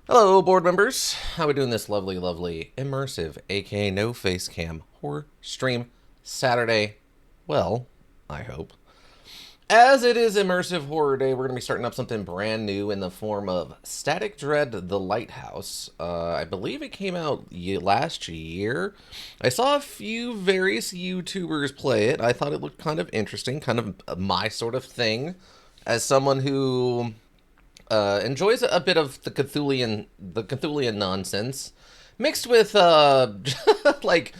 Hello, board members. How we doing this lovely, immersive, aka no face cam horror stream Saturday? Well, I hope. As it is immersive horror day, we're going to be starting up something brand new in the form of Static Dread: The Lighthouse. I believe it came out last year. I saw a few various YouTubers play it. I thought it looked kind of interesting, kind of my sort of thing. As someone who enjoys a bit of the Cthulian nonsense, mixed with like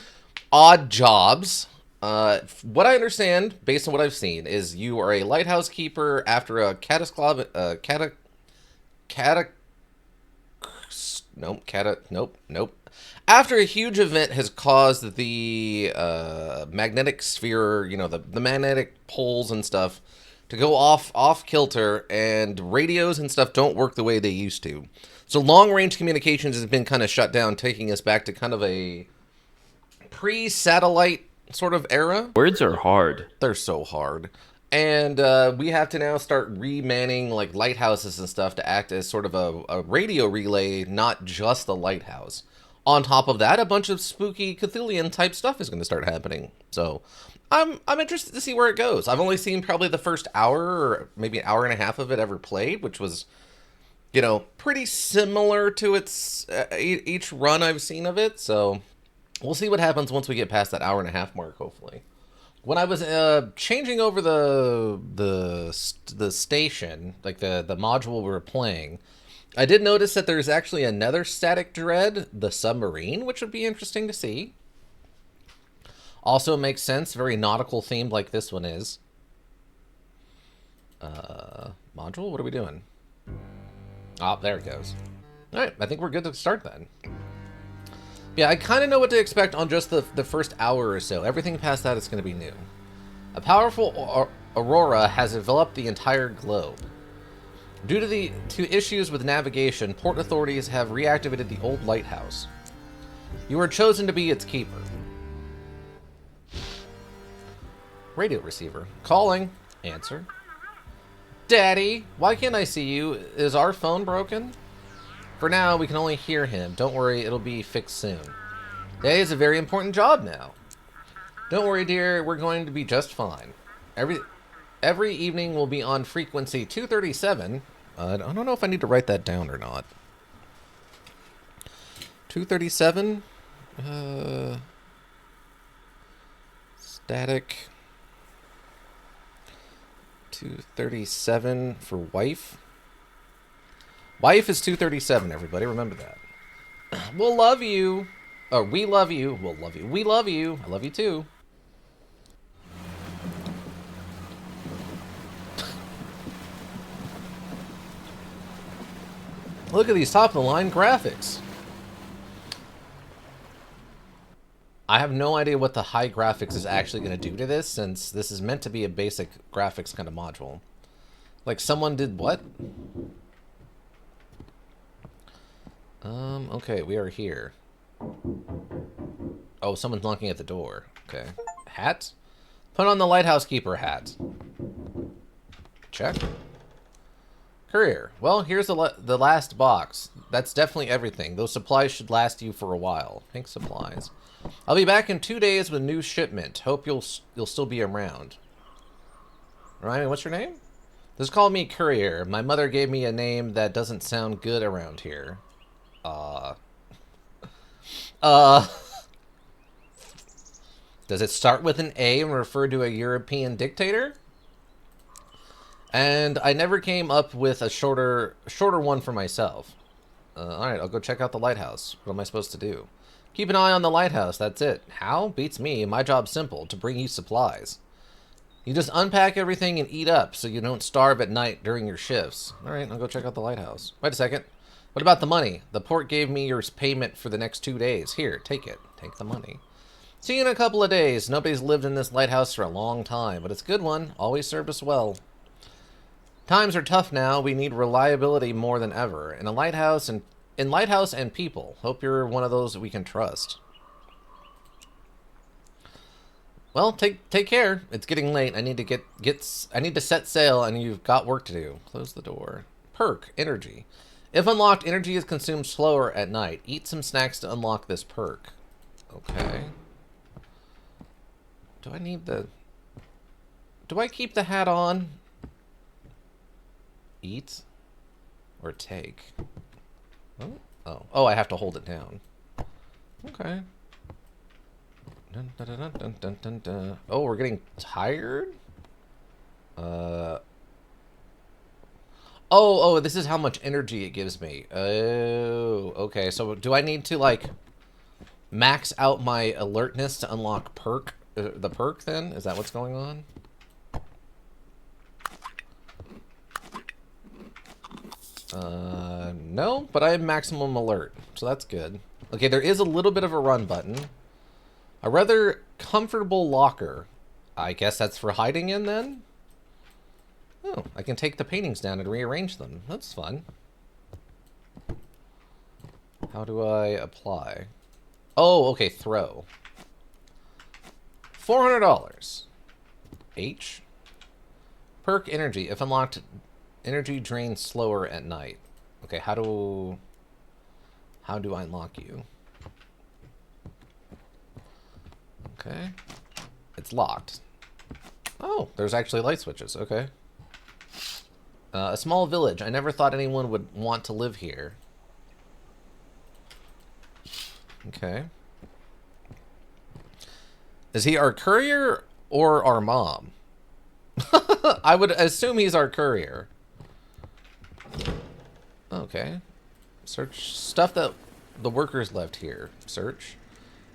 odd jobs. What I understand, based on what I've seen, is you are a lighthouse keeper after a catastrophic, cata, nope. After a huge event has caused the magnetic sphere, the magnetic poles and stuff, to go off kilter, and radios and stuff don't work the way they used to. So long range communications has been kind of shut down, taking us back to kind of a pre-satellite sort of era. Words are hard. They're so hard. And we have to now start remanning like lighthouses and stuff to act as sort of a radio relay, not just a lighthouse. On top of that, a bunch of spooky Cthulian type stuff is going to start happening. So I'm interested to see where it goes. I've only seen probably the first hour or maybe an hour and a half of it ever played, which was, pretty similar to its each run I've seen of it. So we'll see what happens once we get past that hour and a half mark, hopefully. When I was changing over the station, like the module we were playing, I did notice that there's actually another Static Dread, the submarine, which would be interesting to see. Also makes sense, very nautical themed like this one is. Module, what are we doing? Oh, there it goes. Alright, I think we're good to start then. Yeah, I kind of know what to expect on just the first hour or so. Everything past that is going to be new. A powerful aurora has enveloped the entire globe. Due to issues with navigation, port authorities have reactivated the old lighthouse. You are chosen to be its keeper. Radio receiver. Calling. Answer. Daddy, why can't I see you? Is our phone broken? For now, we can only hear him. Don't worry, it'll be fixed soon. Today is a very important job now. Don't worry, dear, we're going to be just fine. Every evening we'll be on frequency 237. I don't know if I need to write that down or not. 237. Static. 237 for wife. Wife is 237, everybody. Remember that. We'll love you. Oh, we love you. We'll love you. We love you. I love you too. Look at these top-of-the-line graphics. I have no idea what the high graphics is actually going to do to this, since this is meant to be a basic graphics kind of module. Like, someone did what? Okay, we are here. Oh, someone's knocking at the door. Okay. Hat? Put on the lighthouse keeper hat. Check. Courier. Well, here's the last box. That's definitely everything. Those supplies should last you for a while. Pink supplies. I'll be back in 2 days with a new shipment. Hope you'll still be around. Ryan, what's your name? Just call me Courier. My mother gave me a name that doesn't sound good around here. Does it start with an A and refer to a European dictator? And I never came up with a shorter one for myself. Alright, I'll go check out the lighthouse. What am I supposed to do? Keep an eye on the lighthouse, that's it. How? Beats me. My job's simple, to bring you supplies. You just unpack everything and eat up so you don't starve at night during your shifts. Alright, I'll go check out the lighthouse. Wait a second. What about the money? The port gave me your payment for the next 2 days. Here, take it. Take the money. See you in a couple of days. Nobody's lived in this lighthouse for a long time, but it's a good one. Always served us well. Times are tough now. We need reliability more than ever. In lighthouse and people. Hope you're one of those that we can trust. Well, take care. It's getting late. I need to set sail, and you've got work to do. Close the door. Perk energy. If unlocked, energy is consumed slower at night. Eat some snacks to unlock this perk. Okay. Do I need the... Do I keep the hat on? Eat? Or take? Oh, I have to hold it down. Okay. Dun, dun, dun, dun, dun, dun, dun. Oh, we're getting tired? Oh, this is how much energy it gives me. Oh, okay. So do I need to, like, max out my alertness to unlock the perk then? Is that what's going on? No, but I have maximum alert, so that's good. Okay, there is a little bit of a run button. A rather comfortable locker. I guess that's for hiding in then? Oh, I can take the paintings down and rearrange them. That's fun. How do I apply? Oh, okay, throw. $400. H. Perk energy. If unlocked, energy drains slower at night. Okay, how do I unlock you? Okay. It's locked. Oh, there's actually light switches. Okay. A small village. I never thought anyone would want to live here. Okay. Is he our courier or our mom? I would assume he's our courier. Okay. Search stuff that the workers left here. Search.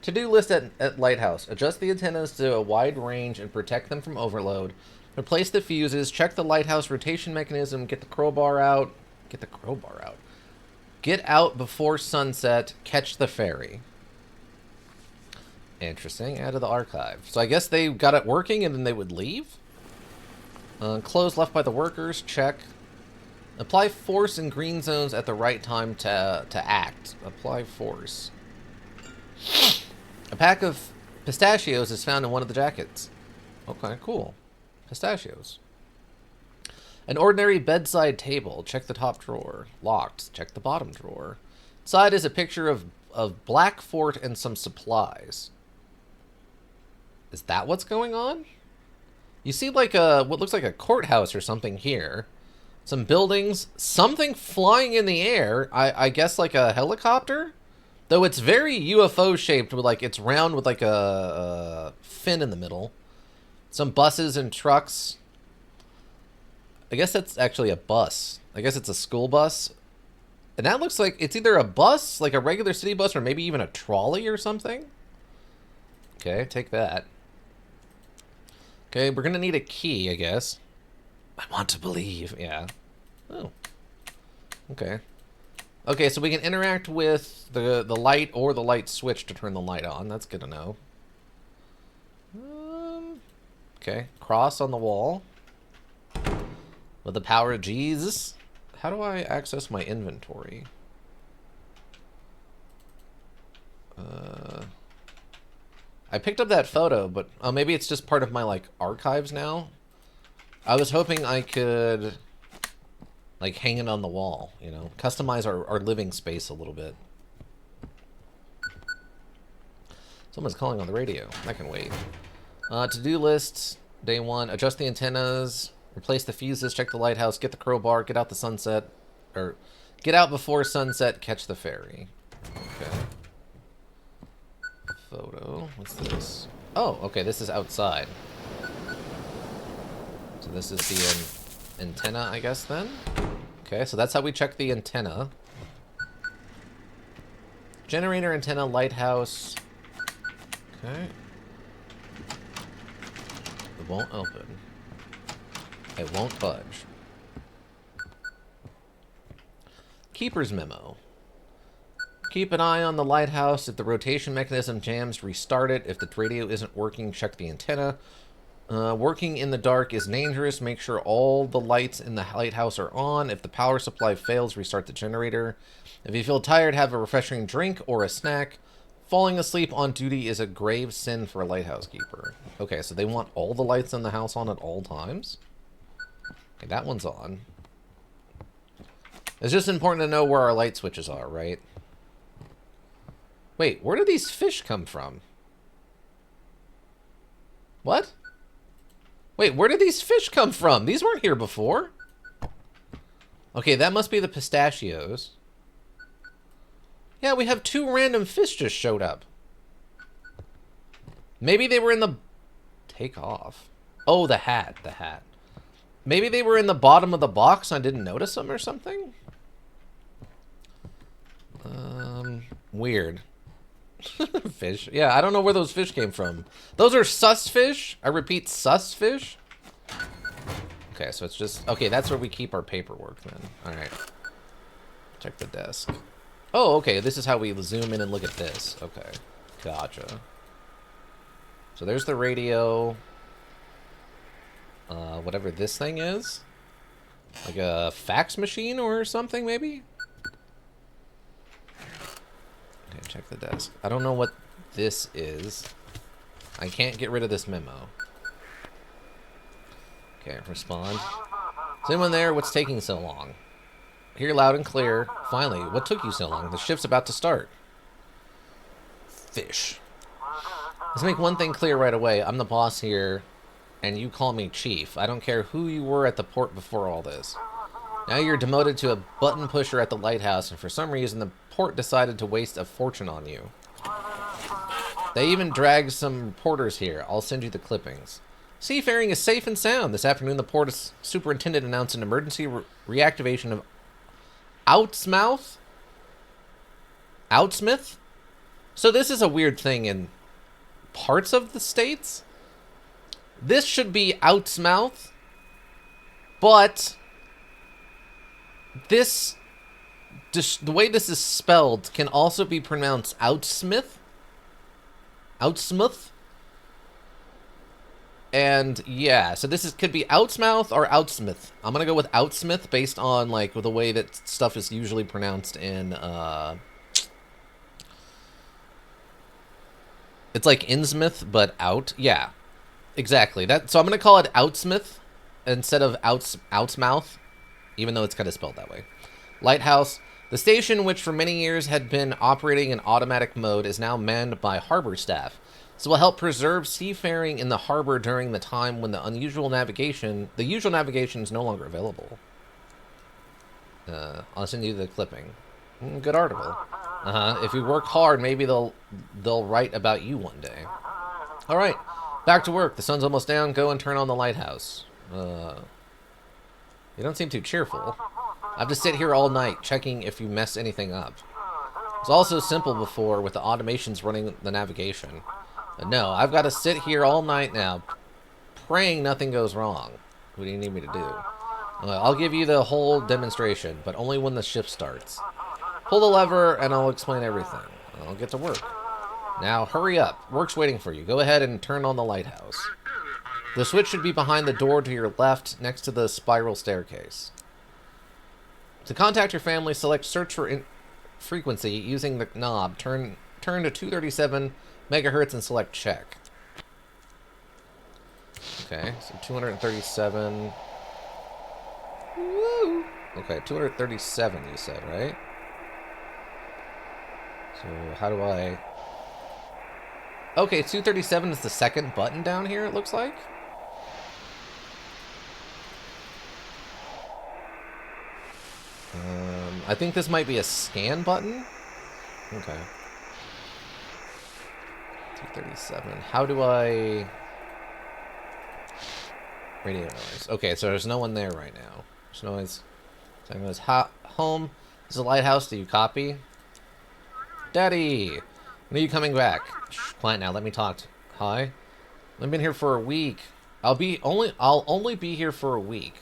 To-do list at Lighthouse. Adjust the antennas to a wide range and protect them from overload. Replace the fuses. Check the lighthouse rotation mechanism. Get the crowbar out. Get the crowbar out. Get out before sunset. Catch the ferry. Interesting. Add to the archive. So I guess they got it working and then they would leave? Clothes left by the workers. Check. Apply force in green zones at the right time to act. Apply force. A pack of pistachios is found in one of the jackets. Okay, cool. Pistachios. An ordinary bedside table. Check the top drawer. Locked. Check the bottom drawer. Inside is a picture of Black Fort and some supplies. Is that what's going on? You see like what looks like a courthouse or something here. Some buildings. Something flying in the air. I guess like a helicopter? Though it's very UFO shaped, with like it's round with like a fin in the middle. Some buses and trucks. I guess that's actually a bus. I guess it's a school bus. And that looks like it's either a bus, like a regular city bus, or maybe even a trolley or something. Okay, take that. Okay, we're gonna need a key, I guess. I want to believe, yeah. Oh. Okay. Okay, so we can interact with the light or the light switch to turn the light on. That's good to know. Okay, cross on the wall. With the power of Jesus. How do I access my inventory? I picked up that photo, but maybe it's just part of my like archives now. I was hoping I could like hang it on the wall, you know, customize our living space a little bit. Someone's calling on the radio. I can wait. To-do list, day 1, adjust the antennas, replace the fuses, check the lighthouse, get the crowbar, get out the sunset, or get out before sunset, catch the ferry. Okay. Photo, what's this? Oh, okay, this is outside. So this is the antenna, I guess, then? Okay, so that's how we check the antenna. Generator, antenna, lighthouse. Okay. It won't open. It won't budge. Keeper's memo. Keep an eye on the lighthouse. If the rotation mechanism jams, restart it. If the radio isn't working, check the antenna. Working in the dark is dangerous. Make sure all the lights in the lighthouse are on. If the power supply fails, restart the generator. If you feel tired, have a refreshing drink or a snack. Falling asleep on duty is a grave sin for a lighthouse keeper. Okay, so they want all the lights in the house on at all times? Okay, that one's on. It's just important to know where our light switches are, right? Wait, where did these fish come from? What? Wait, where did these fish come from? These weren't here before. Okay, that must be the pistachios. Yeah, we have 2 random fish just showed up. Maybe they were in the... Take off. Oh, the hat. The hat. Maybe they were in the bottom of the box and I didn't notice them or something? Weird. Fish. Yeah, I don't know where those fish came from. Those are sus fish. I repeat, sus fish. Okay, so it's just... Okay, that's where we keep our paperwork then. Alright. Check the desk. Oh, okay, this is how we zoom in and look at this. Okay, gotcha. So there's the radio. Whatever this thing is. Like a fax machine or something, maybe? Okay, check the desk. I don't know what this is. I can't get rid of this memo. Okay, respond. Is anyone there? What's taking so long? Hear loud and clear. Finally, what took you so long? The shift's about to start. Fish. Let's make one thing clear right away. I'm the boss here, and you call me chief. I don't care who you were at the port before all this. Now you're demoted to a button pusher at the lighthouse, and for some reason the port decided to waste a fortune on you. They even dragged some reporters here. I'll send you the clippings. Seafaring is safe and sound. This afternoon, the port superintendent announced an emergency reactivation of Outsmouth? Outsmith? So this is a weird thing in parts of the states. This should be Outsmouth, but this, the way this is spelled can also be pronounced Outsmith. Outsmouth. And yeah, so this could be Outsmouth or Outsmith. I'm gonna go with Outsmith based on like the way that stuff is usually pronounced in it's like Innsmouth but out. Yeah. Exactly. So I'm gonna call it Outsmith instead of Outsmouth, even though it's kind of spelled that way. Lighthouse. The station, which for many years had been operating in automatic mode, is now manned by harbor staff. This will help preserve seafaring in the harbor during the time when the usual navigation is no longer available. I'll send you the clipping. Good article. If you work hard, maybe they'll write about you one day. All right, back to work. The sun's almost down. Go and turn on the lighthouse. You don't seem too cheerful. I have to sit here all night checking if you mess anything up. It was also simple before with the automations running the navigation. But no, I've got to sit here all night now, praying nothing goes wrong. What do you need me to do? I'll give you the whole demonstration, but only when the shift starts. Pull the lever and I'll explain everything. I'll get to work. Now, hurry up. Work's waiting for you. Go ahead and turn on the lighthouse. The switch should be behind the door to your left, next to the spiral staircase. To contact your family, select search for frequency using the knob. Turn to 237 megahertz and select check. Okay, so 237. Woo! Okay, 237 you said, right? So how do I... Okay, 237 is the second button down here, it looks like. I think this might be a scan button. Okay. 237. How do I... Radio noise. Okay, so there's no one there right now. There's no noise. So I'm going to home. This is a lighthouse. Do you copy? Daddy! When are you coming back? Shh, quiet now. Let me talk. Hi? I've been here for a week. I'll only be here for a week.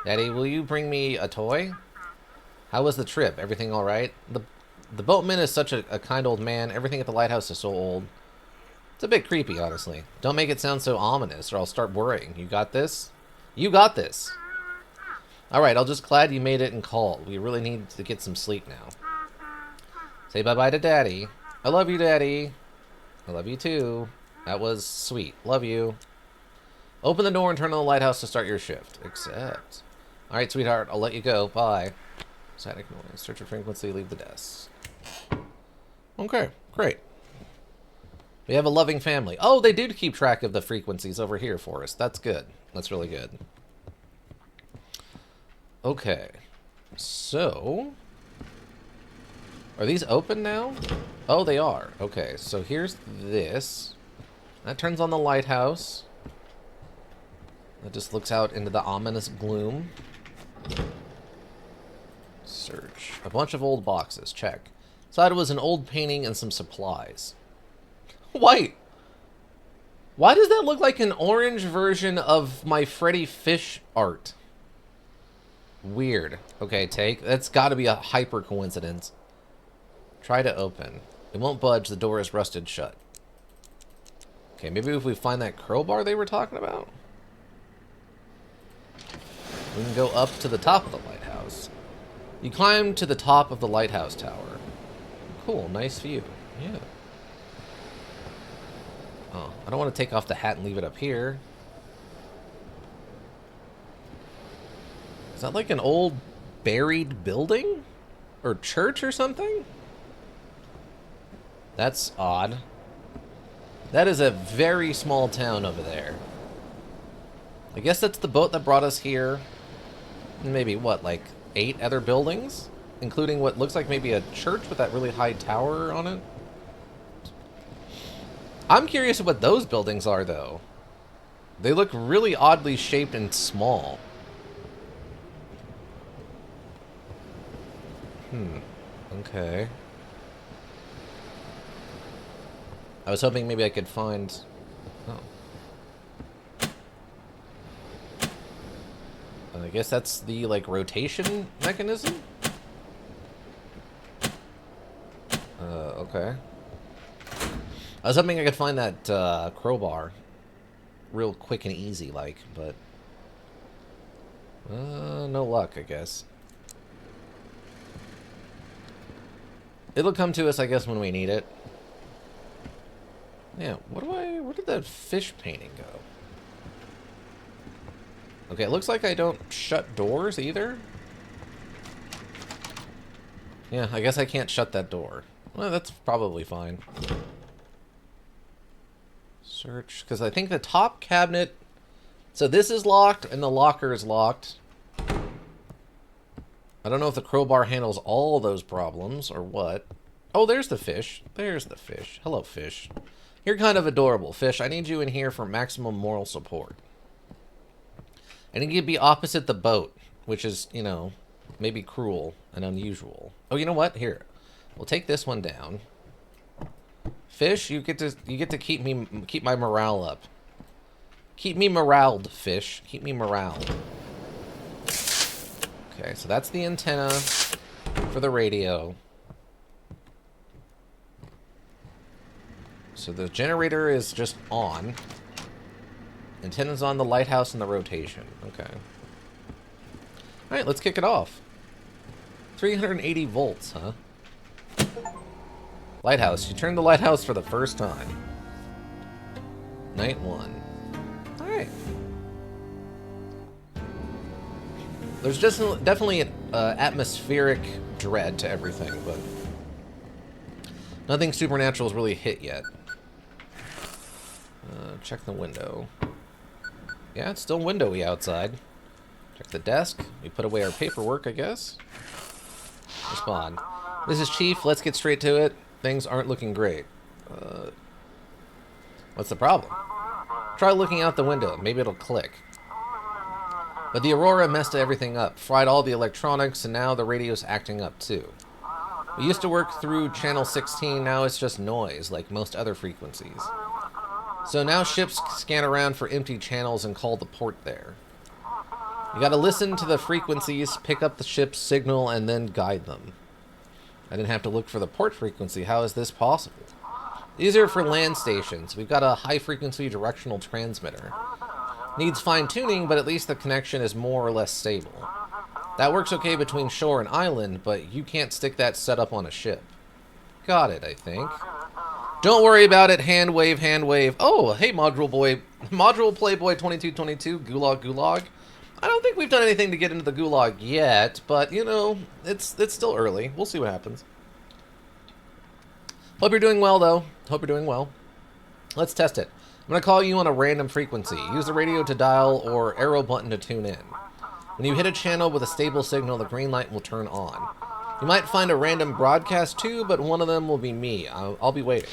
Daddy, will you bring me a toy? How was the trip? Everything all right? The boatman is such a kind old man. Everything at the lighthouse is so old. It's a bit creepy, honestly. Don't make it sound so ominous, or I'll start worrying. You got this? You got this. All right, I'll just glad you made it and called. We really need to get some sleep now. Say bye-bye to Daddy. I love you, Daddy. I love you, too. That was sweet. Love you. Open the door and turn on the lighthouse to start your shift. Accept. Alright, sweetheart, I'll let you go. Bye. Static noise. Search for frequency, leave the desk. Okay, great. We have a loving family. Oh, they do keep track of the frequencies over here for us. That's good. That's really good. Okay. So... are these open now? Oh, they are. Okay, so here's this. That turns on the lighthouse. That just looks out into the ominous gloom. Search. A bunch of old boxes. Check. Inside was an old painting and some supplies. White! Why does that look like an orange version of my Freddy Fish art? Weird. Okay, take. That's got to be a hyper coincidence. Try to open. It won't budge. The door is rusted shut. Okay, maybe if we find that crowbar they were talking about, we can go up to the top of the lighthouse. You climb to the top of the lighthouse tower. Cool, nice view. Yeah. Oh, I don't want to take off the hat and leave it up here. Is that like an old buried building? Or church or something? That's odd. That is a very small town over there. I guess that's the boat that brought us here. Maybe, what, like 8 other buildings? Including what looks like maybe a church with that really high tower on it? I'm curious what those buildings are, though. They look really oddly shaped and small. Okay. I was hoping maybe I could find... oh. I guess that's the, like, rotation mechanism? Okay. I was hoping I could find that, crowbar real quick and easy, like, but... no luck, I guess. It'll come to us, I guess, when we need it. Yeah, where did that fish painting go? Okay, it looks like I don't shut doors either. Yeah, I guess I can't shut that door. Well, that's probably fine. Search, because I think the top cabinet... so this is locked, and the locker is locked. I don't know if the crowbar handles all those problems, or what. Oh, there's the fish. There's the fish. Hello, fish. You're kind of adorable, fish. I need you in here for maximum moral support. I need you to be opposite the boat, which is, you know, maybe cruel and unusual. Oh, you know what? Here, we'll take this one down. Fish, you get to keep my morale up. Keep me moraled, fish. Keep me moraled. Okay, so that's the antenna for the radio. So the generator is just on. Antenna's on the lighthouse and the rotation. Okay. Alright, let's kick it off. 380 volts, huh? Lighthouse. You turned the lighthouse for the first time. Night 1. Alright. There's just definitely an atmospheric dread to everything, but nothing supernatural has really hit yet. Check the window. Yeah, it's still windowy outside. Check the desk. We put away our paperwork, I guess. Respond. This is Chief. Let's get straight to it. Things aren't looking great. What's the problem? Try looking out the window. Maybe it'll click. But the Aurora messed everything up. Fried all the electronics, and now the radio's acting up, too. We used to work through channel 16. Now it's just noise, like most other frequencies. So now ships scan around for empty channels and call the port there. You gotta listen to the frequencies, pick up the ship's signal, and then guide them. I didn't have to look for the port frequency. How is this possible? These are for land stations. We've got a high-frequency directional transmitter. Needs fine-tuning, but at least the connection is more or less stable. That works okay between shore and island, but you can't stick that setup on a ship. Got it, I think. Don't worry about it. Hand wave, hand wave. Oh, hey, Module Boy. Module Playboy 2222, Gulag Gulag. I don't think we've done anything to get into the gulag yet, but, you know, it's still early. We'll see what happens. Hope you're doing well, though. Hope you're doing well. Let's test it. I'm going to call you on a random frequency. Use the radio to dial or arrow button to tune in. When you hit a channel with a stable signal, the green light will turn on. You might find a random broadcast too, but one of them will be me. I'll be waiting.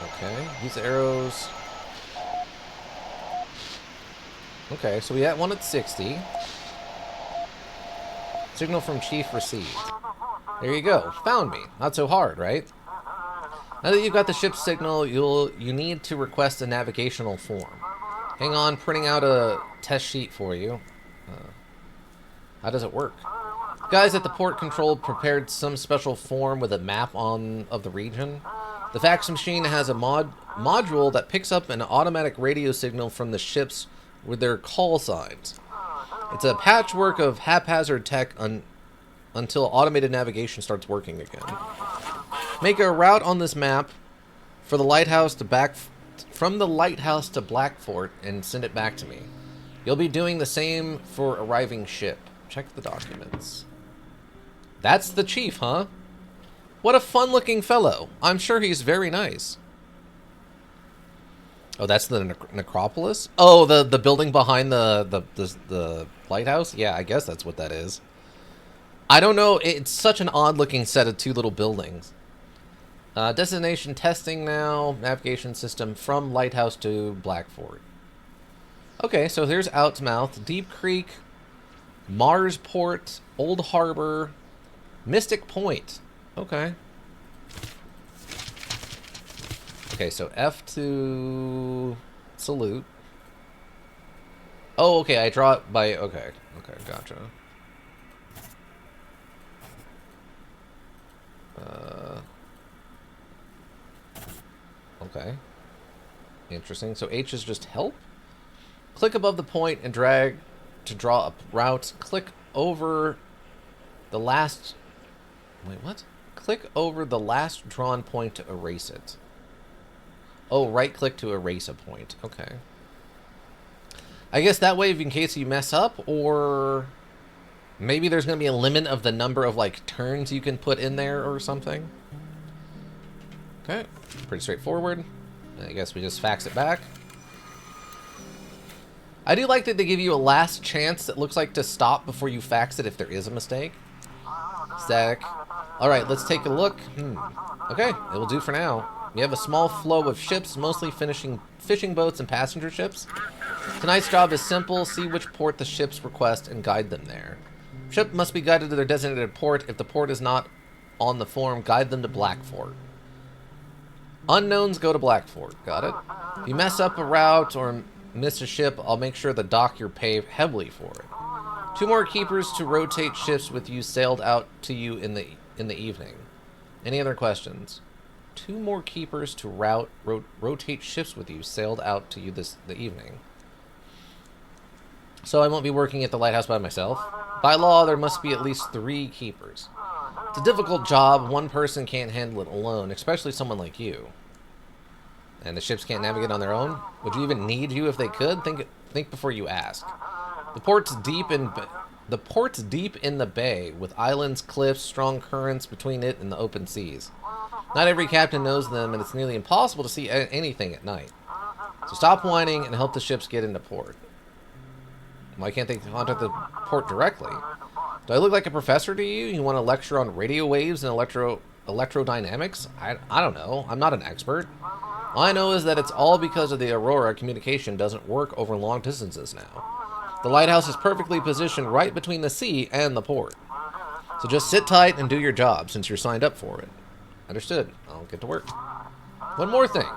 Okay, use the arrows. Okay, so we got one at 60. Signal from Chief received. There you go. Found me. Not so hard, right? Now that you've got the ship's signal, you need to request a navigational form. Hang on, printing out a test sheet for you. How does it work? Guys at the port control prepared some special form with a map of the region. The fax machine has a module that picks up an automatic radio signal from the ships with their call signs. It's a patchwork of haphazard tech until automated navigation starts working again. Make a route on this map for the lighthouse from the lighthouse to Blackfort and send it back to me. You'll be doing the same for arriving ship. Check the documents. That's the chief, huh? What a fun-looking fellow. I'm sure he's very nice. Oh, that's the necropolis? Oh, the building behind the lighthouse? Yeah, I guess that's what that is. I don't know. It's such an odd-looking set of two little buildings. Destination testing now. Navigation system from Lighthouse to Blackfort. Okay, so here's Outsmouth, Deep Creek, Marsport, Old Harbor, Mystic Point. Okay. Okay, so F to salute. Oh, okay, I draw it by... Okay, gotcha. Okay. Interesting. So H is just help? Click above the point and drag to draw a route. Click over the last... Wait, what? Click over the last drawn point to erase it. Oh, right-click to erase a point. Okay. I guess that way, in case you mess up, or... Maybe there's going to be a limit of the number of, like, turns you can put in there or something. Okay. Pretty straightforward. I guess we just fax it back. I do like that they give you a last chance that looks like to stop before you fax it if there is a mistake. Static. Alright, let's take a look. Okay, it will do for now. We have a small flow of ships, mostly fishing boats and passenger ships. Tonight's job is simple. See which port the ships request and guide them there. Ship must be guided to their designated port. If the port is not on the form, guide them to Blackfort. Unknowns go to Blackfort. Got it? If you mess up a route or miss a ship, I'll make sure the dock you're paid heavily for it. 2 more keepers to rotate ships with you sailed out to you in the evening. Any other questions? 2 more keepers to rotate ships with you sailed out to you the evening. So I won't be working at the lighthouse by myself. By law, there must be at least 3 keepers. It's a difficult job. One person can't handle it alone, especially someone like you. And the ships can't navigate on their own? Would you even need you if they could? Think before you ask. The port's deep in the bay, with islands, cliffs, strong currents between it and the open seas. Not every captain knows them, and it's nearly impossible to see anything at night. So stop whining and help the ships get into port. Why can't they contact the port directly? Do I look like a professor to you? You want to lecture on radio waves and electrodynamics? I don't know. I'm not an expert. All I know is that it's all because of the Aurora communication doesn't work over long distances now. The lighthouse is perfectly positioned right between the sea and the port. So just sit tight and do your job since you're signed up for it. Understood. I'll get to work. One more thing.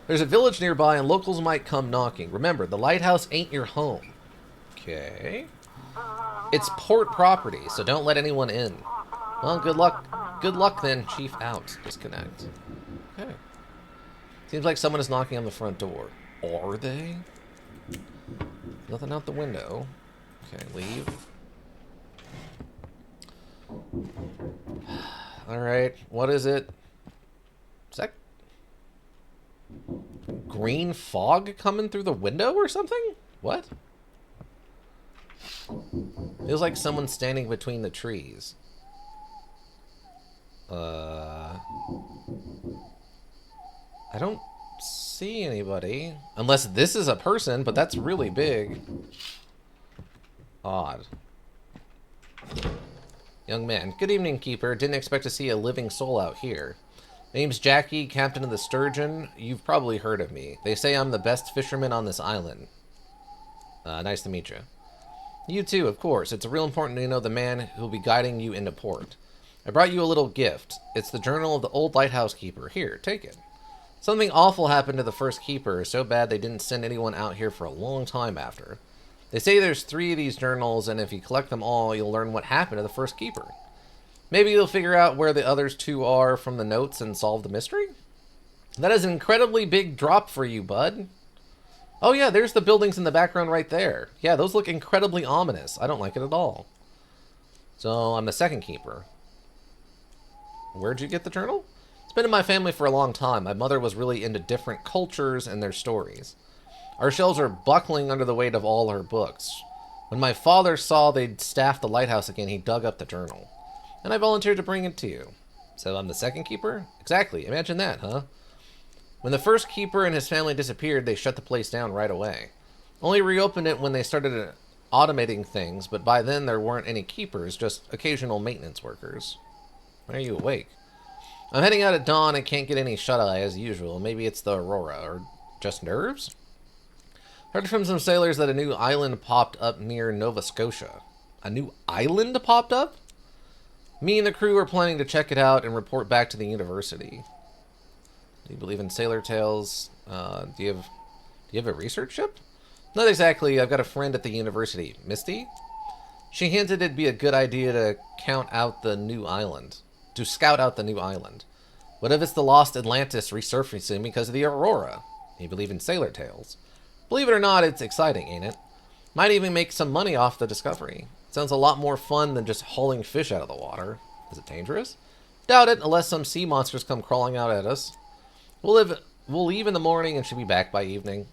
There's a village nearby and locals might come knocking. Remember, the lighthouse ain't your home. Okay. It's port property, so don't let anyone in. Well, good luck. Good luck then. Chief out. Disconnect. Okay. Seems like someone is knocking on the front door. Are they? Nothing out the window. Okay, leave. Alright, what is it? Is that green fog coming through the window or something? What? Feels like someone standing between the trees. I don't see anybody. Unless this is a person, but that's really big. Odd. Young man. Good evening, Keeper. Didn't expect to see a living soul out here. Name's Jackie, Captain of the Sturgeon. You've probably heard of me. They say I'm the best fisherman on this island. Nice to meet you. You too, of course. It's real important to know the man who'll be guiding you into port. I brought you a little gift. It's the journal of the old lighthouse keeper. Here, take it. Something awful happened to the first keeper, so bad they didn't send anyone out here for a long time after. They say there's 3 of these journals, and if you collect them all, you'll learn what happened to the first keeper. Maybe you'll figure out where the others 2 are from the notes and solve the mystery? That is an incredibly big drop for you, bud. Oh yeah, there's the buildings in the background right there. Yeah, those look incredibly ominous. I don't like it at all. So, I'm the second keeper. Where'd you get the journal? It's been in my family for a long time. My mother was really into different cultures and their stories. Our shelves are buckling under the weight of all her books. When my father saw they'd staffed the lighthouse again, he dug up the journal. And I volunteered to bring it to you. So I'm the second keeper? Exactly. Imagine that, huh? When the first keeper and his family disappeared, they shut the place down right away. Only reopened it when they started automating things, but by then there weren't any keepers, just occasional maintenance workers. Why are you awake? I'm heading out at dawn and can't get any shut-eye as usual. Maybe it's the aurora, or just nerves? Heard from some sailors that a new island popped up near Nova Scotia. A new island popped up? Me and the crew are planning to check it out and report back to the university. Do you believe in sailor tales? Do you have a research ship? Not exactly. I've got a friend at the university. Misty? She hinted it'd be a good idea to scout out the new island. What if it's the lost Atlantis resurfacing because of the aurora? Do you believe in sailor tales? Believe it or not, it's exciting, ain't it? Might even make some money off the discovery. Sounds a lot more fun than just hauling fish out of the water. Is it dangerous? Doubt it, unless some sea monsters come crawling out at us. We'll leave in the morning and should be back by evening.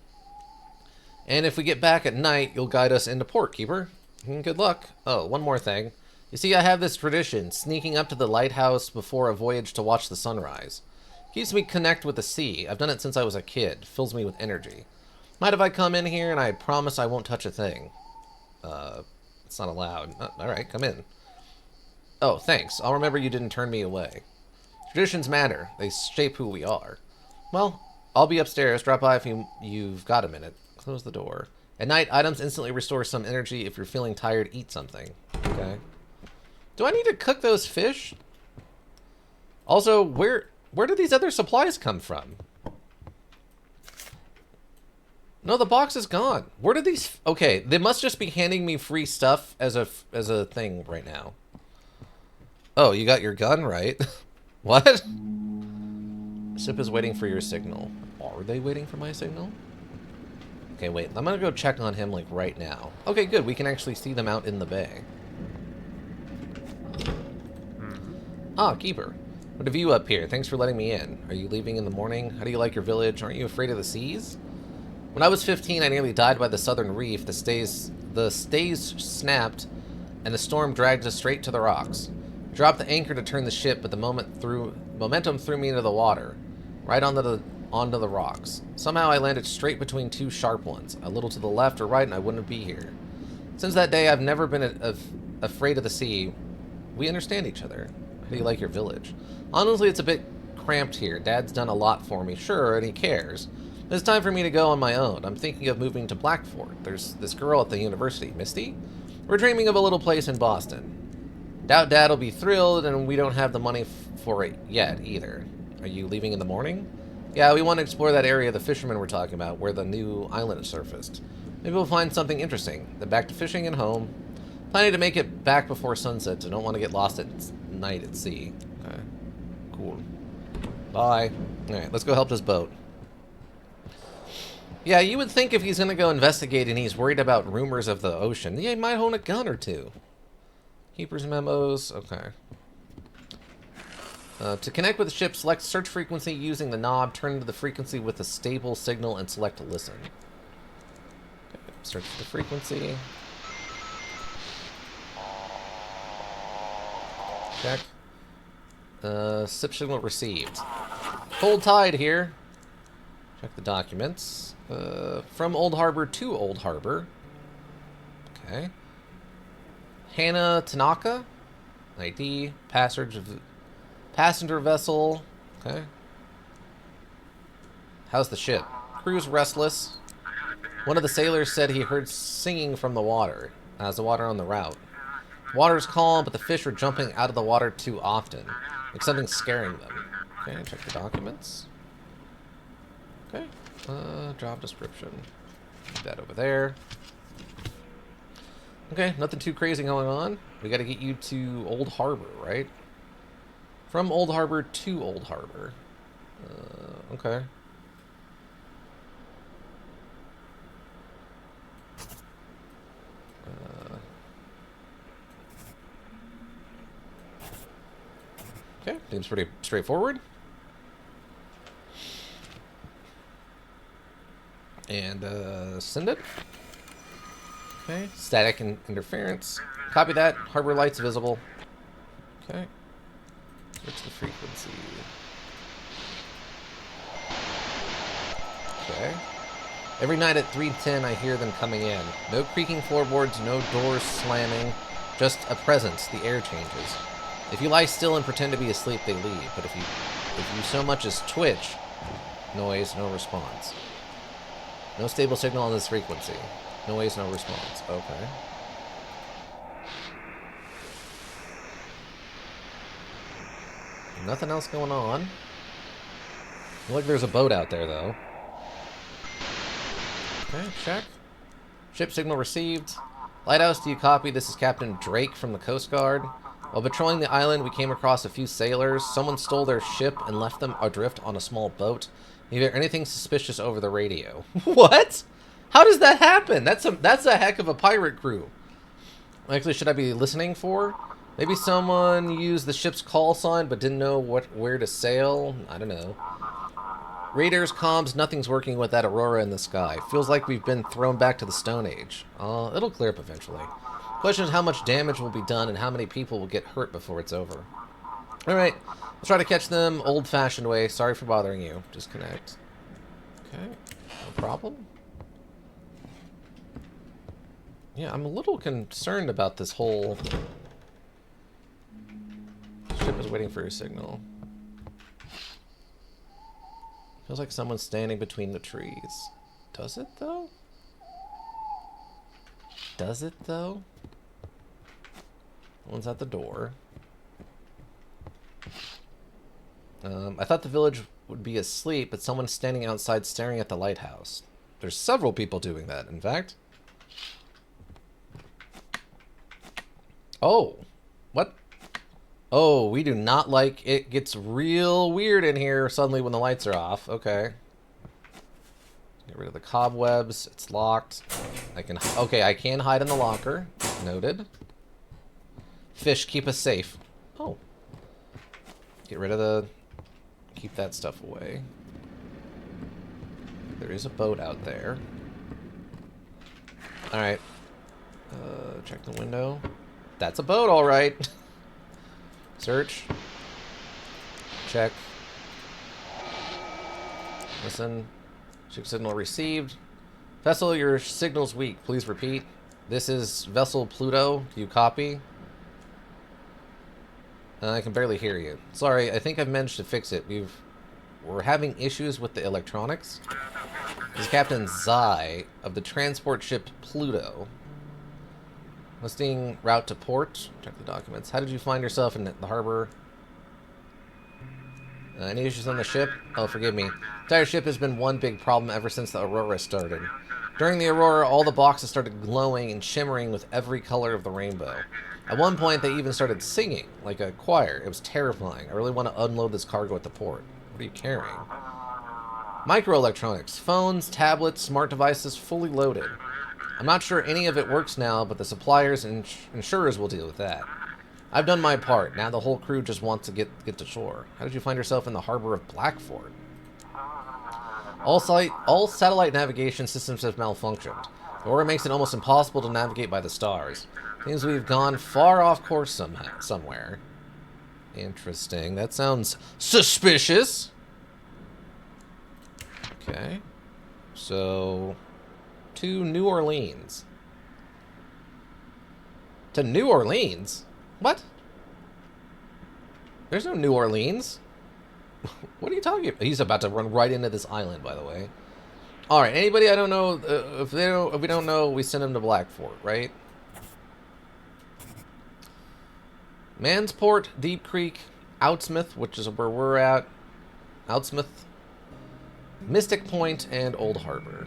And if we get back at night, you'll guide us into port, Keeper. Good luck. Oh, one more thing. You see, I have this tradition, sneaking up to the lighthouse before a voyage to watch the sunrise. Keeps me connect with the sea. I've done it since I was a kid. Fills me with energy. Mind if I come in here and I promise I won't touch a thing? It's not allowed. Alright, come in. Oh, thanks. I'll remember you didn't turn me away. Traditions matter. They shape who we are. Well, I'll be upstairs. Drop by if you've got a minute. Close the door. At night, items instantly restore some energy. If you're feeling tired, eat something. Okay. Do I need to cook those fish? Also, where do these other supplies come from? No, the box is gone. Where did these... Okay, they must just be handing me free stuff as a thing right now. Oh, you got your gun, right? What? Ship is waiting for your signal. Are they waiting for my signal? Okay, wait. I'm gonna go check on him, like, right now. Okay, good. We can actually see them out in the bay. Ah, Keeper. What have you up here? Thanks for letting me in. Are you leaving in the morning? How do you like your village? Aren't you afraid of the seas? When I was 15, I nearly died by the southern reef. The stays snapped, and the storm dragged us straight to the rocks. I dropped the anchor to turn the ship, but the momentum threw me into the water, right onto the rocks. Somehow I landed straight between 2 sharp ones, a little to the left or right, and I wouldn't be here. Since that day, I've never been afraid of the sea. We understand each other. How do you like your village? Honestly, it's a bit cramped here. Dad's done a lot for me, sure, and he cares. It's time for me to go on my own. I'm thinking of moving to Blackford. There's this girl at the university, Misty. We're dreaming of a little place in Boston. Doubt Dad'll be thrilled, and we don't have the money for it yet, either. Are you leaving in the morning? Yeah, we want to explore that area the fishermen were talking about, where the new island surfaced. Maybe we'll find something interesting. Then back to fishing and home. Planning to make it back before sunset, so don't want to get lost at night at sea. Okay, cool. Bye. Alright, let's go help this boat. Yeah, you would think if he's going to go investigate and he's worried about rumors of the ocean, yeah, he might own a gun or two. Keeper's memos, okay. To connect with the ship, select search frequency using the knob, turn to the frequency with a stable signal, and select listen. Okay, search the frequency. Check. Ship signal received. Hold tide here. Check the documents. From Old Harbor to Old Harbor. Okay. Hannah Tanaka. ID. Passenger vessel. Okay. How's the ship? Crew's restless. One of the sailors said he heard singing from the water. How's the water on the route? Water's calm, but the fish are jumping out of the water too often. Like something's scaring them. Okay, check the documents. Okay. Job description. Keep that over there. Okay, nothing too crazy going on. We gotta get you to Old Harbor, right? From Old Harbor to Old Harbor. Okay. Okay, seems pretty straightforward. And send it. Okay, static interference. Copy that. Harbor lights visible. Okay. Switch the frequency. Okay. Every night at 3:10 I hear them coming in. No creaking floorboards, no doors slamming. Just a presence. The air changes. If you lie still and pretend to be asleep, they leave. But if you so much as twitch, noise, no response. No stable signal on this frequency. Noise, no response. Okay. Nothing else going on. Look like there's a boat out there, though. Okay, check. Ship signal received. Lighthouse, do you copy? This is Captain Drake from the Coast Guard. While patrolling the island, we came across a few sailors. Someone stole their ship and left them adrift on a small boat. You hear anything suspicious over the radio? What? How does that happen? That's a heck of a pirate crew. Actually, should I be listening for? Maybe someone used the ship's call sign but didn't know where to sail. I don't know. Raiders, comms, nothing's working with that aurora in the sky. Feels like we've been thrown back to the Stone Age. It'll clear up eventually. Question is how much damage will be done and how many people will get hurt before it's over. Alright, let's try to catch them old-fashioned way. Sorry for bothering you. Disconnect. Okay, no problem. Yeah, I'm a little concerned about this whole... Ship is waiting for a signal. Feels like someone's standing between the trees. Does it, though? Does it, though? One's at the door. I thought the village would be asleep, but someone's standing outside staring at the lighthouse. There's several people doing that, in fact. Oh. What? Oh, we do not like it. Gets real weird in here suddenly when the lights are off. Okay. Get rid of the cobwebs. It's locked. Okay, I can hide in the locker. Noted. Fish, keep us safe. Oh. Get rid of the... Keep that stuff away. There is a boat out there. Alright. Check the window. That's a boat, alright. Search. Check. Listen. Ship signal received. Vessel, your signal's weak. Please repeat. This is Vessel Pluto. Do you copy? I can barely hear you. Sorry, I think I've managed to fix it. We're having issues with the electronics. This is Captain Zai of the transport ship Pluto. Listing route to port. Check the documents. How did you find yourself in the harbor? Any issues on the ship? Oh, forgive me. The entire ship has been one big problem ever since the Aurora started. During the Aurora, all the boxes started glowing and shimmering with every color of the rainbow. At one point, they even started singing, like a choir. It was terrifying. I really want to unload this cargo at the port. What are you carrying? Microelectronics. Phones, tablets, smart devices, fully loaded. I'm not sure any of it works now, but the suppliers and insurers will deal with that. I've done my part. Now the whole crew just wants to get to shore. How did you find yourself in the harbor of Blackfort? All satellite navigation systems have malfunctioned. The aura makes it almost impossible to navigate by the stars. Seems we've gone far off course somewhere. Interesting. That sounds suspicious. Okay. So, to New Orleans. To New Orleans? What? There's no New Orleans. What are you talking about? He's about to run right into this island, by the way. All right. Anybody I don't know, if we don't know, we send him to Blackfort, right? Mansport, Deep Creek, Outsmith, which is where we're at. Outsmith, Mystic Point, and Old Harbor.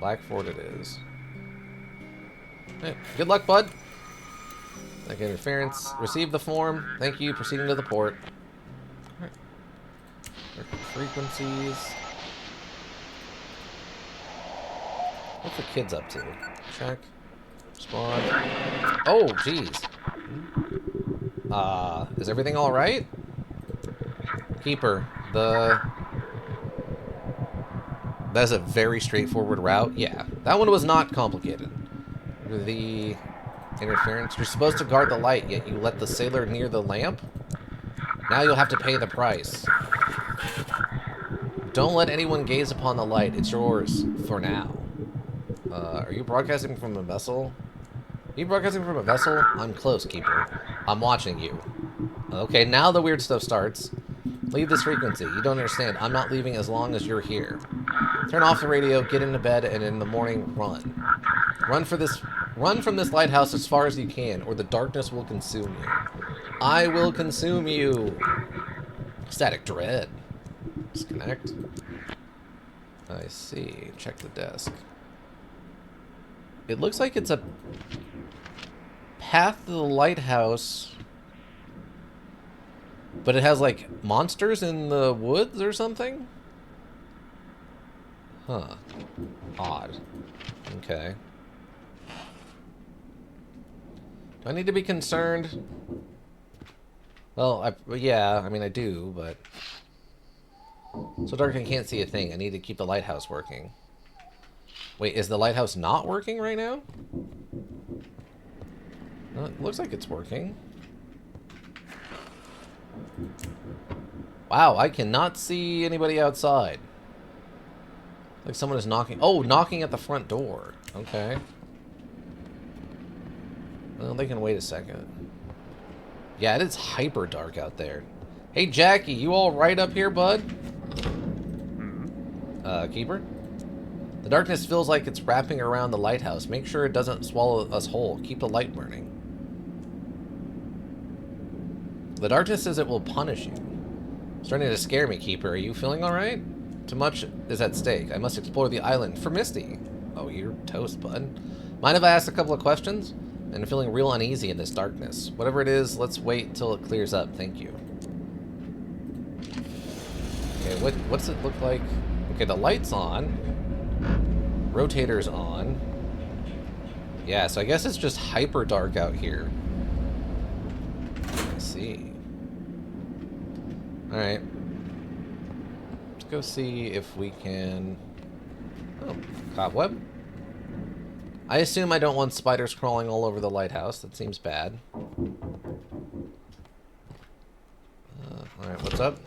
Blackfort it is. Hey, good luck, bud. Like interference. Receive the form. Thank you. Proceeding to the port. Alright. Frequencies. What's the kids up to? Check. Spawn. Oh, jeez. Is everything alright? Keeper. That's a very straightforward route. Yeah. That one was not complicated. The interference. You're supposed to guard the light, yet you let the sailor near the lamp? Now you'll have to pay the price. Don't let anyone gaze upon the light. It's yours for now. Are you broadcasting from a vessel? Are you broadcasting from a vessel? I'm close, Keeper. I'm watching you. Okay, now the weird stuff starts. Leave this frequency. You don't understand. I'm not leaving as long as you're here. Turn off the radio, get into bed, and in the morning, run. Run from this lighthouse as far as you can, or the darkness will consume you. I will consume you. Static dread. Disconnect. I see. Check the desk. It looks like it's a path to the lighthouse, but it has like monsters in the woods or something? Huh. Odd. Okay. Do I need to be concerned? Well, yeah, I mean I do, but... So dark I can't see a thing. I need to keep the lighthouse working. Wait, is the lighthouse not working right now? No, it looks like it's working. Wow, I cannot see anybody outside. Like someone is knocking. Oh, knocking at the front door. Okay. Well, they can wait a second. Yeah, it is hyper dark out there. Hey, Jackie, you all right up here, bud? Keeper? The darkness feels like it's wrapping around the lighthouse. Make sure it doesn't swallow us whole. Keep the light burning. The darkness says it will punish you. It's starting to scare me, Keeper. Are you feeling alright? Too much is at stake. I must explore the island for Misty. Oh, you're toast, bud. Mind if I ask a couple of questions? I'm feeling real uneasy in this darkness. Whatever it is, let's wait till it clears up. Thank you. Okay, what's it look like? Okay, the light's on. Rotator's on. Yeah, so I guess it's just hyper dark out here. I see. Alright. Let's go see if we can... Oh, cobweb. I assume I don't want spiders crawling all over the lighthouse. That seems bad. Alright, what's up?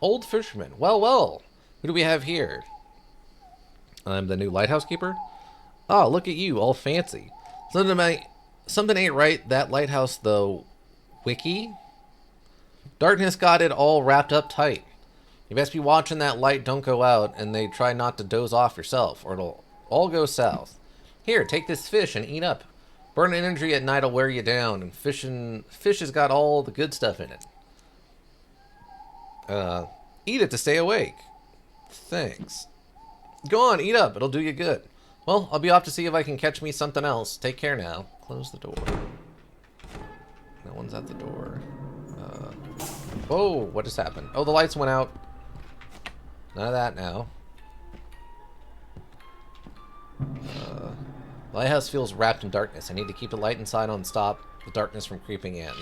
Old fisherman. Well, well. Who do we have here? I'm the new lighthouse keeper. Oh, look at you, all fancy. Something ain't right. That lighthouse, though. Wiki? Darkness got it all wrapped up tight. You best be watching that light don't go out, and they try not to doze off yourself, or it'll all go south. Here, take this fish and eat up. Burn energy at night will wear you down, and fish has got all the good stuff in it. Eat it to stay awake. Thanks. Go on, eat up. It'll do you good. Well, I'll be off to see if I can catch me something else. Take care now. Close the door. No one's at the door. Whoa, what just happened? Oh, the lights went out. None of that now. The lighthouse feels wrapped in darkness. I need to keep the light inside on stop the darkness from creeping in.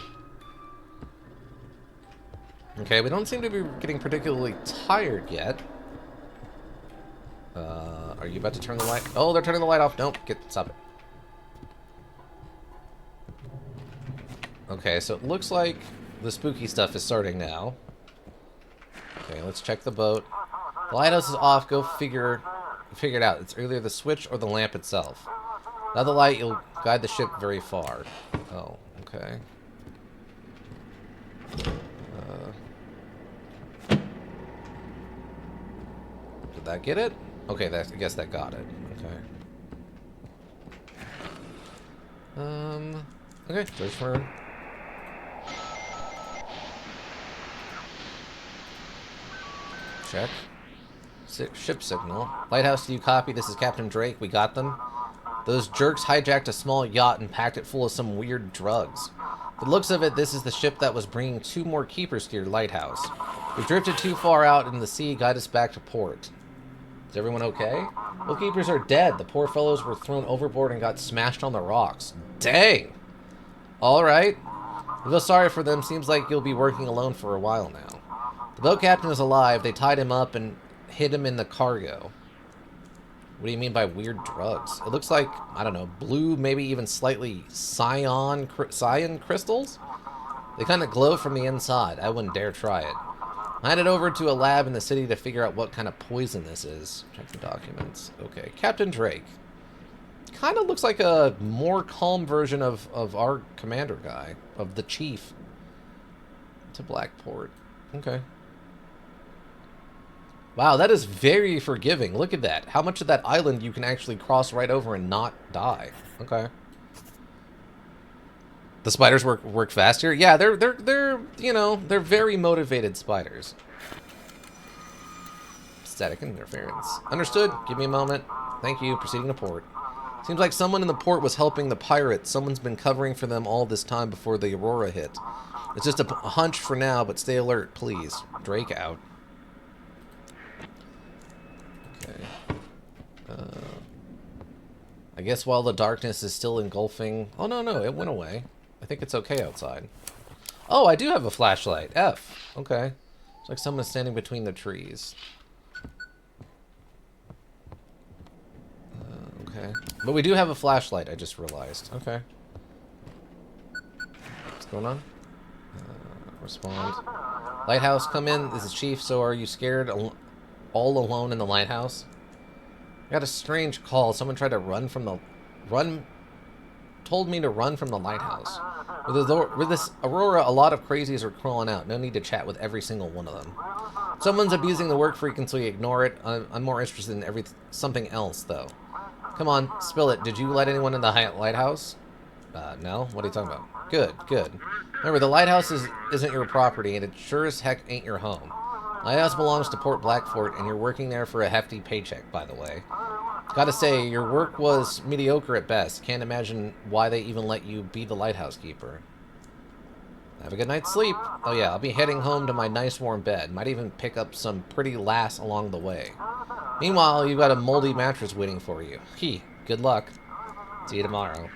Okay, we don't seem to be getting particularly tired yet. Are you about to turn the light? Oh, they're turning the light off. Nope, stop it. Okay, so it looks like the spooky stuff is starting now. Okay, let's check the boat. The lighthouse is off. Go figure it out. It's either the switch or the lamp itself. Without the light, you'll guide the ship very far. Oh, okay. Did that get it? Okay, I guess that got it. Okay. Okay, search for... Check. Ship signal. Lighthouse, do you copy? This is Captain Drake. We got them. Those jerks hijacked a small yacht and packed it full of some weird drugs. The looks of it, this is the ship that was bringing 2 more keepers to your lighthouse. We drifted too far out in the sea, guide us back to port. Is everyone okay? Well, keepers are dead. The poor fellows were thrown overboard and got smashed on the rocks. Dang! Alright. I feel sorry for them. Seems like you'll be working alone for a while now. The boat captain is alive. They tied him up and hid him in the cargo. What do you mean by weird drugs? It looks like, I don't know, blue, maybe even slightly cyan crystals? They kind of glow from the inside. I wouldn't dare try it. I headed over to a lab in the city to figure out what kind of poison this is. Check the documents. Okay, Captain Drake. Kind of looks like a more calm version of our commander guy, of the chief. To Blackport. Okay. Wow, that is very forgiving. Look at that. How much of that island you can actually cross right over and not die. Okay. The spiders work faster? Yeah, they're you know, they're very motivated spiders. Static interference. Understood. Give me a moment. Thank you. Proceeding to port. Seems like someone in the port was helping the pirates. Someone's been covering for them all this time before the Aurora hit. It's just a hunch for now, but stay alert, please. Drake out. I guess while the darkness is still engulfing... Oh, no, it went away. I think it's okay outside. Oh, I do have a flashlight. F. Okay. It's like someone's standing between the trees. Okay. But we do have a flashlight, I just realized. Okay. What's going on? Respond. Lighthouse, come in. This is Chief. So are you scared all alone in the lighthouse? I got a strange call. Someone tried to told me to run from the lighthouse. With this Aurora, a lot of crazies are crawling out. No need to chat with every single one of them. Someone's abusing the work frequency. Ignore it. I'm more interested in something else, though. Come on, spill it. Did you let anyone in the lighthouse? No? What are you talking about? Good. Remember, the lighthouse isn't your property, and it sure as heck ain't your home. Lighthouse belongs to Port Blackport, and you're working there for a hefty paycheck, by the way. Gotta say, your work was mediocre at best. Can't imagine why they even let you be the lighthouse keeper. Have a good night's sleep. Oh yeah, I'll be heading home to my nice warm bed. Might even pick up some pretty lass along the way. Meanwhile, you've got a moldy mattress waiting for you. Good luck. See you tomorrow.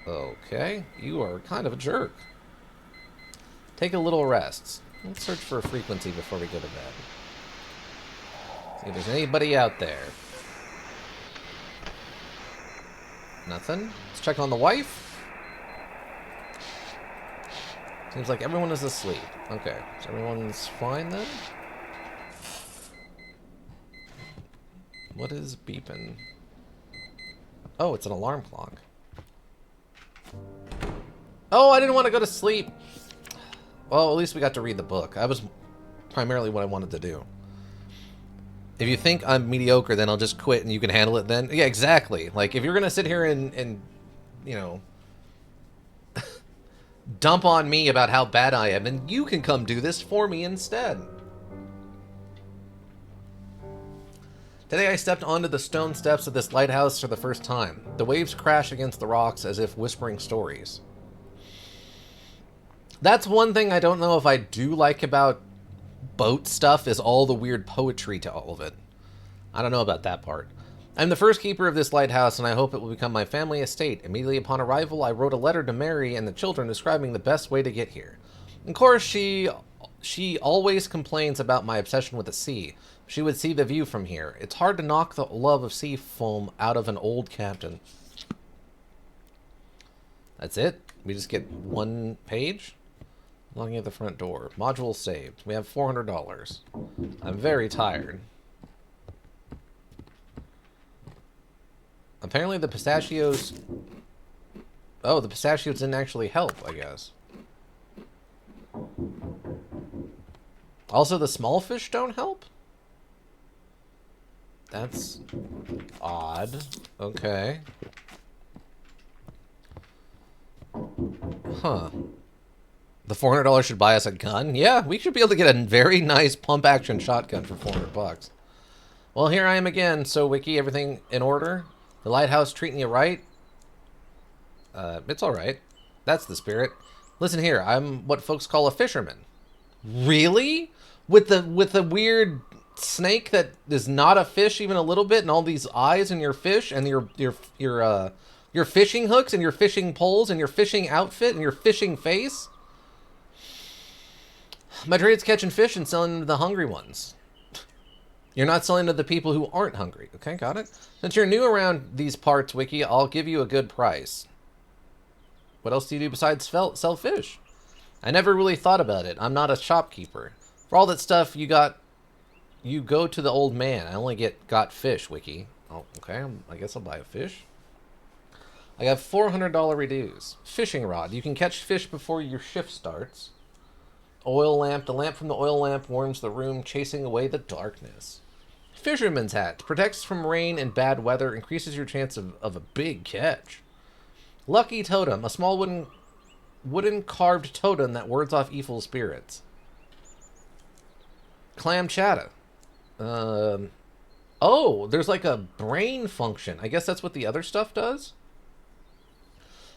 Okay, you are kind of a jerk. Take a little rest. Let's search for a frequency before we go to bed. See if there's anybody out there. Nothing. Let's check on the wife. Seems like everyone is asleep. Okay, so everyone's fine then? What is beeping? Oh, it's an alarm clock. Oh, I didn't want to go to sleep. Well, at least we got to read the book. That was primarily what I wanted to do. If you think I'm mediocre, then I'll just quit and you can handle it then. Yeah, exactly. Like, if you're going to sit here and you know, dump on me about how bad I am, then you can come do this for me instead. Today I stepped onto the stone steps of this lighthouse for the first time. The waves crash against the rocks as if whispering stories. That's one thing I don't know if I do like about boat stuff, is all the weird poetry to all of it. I don't know about that part. I'm the first keeper of this lighthouse, and I hope it will become my family estate. Immediately upon arrival, I wrote a letter to Mary and the children describing the best way to get here. Of course, she She always complains about my obsession with the sea. She would see the view from here. It's hard to knock the love of sea foam out of an old captain. That's it? We just get one page? Looking at the front door. Module saved. We have $400. I'm very tired. Apparently the pistachios... Oh, the pistachios didn't actually help, I guess. Also, the small fish don't help? That's odd. Okay. Huh. The $400 should buy us a gun? Yeah, we should be able to get a very nice pump-action shotgun for $400. Well, here I am again. So, Wiki, everything in order? The lighthouse treating you right? It's alright. That's the spirit. Listen here, I'm what folks call a fisherman. Really? With the weird snake that is not a fish even a little bit, and all these eyes in your fish, and your fishing hooks, and your fishing poles, and your fishing outfit, and your fishing face? My trade's catching fish and selling to the hungry ones. You're not selling to the people who aren't hungry. Okay, got it? Since you're new around these parts, Wiki, I'll give you a good price. What else do you do besides sell fish? I never really thought about it. I'm not a shopkeeper. For all that stuff you go to the old man. I only got fish, Wiki. Oh, okay. I guess I'll buy a fish. I got $400 reduce. Fishing rod. You can catch fish before your shift starts. Oil lamp. The lamp from the oil lamp warms the room, chasing away the darkness. Fisherman's hat. Protects from rain and bad weather. Increases your chance of a big catch. Lucky totem. A small wooden carved totem that wards off evil spirits. Clam chata. Oh, there's like a brain function. I guess that's what the other stuff does.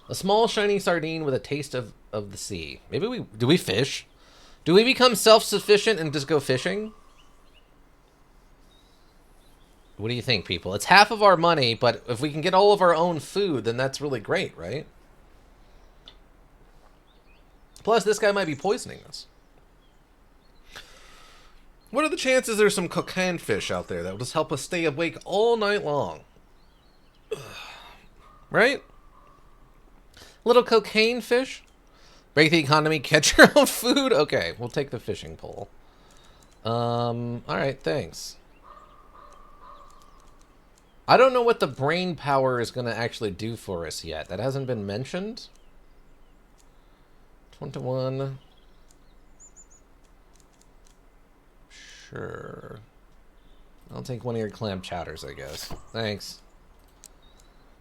A small shiny sardine with a taste of the sea. Maybe do we fish? Do we become self-sufficient and just go fishing? What do you think, people? It's half of our money, but if we can get all of our own food, then that's really great, right? Plus, this guy might be poisoning us. What are the chances there's some cocaine fish out there that will just help us stay awake all night long? Right? Little cocaine fish? Break the economy, catch your own food? Okay, we'll take the fishing pole. Alright, thanks. I don't know what the brain power is going to actually do for us yet. That hasn't been mentioned. 21. Sure. I'll take one of your clam chowders, I guess. Thanks.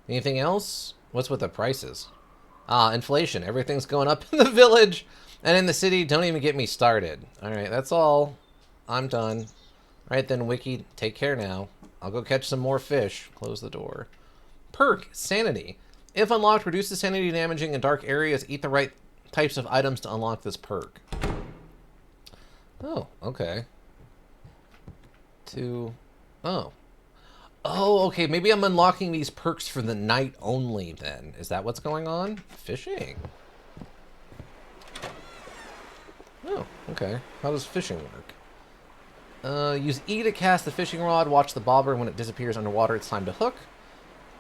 Anything else? What's with the prices? Ah, inflation. Everything's going up in the village and in the city. Don't even get me started. Alright, that's all. I'm done. Alright then, Wiki. Take care now. I'll go catch some more fish. Close the door. Perk. Sanity. If unlocked, reduces sanity damaging in dark areas. Eat the right types of items to unlock this perk. Oh, okay. Oh, okay. Maybe I'm unlocking these perks for the night only then. Is that what's going on? Fishing. Oh, okay. How does fishing work? Use E to cast the fishing rod. Watch the bobber. When it disappears underwater, it's time to hook.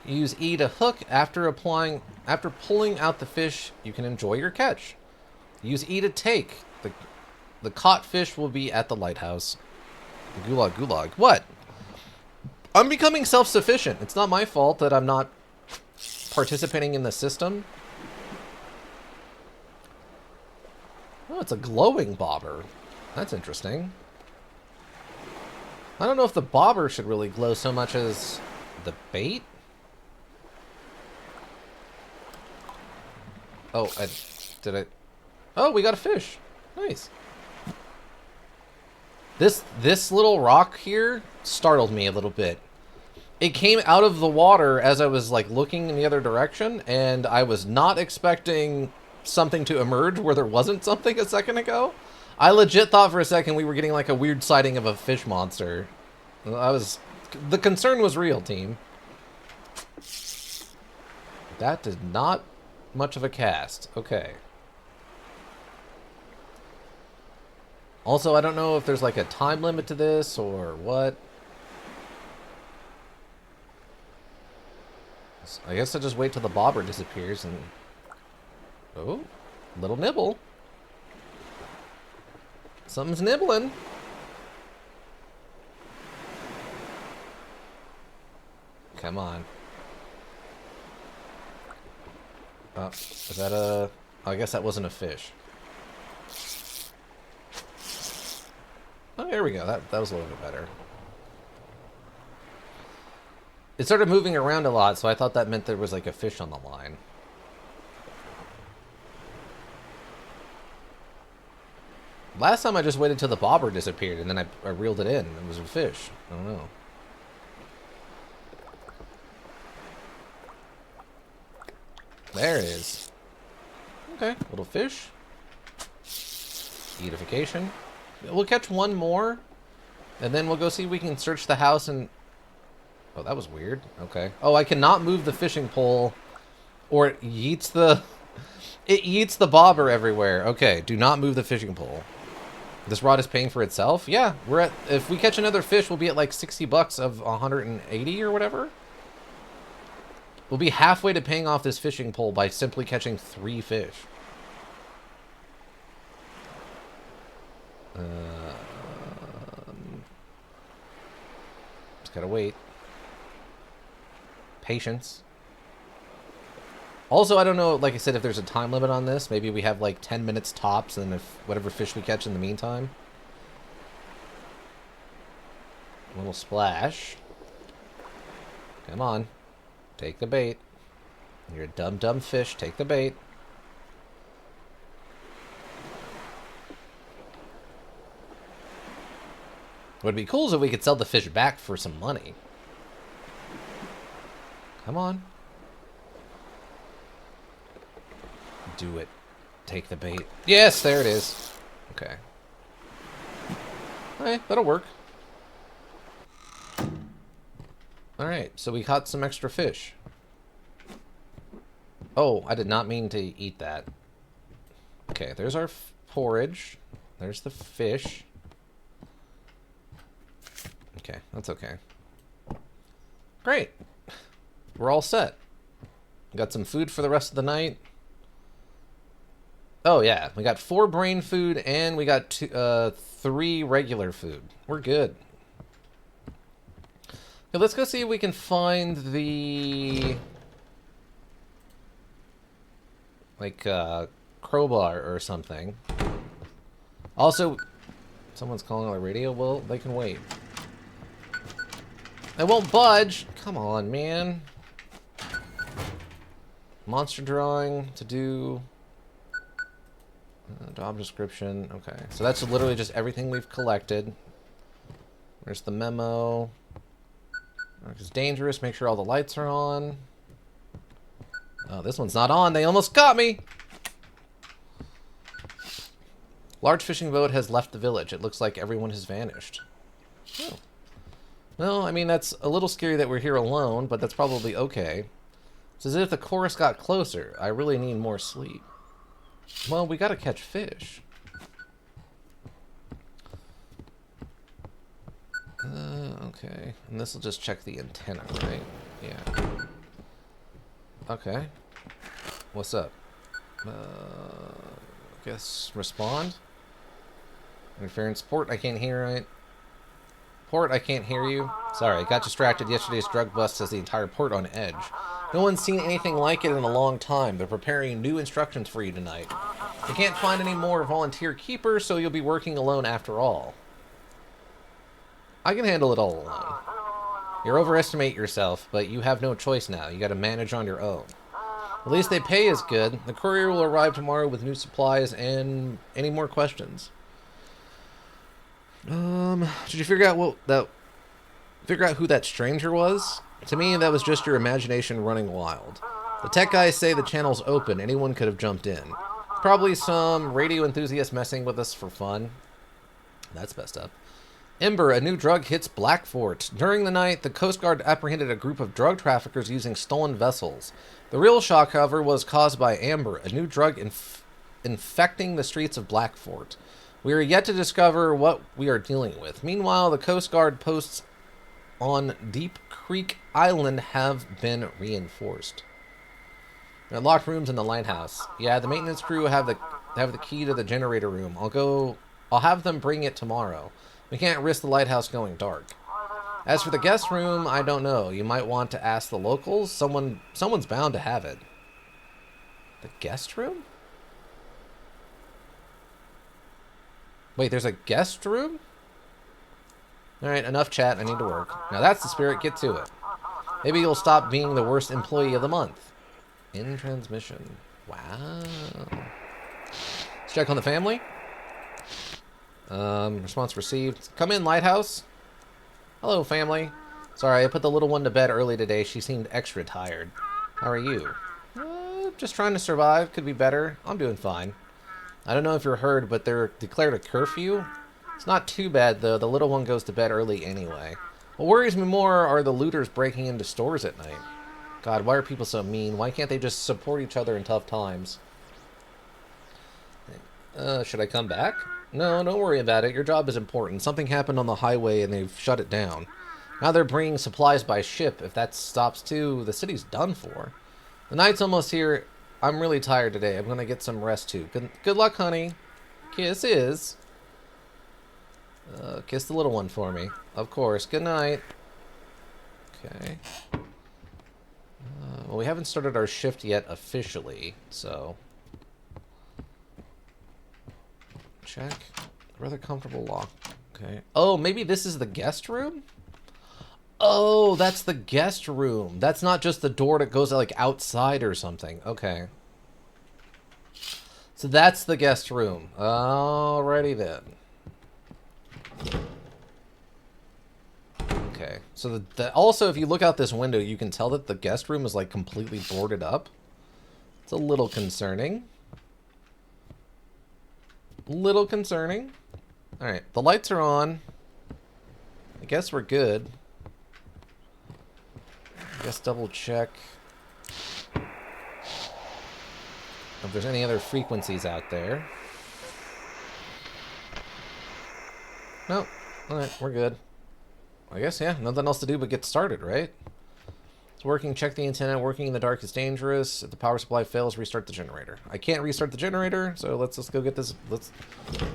Use E to hook. After pulling out the fish, you can enjoy your catch. Use E to take. The caught fish will be at the lighthouse. Gulag, gulag. What? I'm becoming self-sufficient. It's not my fault that I'm not participating in the system. Oh, it's a glowing bobber. That's interesting. I don't know if the bobber should really glow so much as the bait. Oh, oh, we got a fish. Nice. This little rock here startled me a little bit. It came out of the water as I was like looking in the other direction, and I was not expecting something to emerge where there wasn't something a second ago. I legit thought for a second we were getting like a weird sighting of a fish monster. The concern was real, team. That did not much of a cast. Okay. Also, I don't know if there's like a time limit to this or what. I guess I'll just wait till the bobber disappears and... Oh, little nibble. Something's nibbling. Come on. Oh, is that a... Oh, I guess that wasn't a fish. Oh, there we go. That was a little bit better. It started moving around a lot, so I thought that meant there was like a fish on the line. Last time I just waited till the bobber disappeared, and then I reeled it in. It was a fish. I don't know. There it is. Okay, little fish. Eatification. We'll catch one more, and then we'll go see if we can search the house and... Oh, that was weird. Okay. Oh, I cannot move the fishing pole, or it yeets the... It yeets the bobber everywhere. Okay, do not move the fishing pole. This rod is paying for itself? Yeah, we're at... If we catch another fish, we'll be at like 60 bucks of 180 or whatever. We'll be halfway to paying off this fishing pole by simply catching 3 fish. Just gotta wait. Patience. Also, I don't know, like I said, if there's a time limit on this. Maybe we have like 10 minutes tops, and if whatever fish we catch in the meantime. A little splash. Come on. Take the bait. You're a dumb, dumb fish. Take the bait. What'd be cool is if we could sell the fish back for some money. Come on. Do it. Take the bait. Yes, there it is. Okay. Alright, that'll work. Alright, so we caught some extra fish. Oh, I did not mean to eat that. Okay, there's our porridge. There's the fish. Okay, that's okay. Great. We're all set. Got some food for the rest of the night. Oh, yeah. We got 4 brain food, and we got 3 regular food. We're good. Okay, let's go see if we can find the... like, crowbar or something. Also, someone's calling on the radio. Well, they can wait. They won't budge. Come on, man. Monster drawing to do. Job description. Okay, so that's literally just everything we've collected. There's the memo. It's dangerous. Make sure all the lights are on. Oh, this one's not on. They almost got me. Large fishing boat has left the village. It looks like everyone has vanished. Oh. Well, I mean, that's a little scary that we're here alone, but that's probably okay. It's as if the chorus got closer. I really need more sleep. Well, we gotta catch fish. Okay. And this will just check the antenna, right? Yeah. Okay. What's up? Guess respond? Interference. Port, I can't hear right. Port, I can't hear you. Sorry, I got distracted. Yesterday's drug bust has the entire port on edge. No one's seen anything like it in a long time. They're preparing new instructions for you tonight. You can't find any more volunteer keepers, so you'll be working alone after all. I can handle it all alone. You overestimate yourself, but you have no choice now. You gotta manage on your own. At least they pay is good. The courier will arrive tomorrow with new supplies and any more questions. Did you figure out who that stranger was? To me, that was just your imagination running wild. The tech guys say the channel's open. Anyone could have jumped in. Probably some radio enthusiast messing with us for fun. That's messed up. Ember, a new drug hits Blackfort. During the night, the Coast Guard apprehended a group of drug traffickers using stolen vessels. The real shock, however, was caused by Amber, a new drug infecting the streets of Blackfort. We are yet to discover what we are dealing with. Meanwhile, the Coast Guard posts on Deep Creek Island have been reinforced. There are locked rooms in the lighthouse. Yeah, the maintenance crew have the key to the generator room. I'll have them bring it tomorrow. We can't risk the lighthouse going dark. As for the guest room, I don't know. You might want to ask the locals. Someone's bound to have it. The guest room? Wait, there's a guest room? Alright, enough chat. I need to work. Now that's the spirit. Get to it. Maybe you'll stop being the worst employee of the month. In transmission. Wow. Let's check on the family. Response received. Come in, Lighthouse. Hello, family. Sorry, I put the little one to bed early today. She seemed extra tired. How are you? Just trying to survive. Could be better. I'm doing fine. I don't know if you're heard, but they're declared a curfew. It's not too bad, though. The little one goes to bed early anyway. What worries me more are the looters breaking into stores at night. God, why are people so mean? Why can't they just support each other in tough times? Should I come back? No, don't worry about it. Your job is important. Something happened on the highway and they've shut it down. Now they're bringing supplies by ship. If that stops too, the city's done for. The night's almost here. I'm really tired today. I'm going to get some rest too. Good luck, honey. Kisses. Kiss the little one for me. Of course. Good night. Okay. Well, we haven't started our shift yet officially, so... Check. Rather comfortable lock. Okay. Oh, maybe this is the guest room? Oh, that's the guest room. That's not just the door that goes like outside or something. Okay. So that's the guest room. Alrighty then. Okay. So also, if you look out this window, you can tell that the guest room is like completely boarded up. It's a little concerning. Little concerning. Alright, the lights are on. I guess we're good. I guess double check if there's any other frequencies out there. Nope. Alright, we're good. I guess, yeah, nothing else to do but get started, right? It's working. Check the antenna. Working in the dark is dangerous. If the power supply fails, restart the generator. I can't restart the generator, so let's go get this.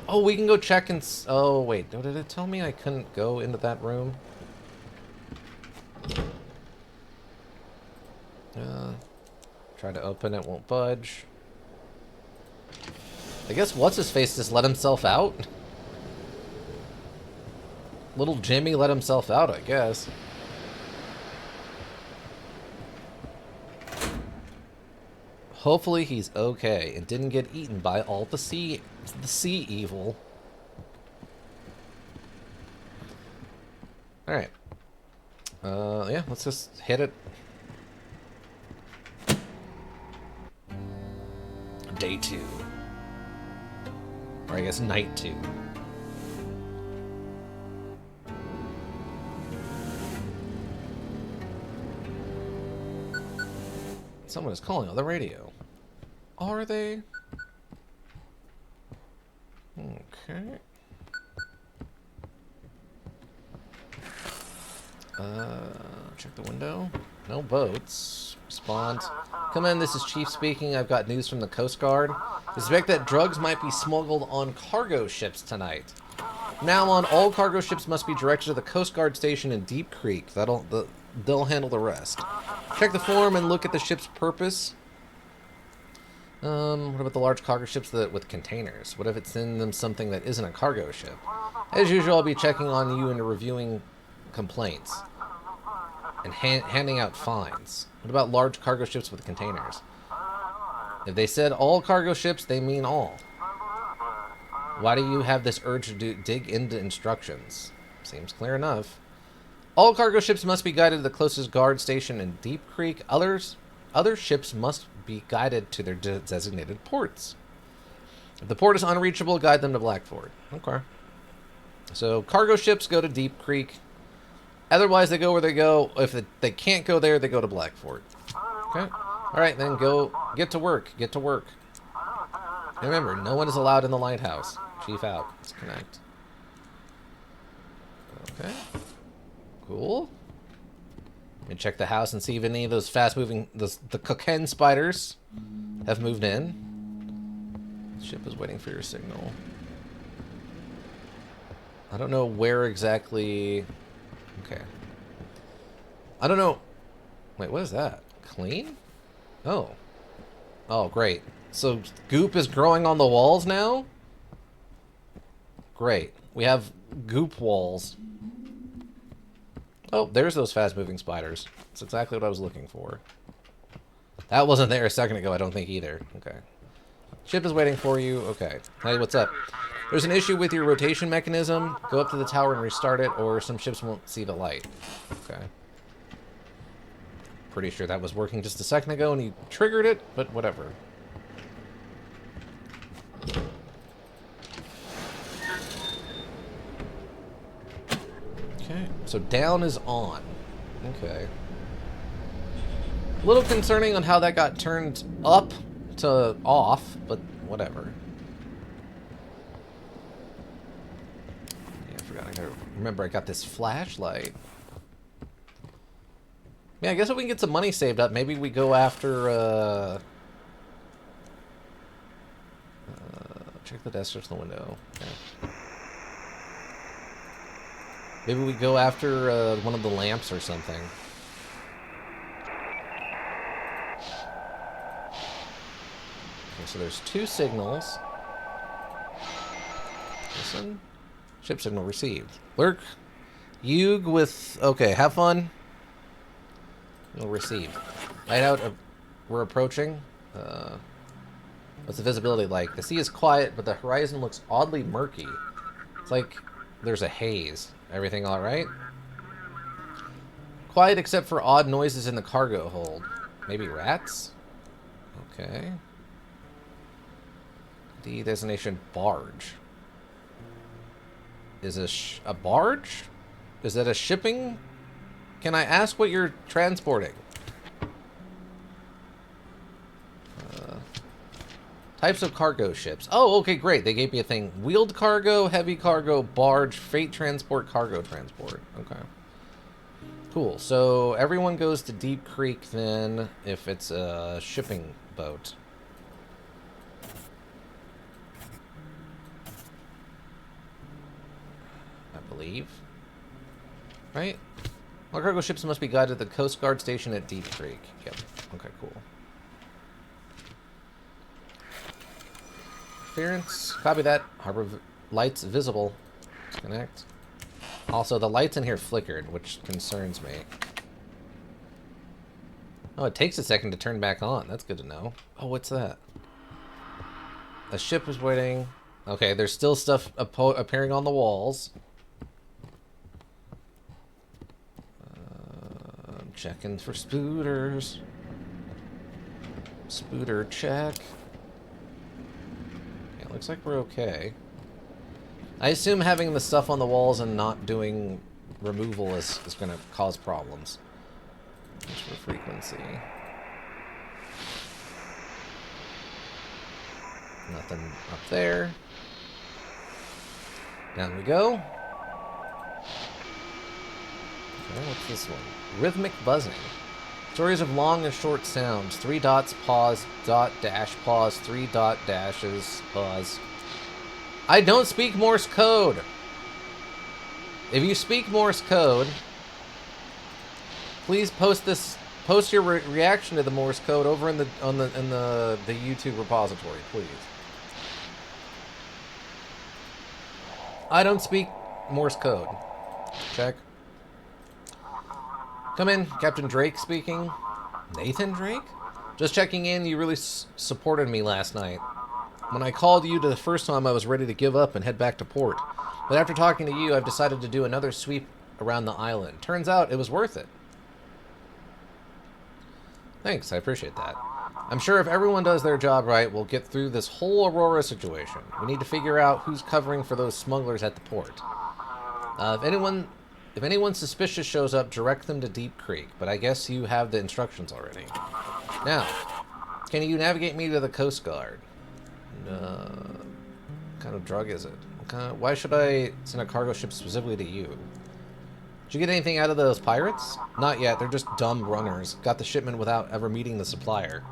Oh, we can go check and... Oh, wait. Did it tell me I couldn't go into that room? Try to open it, won't budge. I guess what's-his-face just let himself out? Little Jimmy let himself out, I guess. Hopefully he's okay and didn't get eaten by all the sea evil. Alright. Yeah, let's just hit it. Day 2. Or I guess night 2. Someone is calling on the radio. Are they? Okay. Check the window. No boats. Respond. Come in, this is Chief speaking. I've got news from the Coast Guard. Suspect that drugs might be smuggled on cargo ships tonight. Now on, all cargo ships must be directed to the Coast Guard station in Deep Creek. They'll handle the rest. Check the form and look at the ship's purpose. What about the large cargo ships with containers? What if it's in them something that isn't a cargo ship? As usual, I'll be checking on you and reviewing complaints. And handing out fines. What about large cargo ships with containers? If they said all cargo ships, they mean all. Why do you have this urge to dig into instructions? Seems clear enough. All cargo ships must be guided to the closest guard station in Deep Creek. Other ships must be guided to their designated ports. If the port is unreachable, guide them to Blackford. Okay. So cargo ships go to Deep Creek. Otherwise, they go where they go. If they can't go there, they go to Blackford. Okay. All right, then go get to work. Get to work. And remember, no one is allowed in the lighthouse. Chief out. Let's connect. Okay. Cool. And check the house and see if any of those fast-moving, the cocaine spiders have moved in. The ship is waiting for your signal. I don't know where exactly... Okay. I don't know... Wait, what is that? Clean? Oh. Oh, great. So goop is growing on the walls now? Great. We have goop walls. Oh, there's those fast-moving spiders. That's exactly what I was looking for. That wasn't there a second ago, I don't think, either. Okay. Ship is waiting for you. Okay. Hey, what's up? There's an issue with your rotation mechanism. Go up to the tower and restart it, or some ships won't see the light. Okay. Pretty sure that was working just a second ago and he triggered it, but whatever. Okay, so down is on. Okay. A little concerning on how that got turned up to off, but whatever. Yeah, I forgot. I gotta remember I got this flashlight. Yeah, I guess if we can get some money saved up, maybe we go after, check the desk, there's the window. Okay. Maybe we go after, one of the lamps or something. Okay, so there's 2 signals. Listen. Ship signal received. Lurk. Yug with... Okay, have fun. We'll receive. Hideout, we're approaching. What's the visibility like? The sea is quiet, but the horizon looks oddly murky. It's like there's a haze. Everything all right? Quiet except for odd noises in the cargo hold. Maybe rats? Okay. The designation barge. Is a barge? Is that a shipping? Can I ask what you're transporting? Types of cargo ships. Oh, okay, great. They gave me a thing. Wheeled cargo, heavy cargo, barge, freight transport, cargo transport. Okay. Cool. So everyone goes to Deep Creek then if it's a shipping boat. I believe. Right? All cargo ships must be guided to the Coast Guard station at Deep Creek. Yep. Okay, cool. Interference. Copy that. Harbor lights visible. Disconnect. Also, the lights in here flickered, which concerns me. Oh, it takes a second to turn back on. That's good to know. Oh, what's that? A ship is waiting. Okay, there's still stuff appearing on the walls. Checking for spooters. Spooter check. Yeah, looks like we're okay. I assume having the stuff on the walls and not doing removal is going to cause problems. Just for frequency. Nothing up there. Down we go. Okay, what's this one? Rhythmic buzzing. Stories of long and short sounds. 3 dots, pause, dot, dash, pause, 3 dot, dashes, pause. I don't speak Morse code. If you speak Morse code, please post your reaction to the Morse code over in the YouTube repository, please. I don't speak Morse code. Check. Come in, Captain Drake speaking. Nathan Drake? Just checking in, you really supported me last night. When I called you the first time, I was ready to give up and head back to port. But after talking to you, I've decided to do another sweep around the island. Turns out it was worth it. Thanks, I appreciate that. I'm sure if everyone does their job right, we'll get through this whole Aurora situation. We need to figure out who's covering for those smugglers at the port. If anyone suspicious shows up, direct them to Deep Creek, but I guess you have the instructions already. Now, can you navigate me to the Coast Guard? kind of drug is it? Why should I send a cargo ship specifically to you? Did you get anything out of those pirates? Not yet. They're just dumb runners. Got the shipment without ever meeting the supplier.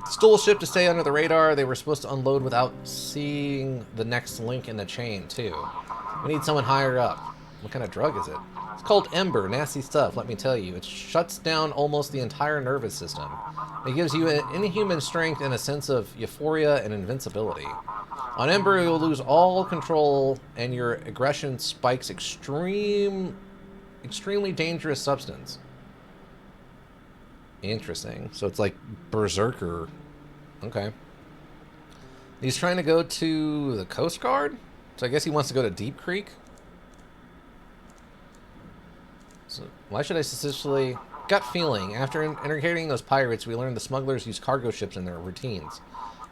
Stole a ship to stay under the radar. They were supposed to unload without seeing the next link in the chain, too. We need someone higher up. What kind of drug is it? It's called Ember. Nasty stuff, let me tell you. It shuts down almost the entire nervous system. It gives you an inhuman strength and a sense of euphoria and invincibility. On Ember, you'll lose all control, and your aggression spikes extremely dangerous substance. Interesting. So it's like Berserker. Okay. He's trying to go to the Coast Guard? So I guess he wants to go to Deep Creek? So why should I suspiciously... Gut feeling. After interrogating those pirates, we learned the smugglers use cargo ships in their routines.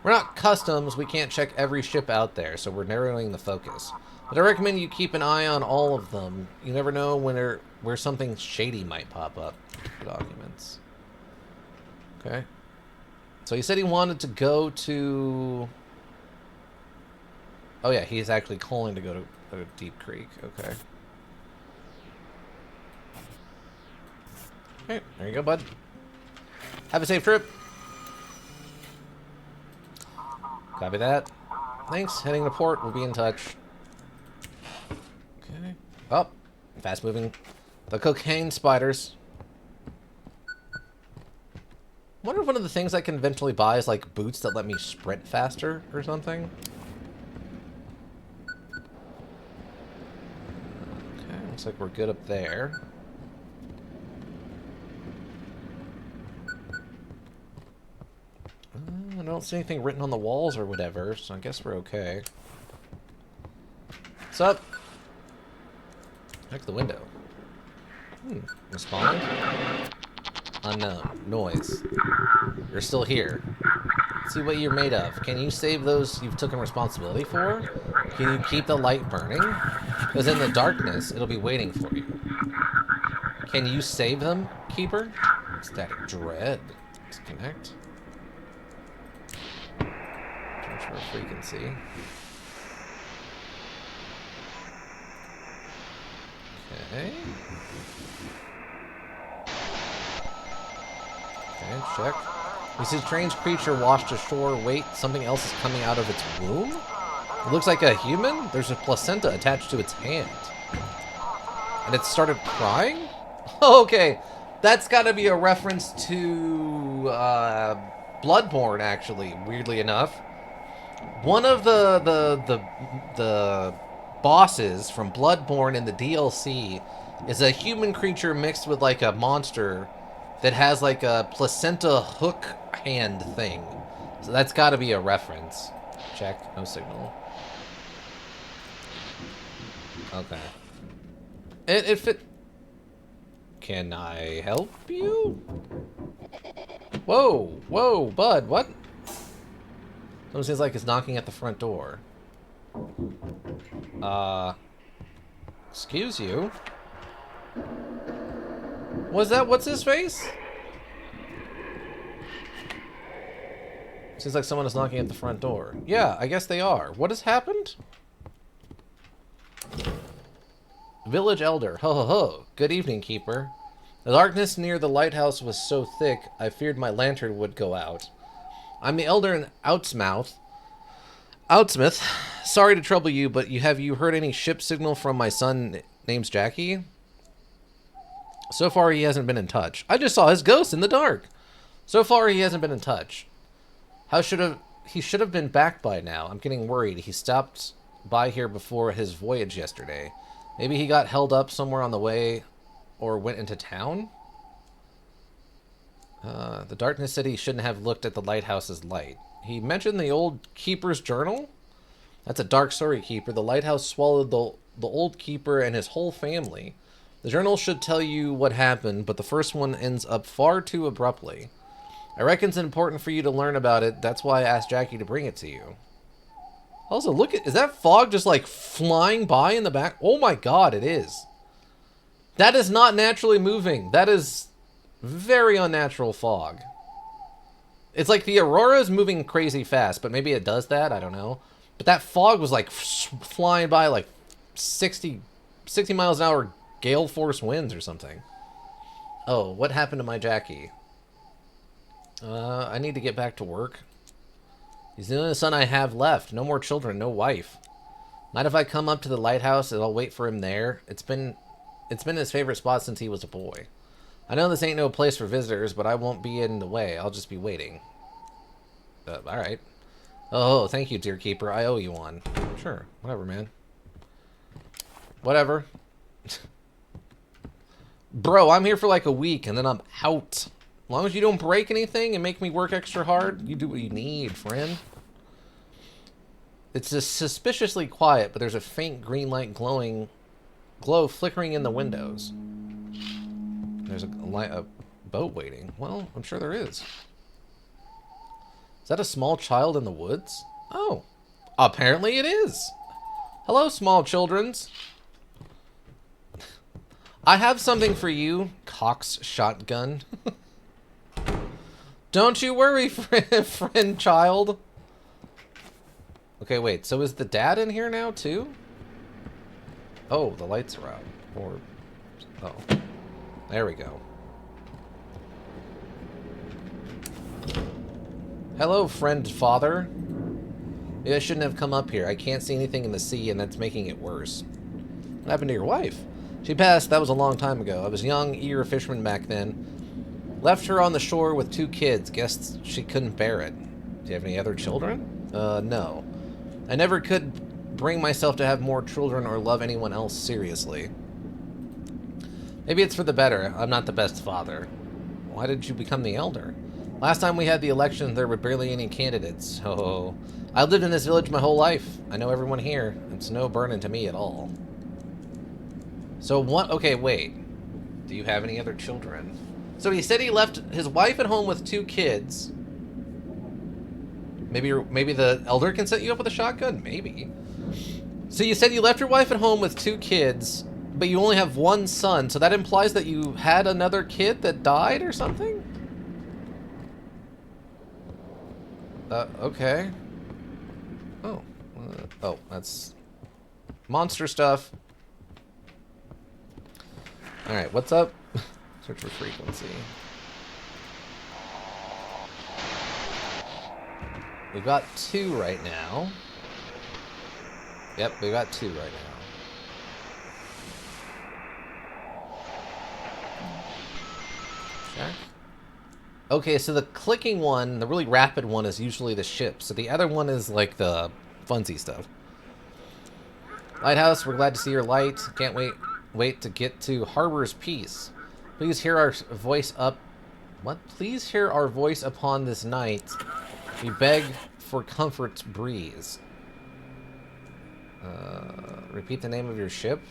We're not customs, we can't check every ship out there, so we're narrowing the focus. But I recommend you keep an eye on all of them. You never know where something shady might pop up. Documents. Okay. So he said he wanted to go to... Oh yeah, he's actually calling to go to Deep Creek. Okay. Okay, there you go, bud. Have a safe trip. Copy that. Thanks. Heading to port. We'll be in touch. Okay. Oh, fast moving. The cocaine spiders. Wonder if one of the things I can eventually buy is like boots that let me sprint faster or something. Okay, looks like we're good up there. I don't see anything written on the walls or whatever, so I guess we're okay. What's up? Check the window. Respond? Unknown. Noise. You're still here. Let's see what you're made of. Can you save those you've taken responsibility for? Can you keep the light burning? Because in the darkness, it'll be waiting for you. Can you save them, Keeper? Static dread. Disconnect. Transfer frequency. Okay. Okay, check. You see a strange creature washed ashore. Wait, something else is coming out of its womb? It looks like a human? There's a placenta attached to its hand. And it started crying? Okay, that's gotta be a reference to Bloodborne, actually, weirdly enough. One of the bosses from Bloodborne in the DLC is a human creature mixed with like a monster that has like a placenta hook hand thing. So that's got to be a reference. Check. No signal. Okay. It fit. Can I help you? Whoa, whoa, bud, what? Someone seems like it's knocking at the front door. Excuse you? Was that what's his face? Seems like someone is knocking at the front door. Yeah, I guess they are. What has happened? Village Elder. Ho ho ho. Good evening, Keeper. The darkness near the lighthouse was so thick, I feared my lantern would go out. I'm the Elder in Outsmouth. Sorry to trouble you, but have you heard any ship signal from my son name's Jackie? So far, he hasn't been in touch. I just saw his ghost in the dark. So far, he hasn't been in touch. He should have been back by now. I'm getting worried. He stopped by here before his voyage yesterday. Maybe he got held up somewhere on the way or went into town? The darkness said he shouldn't have looked at the lighthouse's light. He mentioned the old Keeper's journal? That's a dark story, Keeper. The lighthouse swallowed the old Keeper and his whole family. The journal should tell you what happened, but the first one ends up far too abruptly. I reckon it's important for you to learn about it. That's why I asked Jackie to bring it to you. Also, look at... Is that fog just, like, flying by in the back? Oh my god, it is. That is not naturally moving. That is very unnatural fog. It's like the aurora is moving crazy fast, but maybe it does that. I don't know. But that fog was like flying by like 60 miles an hour gale force winds or something. Oh, what happened to my Jackie? I need to get back to work. He's the only son I have left. No more children, no wife. Mind if I come up to the lighthouse and I'll wait for him there? It's been his favorite spot since he was a boy. I know this ain't no place for visitors, but I won't be in the way. I'll just be waiting. Alright. Oh, thank you, dear keeper. I owe you one. Sure. Whatever, man. Whatever. Bro, I'm here for like a week and then I'm out. As long as you don't break anything and make me work extra hard, you do what you need, friend. It's just suspiciously quiet, but there's a faint green light glow flickering in the windows. There's a boat waiting. Well, I'm sure there is. Is that a small child in the woods? Oh, apparently it is. Hello, small childrens. I have something for you, Cox shotgun. Don't you worry, friend child. Okay, wait, so is the dad in here now, too? Oh, the lights are out. Or, oh, there we go. Hello, friend father. Maybe I shouldn't have come up here. I can't see anything in the sea, and that's making it worse. What happened to your wife? She passed, that was a long time ago. I was young, eager fisherman back then. Left her on the shore with 2 kids. Guessed she couldn't bear it. Do you have any other children? No. I never could bring myself to have more children or love anyone else seriously. Maybe it's for the better. I'm not the best father. Why did you become the elder? Last time we had the election, there were barely any candidates. Oh, I lived in this village my whole life. I know everyone here. It's no burden to me at all. So what? Okay, wait. Do you have any other children? So he said he left his wife at home with 2 kids. Maybe the elder can set you up with a shotgun? Maybe. So you said you left your wife at home with 2 kids, but you only have 1 son. So that implies that you had another kid that died or something? Okay. Oh. Oh, that's monster stuff. Alright, what's up? Search for frequency. We've got 2 right now. Yep, we've got 2 right now. Check. Okay, so the clicking one, the really rapid one, is usually the ship. So the other one is like the funsy stuff. Lighthouse, we're glad to see your light. Can't wait to get to Harbor's Peace. Please hear our voice up. What? Please hear our voice upon this night. We beg for comfort's breeze. Repeat the name of your ship.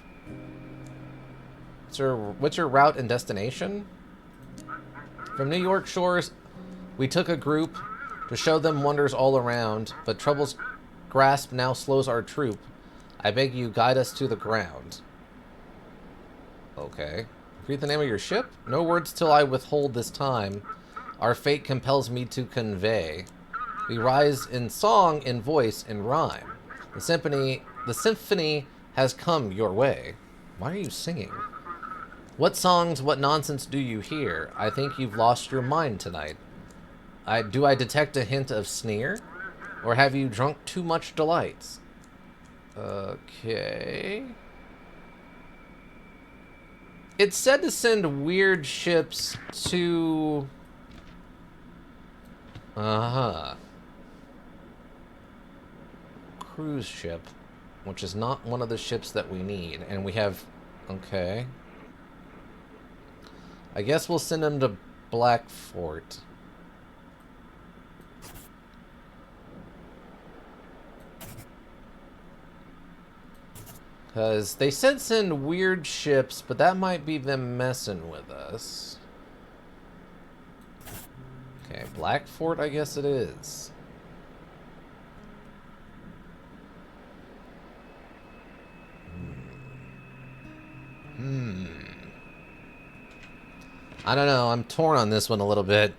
Sir, what's your route and destination? From New York shores, we took a group to show them wonders all around, but trouble's grasp now slows our troop. I beg you, guide us to the ground. Okay. Repeat the name of your ship? No words till I withhold this time. Our fate compels me to convey. We rise in song, in voice, in rhyme. The symphony has come your way. Why are you singing? What songs, what nonsense do you hear? I think you've lost your mind tonight. Do I detect a hint of sneer? Or have you drunk too much delights? Okay. It's said to send weird ships to... Cruise ship, which is not one of the ships that we need. And we have... Okay. I guess we'll send him to Black Fort. Because they said send weird ships, but that might be them messing with us. Okay, Black Fort, I guess it is. I don't know, I'm torn on this one a little bit.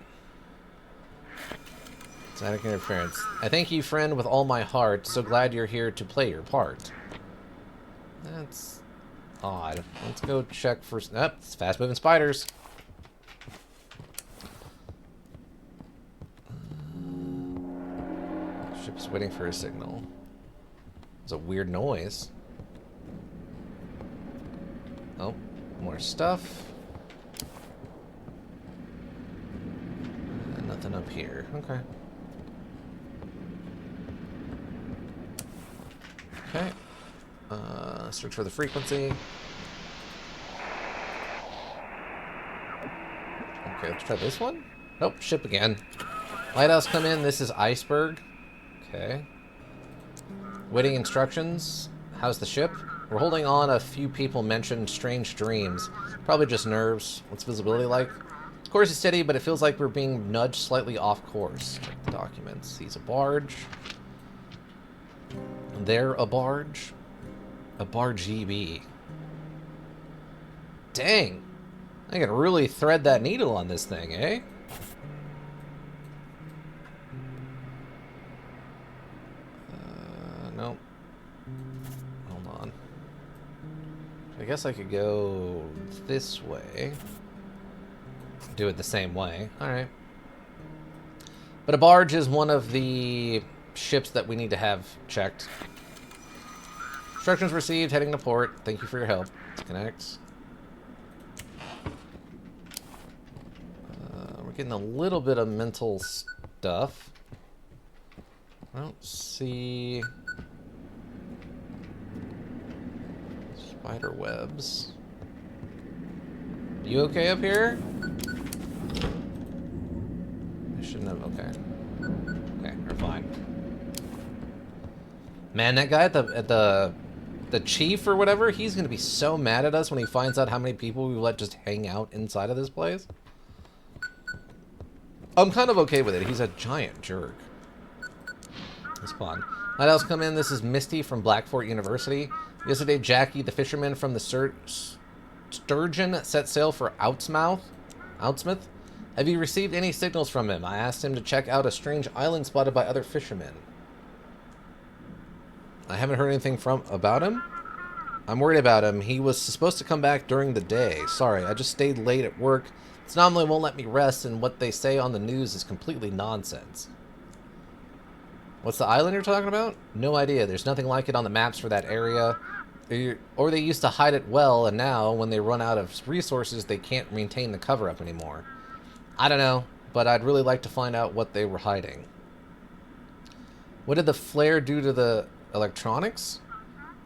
Static interference. I thank you, friend, with all my heart. So glad you're here to play your part. That's odd. Let's go check for... Oh, it's fast-moving spiders. Ship's waiting for a signal. It's a weird noise. Oh, more stuff. And nothing up here. Okay. Okay. Search for the frequency. Okay, let's try this one. Nope, ship again. Lighthouse come in. This is Iceberg. Okay. Waiting instructions. How's the ship? We're holding on. A few people mentioned strange dreams. Probably just nerves. What's visibility like? Course is steady, but it feels like we're being nudged slightly off course. Check the documents. He's a barge. They're a barge. A barge EB. Dang. I can really thread that needle on this thing, eh? Nope. Hold on. I guess I could go this way. Do it the same way. Alright. But a barge is one of the ships that we need to have checked. Instructions received, heading to port. Thank you for your help. Let's connect. We're getting a little bit of mental stuff. I don't see spider webs. You okay up here? I shouldn't have. Okay. Okay, we're fine. Man, that guy at the chief or whatever, he's gonna be so mad at us when he finds out how many people we let just hang out inside of this place. I'm kind of okay with it. He's a giant jerk. It's fun. Lighthouse come in. This is Misty from Blackfort University. Yesterday, Jackie, the fisherman from the Sturgeon, set sail for Outsmouth. Have you received any signals from him? I asked him to check out a strange island spotted by other fishermen. I haven't heard anything about him. I'm worried about him. He was supposed to come back during the day. Sorry, I just stayed late at work. This anomaly won't let me rest, and what they say on the news is completely nonsense. What's the island you're talking about? No idea. There's nothing like it on the maps for that area. Or they used to hide it well, and now, when they run out of resources, they can't maintain the cover-up anymore. I don't know, but I'd really like to find out what they were hiding. What did the flare do to the electronics?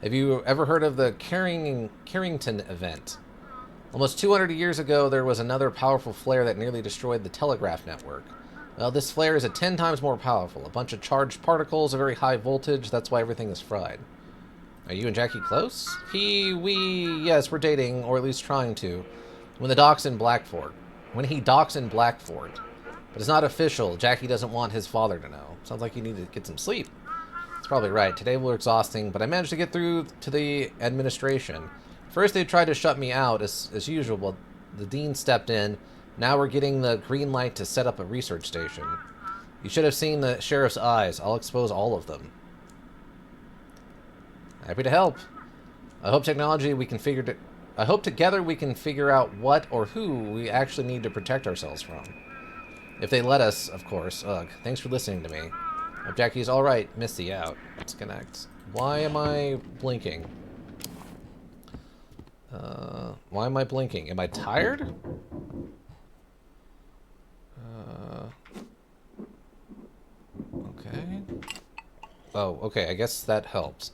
Have you ever heard of the Carrington event? Almost 200 years ago, there was another powerful flare that nearly destroyed the telegraph network. Well, this flare is 10 times more powerful. A bunch of charged particles, a very high voltage. That's why everything is fried. Are you and Jackie close? Yes, we're dating, or at least trying to. When he docks in Blackfort. But it's not official. Jackie doesn't want his father to know. Sounds like you need to get some sleep. That's probably right. Today was exhausting, but I managed to get through to the administration. First, they tried to shut me out, as usual, but the dean stepped in. Now we're getting the green light to set up a research station. You should have seen the sheriff's eyes. I'll expose all of them. Happy to help. I hope together we can figure out what or who we actually need to protect ourselves from. If they let us, of course. Ugh. Thanks for listening to me. Hope Jackie's alright. Misty out. Let's connect. Why am I blinking? Why am I blinking? Am I tired? Okay. Oh, okay. I guess that helps.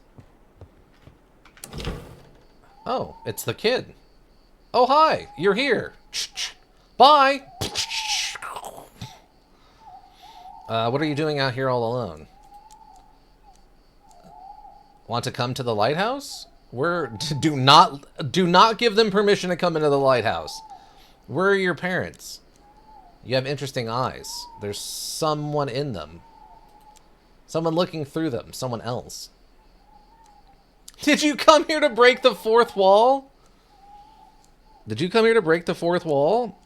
Oh, it's the kid. Oh, hi. You're here. Bye. What are you doing out here all alone? Want to come to the lighthouse? Do not give them permission to come into the lighthouse. Where are your parents? You have interesting eyes. There's someone in them. Someone looking through them. Someone else. Did you come here to break the fourth wall? Did you come here to break the fourth wall?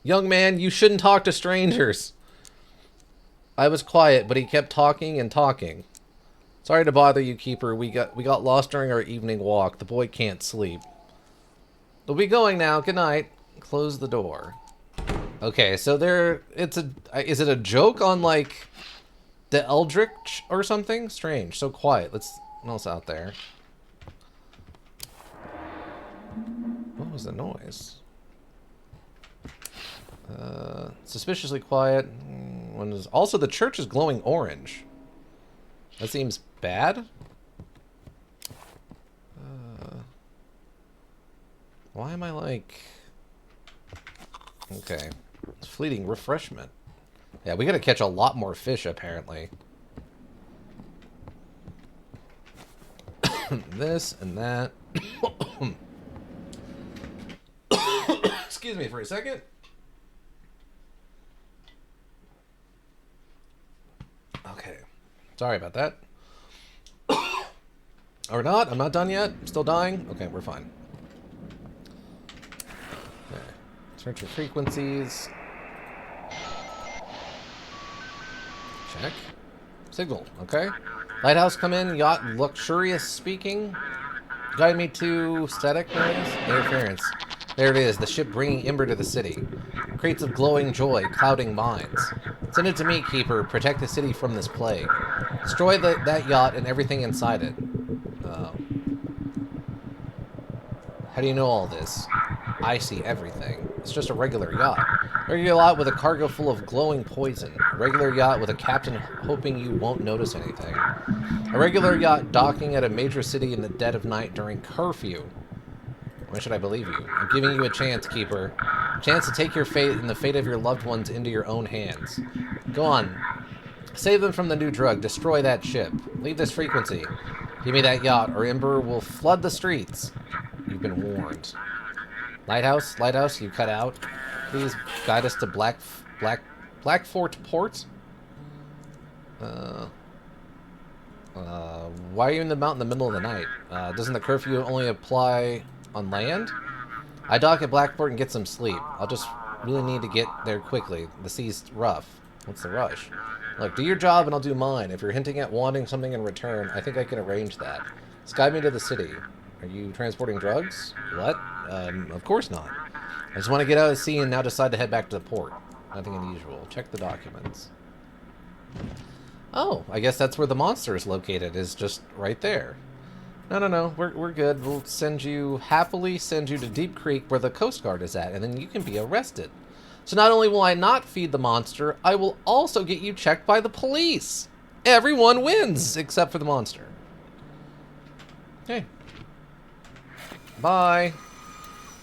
Young man, you shouldn't talk to strangers. I was quiet, but he kept talking and talking. Sorry to bother you, Keeper. We got lost during our evening walk. The boy can't sleep. We'll be going now. Good night. Close the door. Okay, so is it a joke on, like, the Eldritch or something? Strange. So quiet. What else out there? What was the noise? Suspiciously quiet. Also, the church is glowing orange. That seems bad. Why am I like... Okay. Fleeting refreshment. Yeah, we gotta catch a lot more fish, apparently. This and that. Excuse me for a second. Okay. Sorry about that. Or not. I'm not done yet. I'm still dying. Okay, we're fine. Okay. Search for frequencies. Check. Signal. Okay. Lighthouse come in. Yacht luxurious speaking. Guide me to static noise. Interference. There it is. The ship bringing Ember to the city. Crates of glowing joy, clouding minds. Send it to me, Keeper. Protect the city from this plague. Destroy that yacht and everything inside it. How do you know all this? I see everything. It's just a regular yacht. A regular yacht with a cargo full of glowing poison. A regular yacht with a captain hoping you won't notice anything. A regular yacht docking at a major city in the dead of night during curfew. Why should I believe you? I'm giving you a chance, Keeper. A chance to take your fate and the fate of your loved ones into your own hands. Go on. Save them from the new drug. Destroy that ship. Leave this frequency. Give me that yacht, or Ember will flood the streets. You've been warned. Lighthouse, you cut out. Please guide us to Blackfort Port. Why are you in the mountain in the middle of the night? Doesn't the curfew only apply on land? I dock at Blackfort and get some sleep. I'll just really need to get there quickly. The sea's rough. What's the rush? Look, do your job and I'll do mine. If you're hinting at wanting something in return, I think I can arrange that. Just guide me to the city. Are you transporting drugs? What? Of course not. I just want to get out of the sea and now decide to head back to the port. Nothing unusual. Check the documents. Oh, I guess that's where the monster is located, is just right there. No, we're good. We'll happily send you to Deep Creek where the Coast Guard is at, and then you can be arrested. So not only will I not feed the monster, I will also get you checked by the police. Everyone wins, except for the monster. Okay. Bye.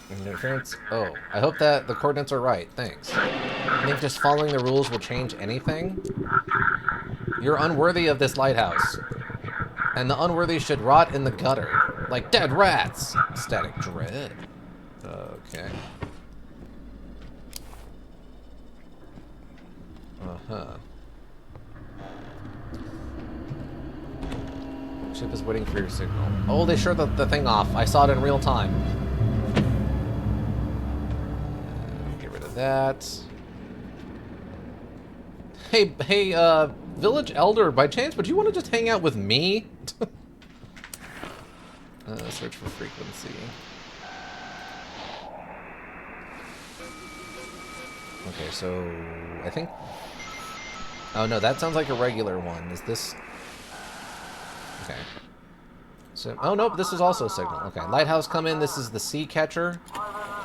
Interference. Oh, I hope that the coordinates are right. Thanks. I think just following the rules will change anything. You're unworthy of this lighthouse. And the unworthy should rot in the gutter. Like dead rats. Static dread. Okay. Uh-huh. Ship is waiting for your signal. Oh, they shut the thing off. I saw it in real time. Get rid of that. Hey, Village Elder, by chance, would you want to just hang out with me? Search for frequency. Okay, so I think... Oh, no, that sounds like a regular one. Is this... Okay. So, oh, nope, this is also Signal. Okay, Lighthouse come in. This is the Sea Catcher.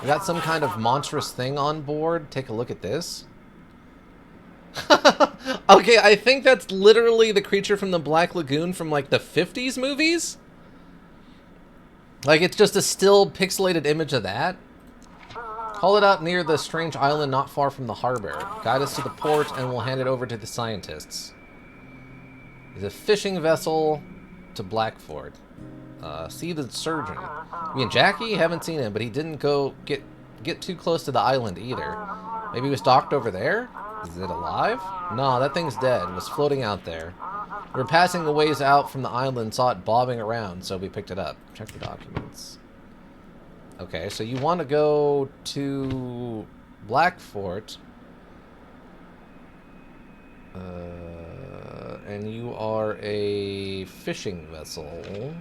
We got some kind of monstrous thing on board. Take a look at this. Okay, I think that's literally the creature from the Black Lagoon from, like, the 50s movies? Like, it's just a still pixelated image of that. Call it out near the strange island not far from the harbor. Guide us to the port and we'll hand it over to the scientists. It's a fishing vessel to Blackfort. See the surgeon. Me and Jackie haven't seen him, but he didn't go get too close to the island either. Maybe he was docked over there? Is it alive? No, that thing's dead. It was floating out there. We were passing a ways out from the island, saw it bobbing around, so we picked it up. Check the documents. Okay, so you want to go to Blackfort. And you are a fishing vessel.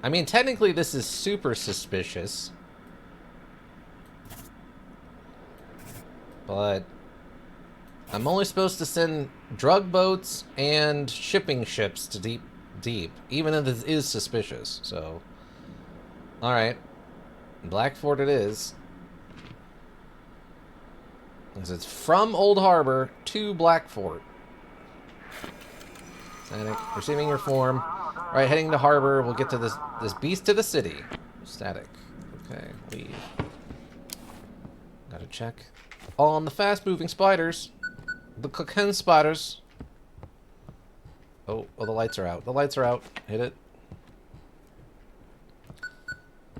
I mean, technically this is super suspicious. But I'm only supposed to send drug boats and shipping ships to deep, even if this is suspicious, so... Alright. Blackfort it is. Because it's from Old Harbor to Blackfort. Static. Receiving your form. Alright, heading to Harbor. We'll get to this beast to the city. Static. Okay, leave. Gotta check on the fast-moving spiders. The cocaine spiders. Oh, the lights are out. The lights are out. Hit it.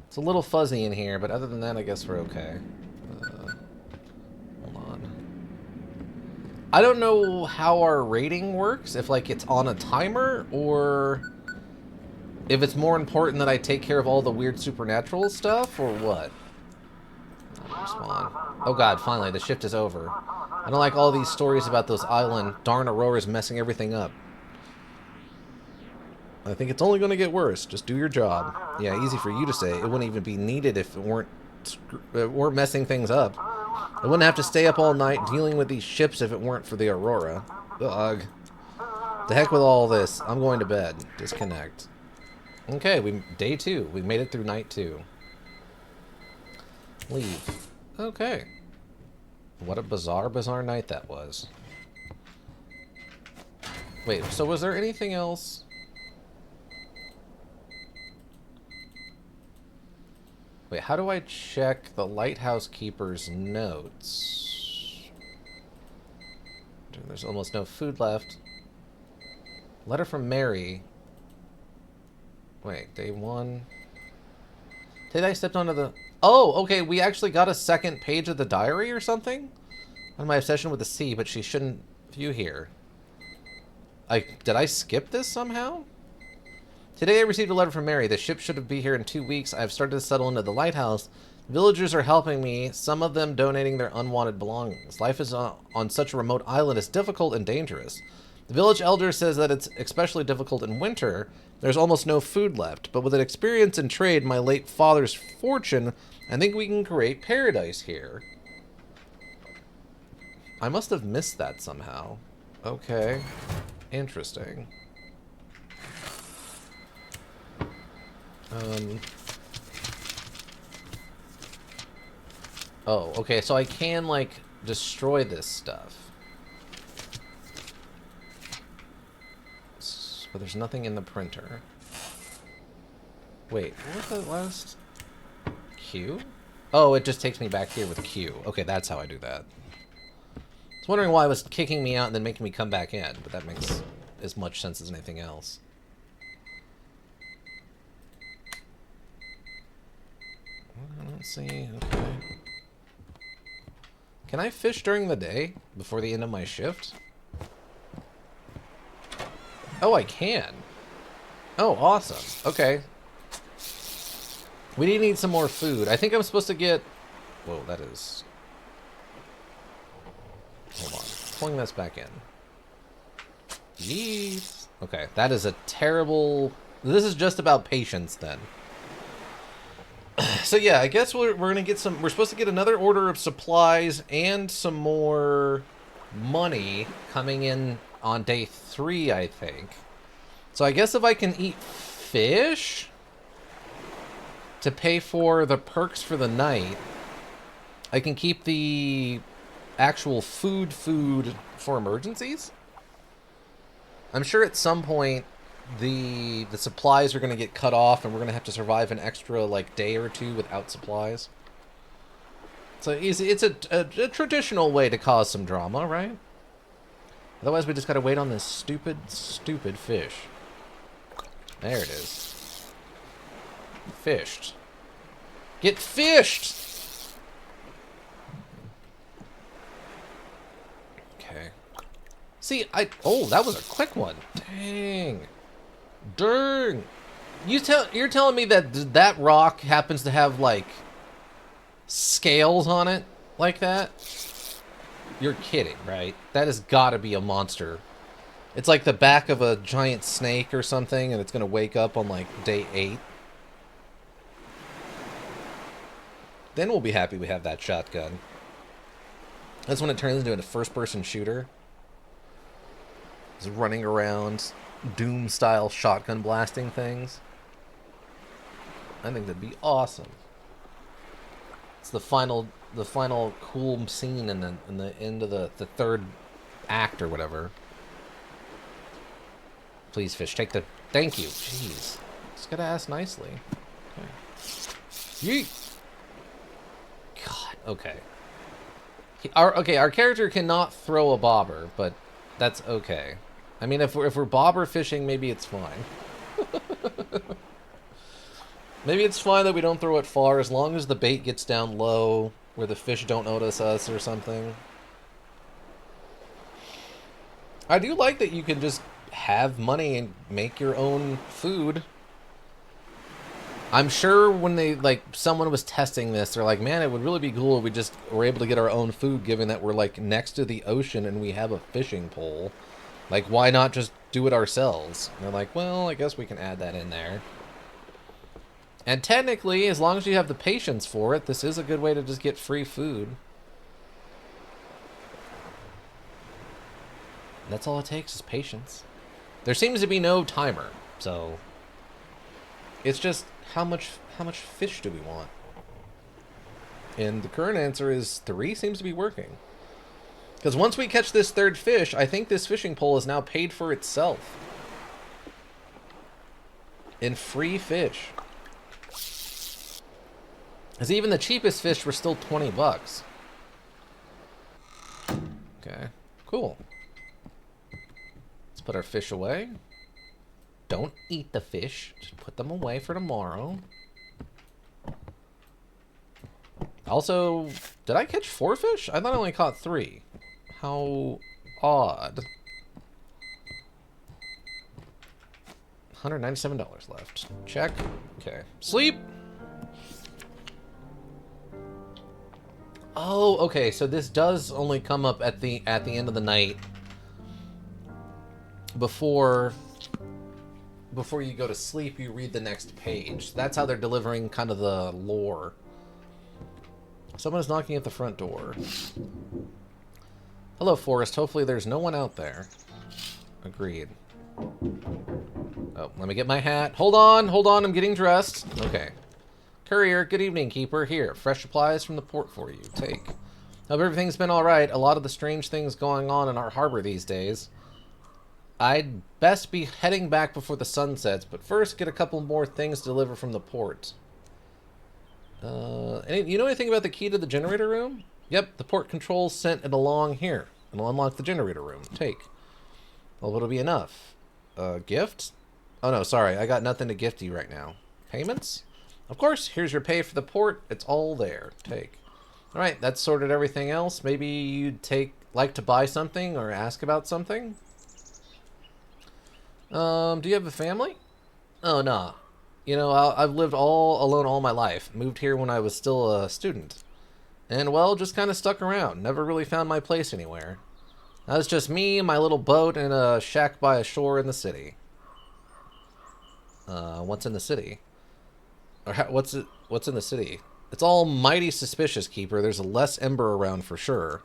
It's a little fuzzy in here, but other than that, I guess we're okay. Hold on. I don't know how our rating works, if, like, it's on a timer, or if it's more important that I take care of all the weird supernatural stuff, or what? Respawn. Oh god, finally, the shift is over. I don't like all these stories about those island darn Auroras messing everything up. I think it's only going to get worse. Just do your job. Yeah, easy for you to say. It wouldn't even be needed if it weren't messing things up. I wouldn't have to stay up all night dealing with these ships if it weren't for the Aurora. Ugh. The heck with all this. I'm going to bed. Disconnect. Okay, day 2. We made it through night 2. Leave. Okay. What a bizarre night that was. Wait, so was there anything else? Wait, how do I check the lighthouse keeper's notes? There's almost no food left. Letter from Mary. Wait, day 1. Today I stepped onto the... Oh, okay, we actually got a second page of the diary or something? On my obsession with the sea, but she shouldn't view here. Did I skip this somehow? Today I received a letter from Mary. The ship should be here in 2 weeks. I've started to settle into the lighthouse. Villagers are helping me, some of them donating their unwanted belongings. Life is on such a remote island is difficult and dangerous. The village elder says that it's especially difficult in winter. There's almost no food left, but with an experience in trade, my late father's fortune, I think we can create paradise here. I must have missed that somehow. Okay. Interesting. Oh, okay, so I can, like, destroy this stuff. But there's nothing in the printer. Wait, what was the last... Q? Oh, it just takes me back here with Q. Okay, that's how I do that. I was wondering why it was kicking me out and then making me come back in, but that makes as much sense as anything else. Let's see, okay. Can I fish during the day before the end of my shift? Oh, I can. Oh, awesome. Okay. We do need some more food. I think I'm supposed to get... Whoa, that is... Hold on. Pulling this back in. Yeet. Okay, that is a terrible... This is just about patience, then. So yeah, I guess we're gonna get some... We're supposed to get another order of supplies and some more money coming in on day 3, I think. So I guess if I can eat fish to pay for the perks for the night, I can keep the actual food for emergencies. I'm sure at some point the supplies are going to get cut off and we're going to have to survive an extra like day or 2 without supplies. So it's a traditional way to cause some drama, right? Otherwise we just got to wait on this stupid fish. There it is. Fished. Get fished! Okay. See, oh, that was a quick one. Dang. Dang. You're telling me that that rock happens to have, like, scales on it like that? You're kidding, right? That has got to be a monster. It's like the back of a giant snake or something, and it's going to wake up on, like, day 8. Then we'll be happy we have that shotgun. That's when it turns into a first-person shooter. Just running around, Doom-style shotgun blasting things. I think that'd be awesome. It's the final cool scene in the end of the third act or whatever. Please, fish, take the... Thank you. Jeez. Just gotta ask nicely. Okay. Yeet! God, okay. Our character cannot throw a bobber, but that's okay. I mean, if we're bobber fishing, maybe it's fine. Maybe it's fine that we don't throw it far, as long as the bait gets down low, where the fish don't notice us or something. I do like that you can just have money and make your own food. I'm sure when someone was testing this, they're like, man, it would really be cool if we just were able to get our own food, given that we're, like, next to the ocean and we have a fishing pole. Like, why not just do it ourselves? And they're like, well, I guess we can add that in there. And technically, as long as you have the patience for it, this is a good way to just get free food. That's all it takes is patience. There seems to be no timer, so it's just how much fish do we want? And the current answer is 3 seems to be working. Because once we catch this third fish, I think this fishing pole is now paid for itself. In free fish. Because even the cheapest fish were still 20 bucks. Okay, cool. Let's put our fish away. Don't eat the fish. Just put them away for tomorrow. Also, did I catch 4 fish? I thought I only caught 3. How odd. $197 left. Check. Okay. Sleep! Oh, okay, so this does only come up at the end of the night before you go to sleep. You read the next page. That's how they're delivering kind of the lore. Someone is knocking at the front door. Hello, Forrest. Hopefully there's no one out there. Agreed. Oh, let me get my hat. Hold on, I'm getting dressed. Okay. Courier, good evening, Keeper. Here, fresh supplies from the port for you. Take. Hope everything's been alright. A lot of the strange things going on in our harbor these days. I'd best be heading back before the sun sets, but first get a couple more things delivered from the port. You know anything about the key to the generator room? Yep, the port controls sent it along here. It'll unlock the generator room. Take. Well, it'll be enough. Gift? Oh no, sorry, I got nothing to gift you right now. Payments? Of course, here's your pay for the port. It's all there. Take. Alright, that's sorted everything else. Maybe you'd like to buy something or ask about something? Do you have a family? Oh, nah. You know, I've lived all alone all my life. Moved here when I was still a student. And, well, just kind of stuck around. Never really found my place anywhere. That was just me, my little boat, and a shack by a shore in the city. What's in the city? Or what's in the city? It's all mighty suspicious, Keeper. There's a less ember around for sure.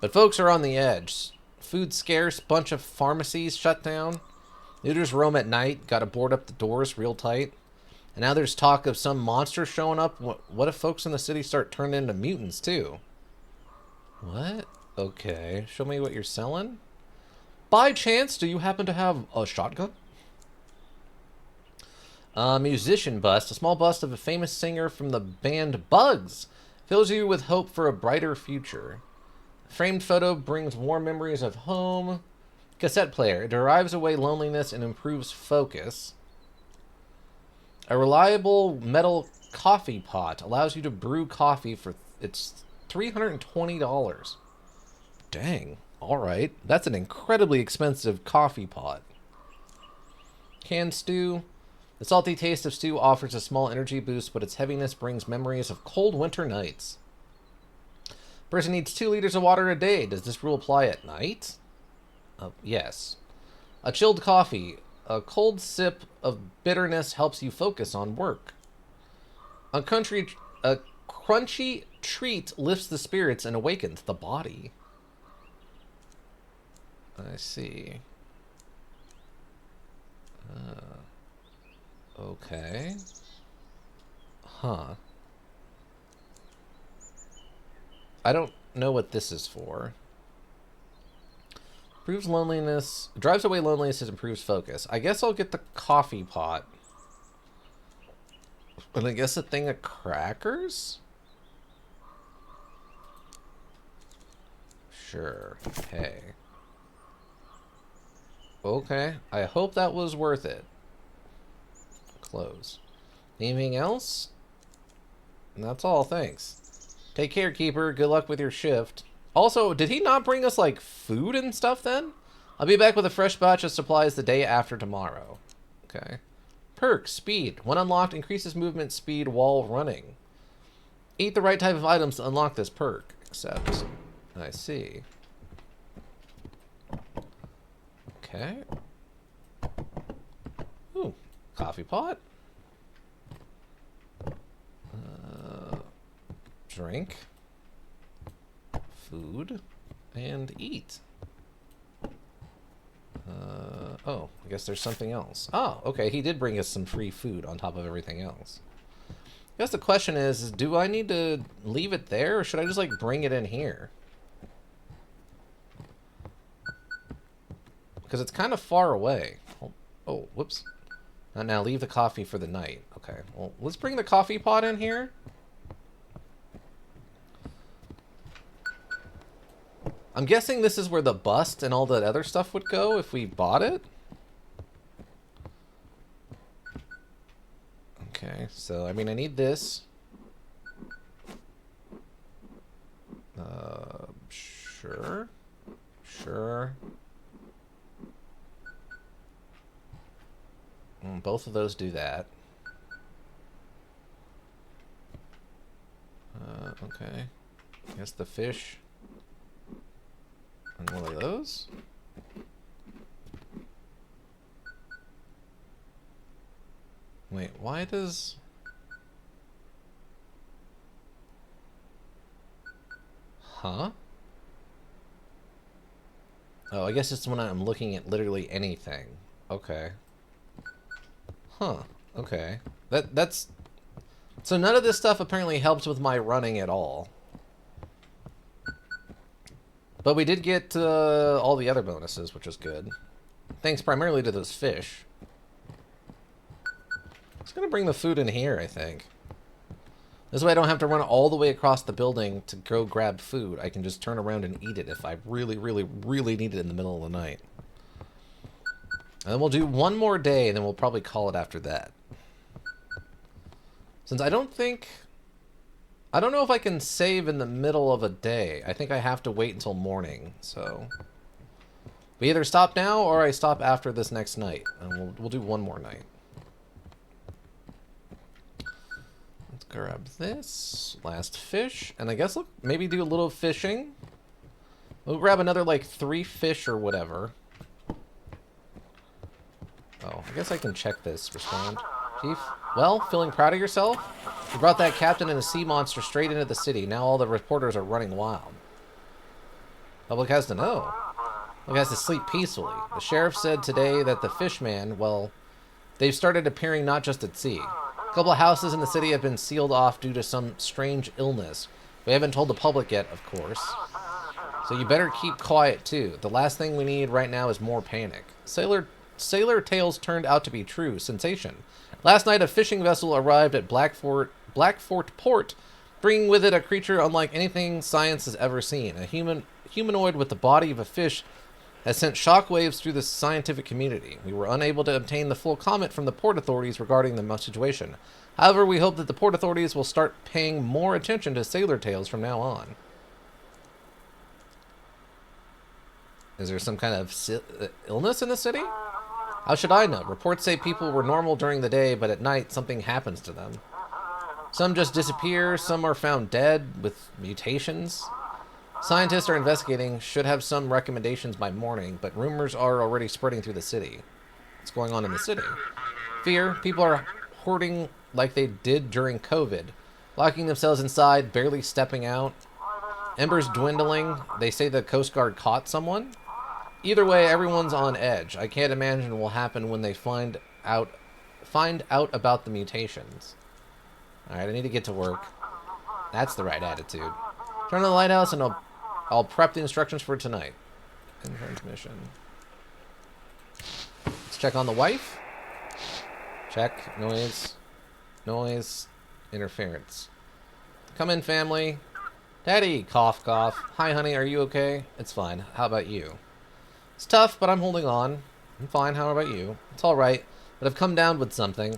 But folks are on the edge. Food scarce, bunch of pharmacies shut down. Looters roam at night, gotta board up the doors real tight. And now there's talk of some monster showing up. What if folks in the city start turning into mutants too? What? Okay, show me what you're selling. By chance, do you happen to have a shotgun? Musician bust. A small bust of a famous singer from the band Bugs. Fills you with hope for a brighter future. Framed photo brings warm memories of home. Cassette player. It drives away loneliness and improves focus. A reliable metal coffee pot. Allows you to brew coffee for... It's $320. Dang. Alright. That's an incredibly expensive coffee pot. Canned stew. The salty taste of stew offers a small energy boost, but its heaviness brings memories of cold winter nights. Person needs 2 liters of water a day. Does this rule apply at night? Yes. A chilled coffee. A cold sip of bitterness helps you focus on work. A crunchy treat lifts the spirits and awakens the body. I see. Okay. Huh. I don't know what this is for. Improves loneliness. Drives away loneliness and improves focus. I guess I'll get the coffee pot. And I guess a thing of crackers? Sure. Hey. Okay. I hope that was worth it. Close. Anything else? And that's all, thanks. Take care, Keeper. Good luck with your shift. Also, did he not bring us, like, food and stuff then? I'll be back with a fresh batch of supplies the day after tomorrow. Okay. Perk, speed. When unlocked, increases movement speed while running. Eat the right type of items to unlock this perk. Except, I see. Okay. Ooh, coffee pot. Drink. Food. And eat. Oh, I guess there's something else. Oh, okay, he did bring us some free food on top of everything else. I guess the question is, do I need to leave it there, or should I just, like, bring it in here? Because it's kind of far away. Oh, whoops. Now leave the coffee for the night. Okay, well, let's bring the coffee pot in here. I'm guessing this is where the bust and all that other stuff would go if we bought it. Okay, so, I mean, I need this. Sure. Sure. Both of those do that. Okay. I guess the fish. And one of those. Wait, why does... Huh? Oh, I guess it's when I'm looking at literally anything. Okay. Huh. Okay. That's... So none of this stuff apparently helps with my running at all. But we did get all the other bonuses, which is good. Thanks primarily to those fish. I'm just gonna bring the food in here, I think. This way I don't have to run all the way across the building to go grab food. I can just turn around and eat it if I really, really, really need it in the middle of the night. And then we'll do one more day, and then we'll probably call it after that. Since I don't know if I can save in the middle of a day. I think I have to wait until morning, so... We either stop now, or I stop after this next night. And we'll do one more night. Let's grab this. Last fish. And I guess, look, maybe do a little fishing. We'll grab another, like, 3 fish or whatever. Oh, I guess I can check this. Respond. Chief? Well, feeling proud of yourself? You brought that captain and a sea monster straight into the city. Now all the reporters are running wild. Public has to know. Public has to sleep peacefully. The sheriff said today that the fishman, well, they've started appearing not just at sea. A couple of houses in the city have been sealed off due to some strange illness. We haven't told the public yet, of course. So you better keep quiet, too. The last thing we need right now is more panic. Sailor tales turned out to be true. Sensation. Last night, a fishing vessel arrived at Blackfort Port, bringing with it a creature unlike anything science has ever seen. A humanoid with the body of a fish has sent shockwaves through the scientific community. We were unable to obtain the full comment from the port authorities regarding the situation. However, we hope that the port authorities will start paying more attention to sailor tales from now on. Is there some kind of illness in the city? How should I know? Reports say people were normal during the day, but at night something happens to them. Some just disappear, some are found dead with mutations. Scientists are investigating, should have some recommendations by morning, but rumors are already spreading through the city. What's going on in the city? Fear. People are hoarding like they did during COVID, locking themselves inside, barely stepping out. Embers dwindling. They say the Coast Guard caught someone. Either way, everyone's on edge. I can't imagine what will happen when they find out about the mutations. Alright, I need to get to work. That's the right attitude. Turn on the lighthouse and I'll prep the instructions for tonight. In transmission. Let's check on the wife. Check. Noise. Noise. Interference. Come in, family. Daddy! Cough, cough. Hi, honey. Are you okay? It's fine. How about you? It's tough, but I'm holding on. I'm fine. How about you? It's alright, but I've come down with something.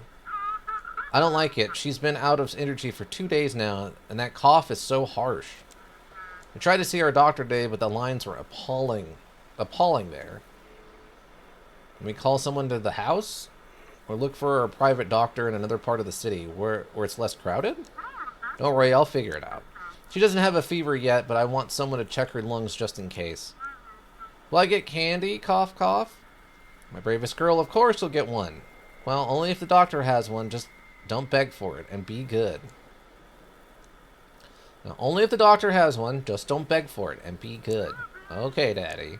I don't like it. She's been out of energy for 2 days now, and that cough is so harsh. I tried to see our doctor today, but the lines were appalling there. Can we call someone to the house? Or look for a private doctor in another part of the city where it's less crowded? Don't worry, I'll figure it out. She doesn't have a fever yet, but I want someone to check her lungs just in case. Will I get candy? Cough, cough. My bravest girl, of course you'll get one. Well, only if the doctor has one. Just don't beg for it and be good. Now, only if the doctor has one. Just don't beg for it and be good. Okay, Daddy.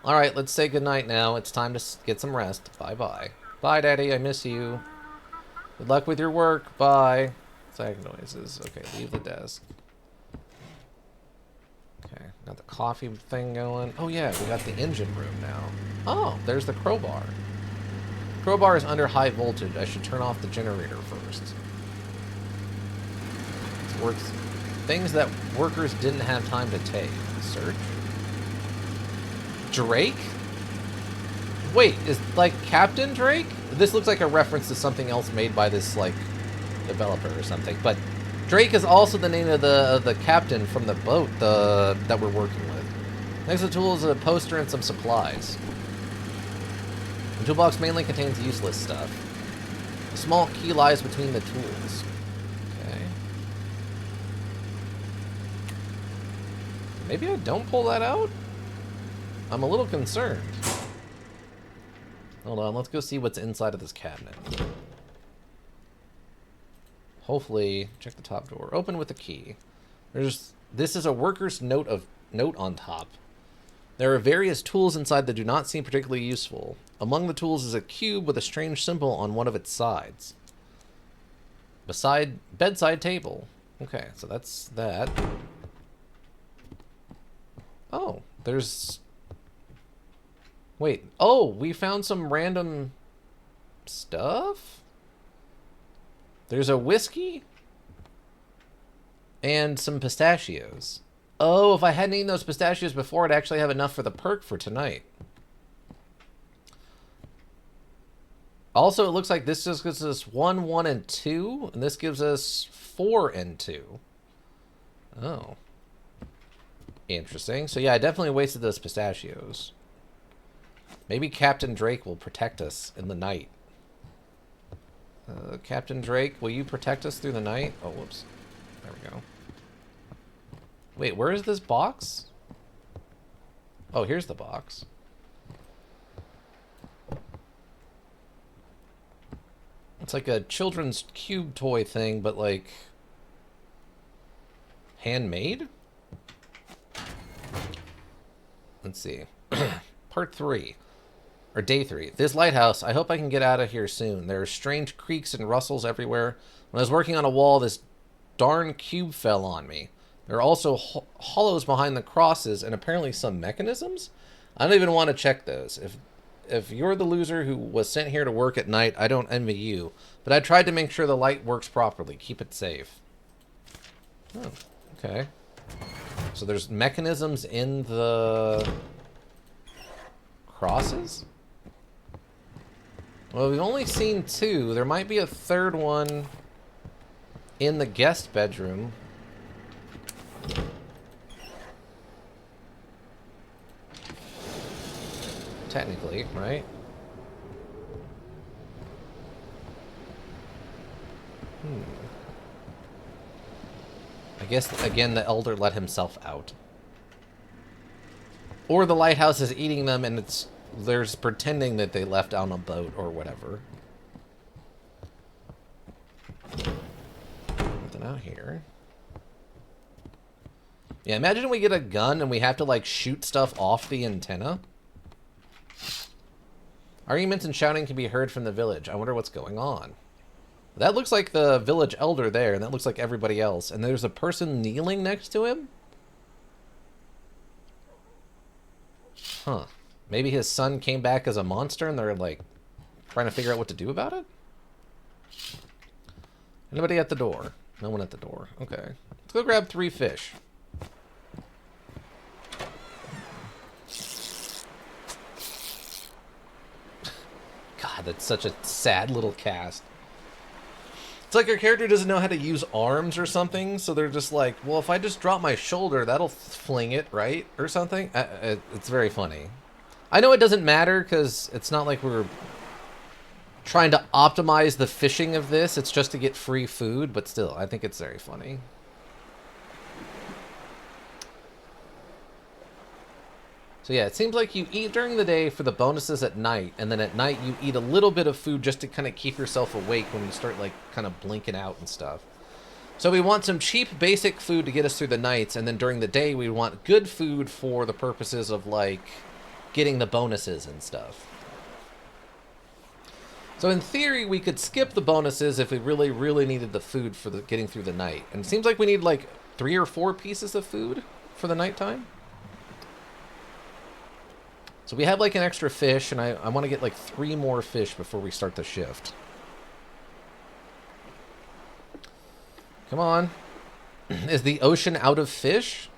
Alright, let's say goodnight now. It's time to get some rest. Bye-bye. Bye, Daddy. I miss you. Good luck with your work. Bye. Sag noises. Okay, leave the desk. Okay, got the coffee thing going. Oh yeah, we got the engine room now. Oh, there's the crowbar. Crowbar is under high voltage. I should turn off the generator first. It works. Things that workers didn't have time to take. Search. Drake? Wait, is like Captain Drake? This looks like a reference to something else made by this like developer or something. But Drake is also the name of the captain from the boat that we're working with. Next to the tool is a poster and some supplies. The toolbox mainly contains useless stuff. A small key lies between the tools. Okay. Maybe I don't pull that out? I'm a little concerned. Hold on, let's go see what's inside of this cabinet. Hopefully, check the top drawer. Open with a key. This is a worker's note on top. There are various tools inside that do not seem particularly useful. Among the tools is a cube with a strange symbol on one of its sides. Bedside table. Okay, so that's that. Oh, there's... Wait, oh, we found some random stuff? There's a whiskey and some pistachios. Oh, if I hadn't eaten those pistachios before, I'd actually have enough for the perk for tonight. Also, it looks like this just gives us 1, 1, and 2, and this gives us 4 and 2. Oh. Interesting. So yeah, I definitely wasted those pistachios. Maybe Captain Drake will protect us in the night. Captain Drake, will you protect us through the night? Oh, whoops. There we go. Wait, where is this box? Oh, here's the box. It's like a children's cube toy thing, but like... handmade? Let's see. Part 3. Or day 3. This lighthouse, I hope I can get out of here soon. There are strange creaks and rustles everywhere. When I was working on a wall, this darn cube fell on me. There are also hollows behind the crosses and apparently some mechanisms? I don't even want to check those. If you're the loser who was sent here to work at night, I don't envy you. But I tried to make sure the light works properly. Keep it safe. Oh, okay. So there's mechanisms in the crosses? Well, we've only seen 2. There might be a 3rd one in the guest bedroom. Technically, right? I guess, again, the elder let himself out. Or the lighthouse is eating them and there's pretending that they left on a boat or whatever. Nothing out here. Yeah, imagine we get a gun and we have to, like, shoot stuff off the antenna. Arguments and shouting can be heard from the village. I wonder what's going on. That looks like the village elder there, and that looks like everybody else. And there's a person kneeling next to him? Huh. Maybe his son came back as a monster and they're, like, trying to figure out what to do about it? Anybody at the door? No one at the door. Okay. Let's go grab 3 fish. God, that's such a sad little cast. It's like your character doesn't know how to use arms or something, so they're just like, well, if I just drop my shoulder, that'll fling it, right? Or something. It's very funny. I know it doesn't matter, because it's not like we're trying to optimize the fishing of this. It's just to get free food, but still, I think it's very funny. So yeah, it seems like you eat during the day for the bonuses at night, and then at night you eat a little bit of food just to kind of keep yourself awake when you start, like, kind of blinking out and stuff. So we want some cheap, basic food to get us through the nights, and then during the day we want good food for the purposes of, like, getting the bonuses and stuff. So in theory, we could skip the bonuses if we really, really needed the food for getting through the night. And it seems like we need, like, 3 or 4 pieces of food for the nighttime. So we have, like, an extra fish, and I want to get, like, 3 more fish before we start the shift. Come on. Is the ocean out of fish?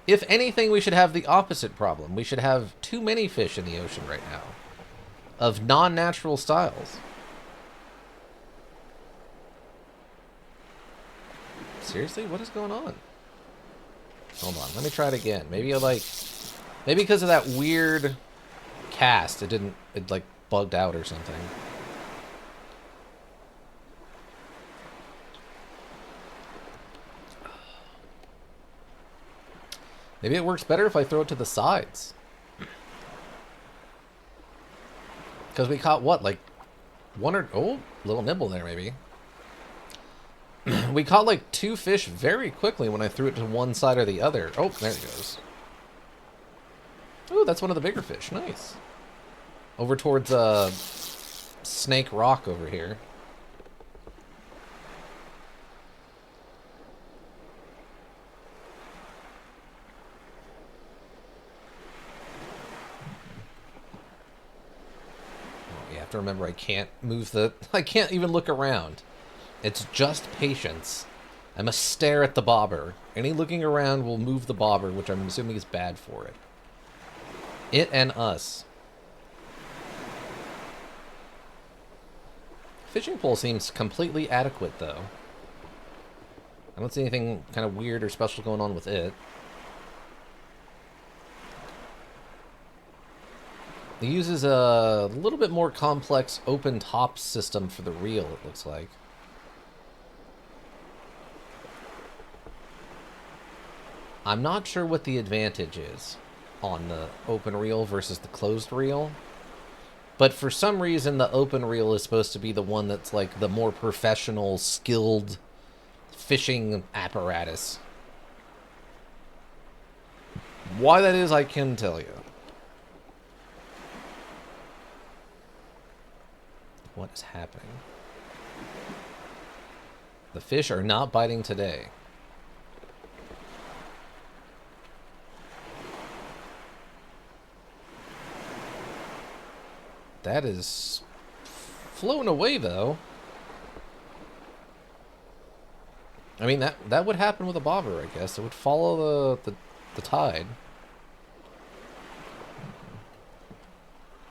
If anything, we should have the opposite problem. We should have too many fish in the ocean right now. Of non-natural styles. Seriously? What is going on? Hold on. Let me try it again. Maybe maybe because of that weird cast, it like bugged out or something. Maybe it works better if I throw it to the sides. Because we caught what, like oh, little nibble there maybe. We caught like 2 fish very quickly when I threw it to one side or the other. Oh, there it goes. Ooh, that's one of the bigger fish. Nice. Over towards Snake Rock over here. Oh, you have to remember I can't move I can't even look around. It's just patience. I must stare at the bobber. Any looking around will move the bobber, which I'm assuming is bad for it. It and us. Fishing pole seems completely adequate, though. I don't see anything kind of weird or special going on with it. It uses a little bit more complex open top system for the reel, it looks like. I'm not sure what the advantage is on the open reel versus the closed reel. But for some reason, the open reel is supposed to be the one that's like the more professional, skilled fishing apparatus. Why that is, I can tell you. What is happening? The fish are not biting today. That is flown away, though. I mean, that would happen with a bobber, I guess. It would follow the tide.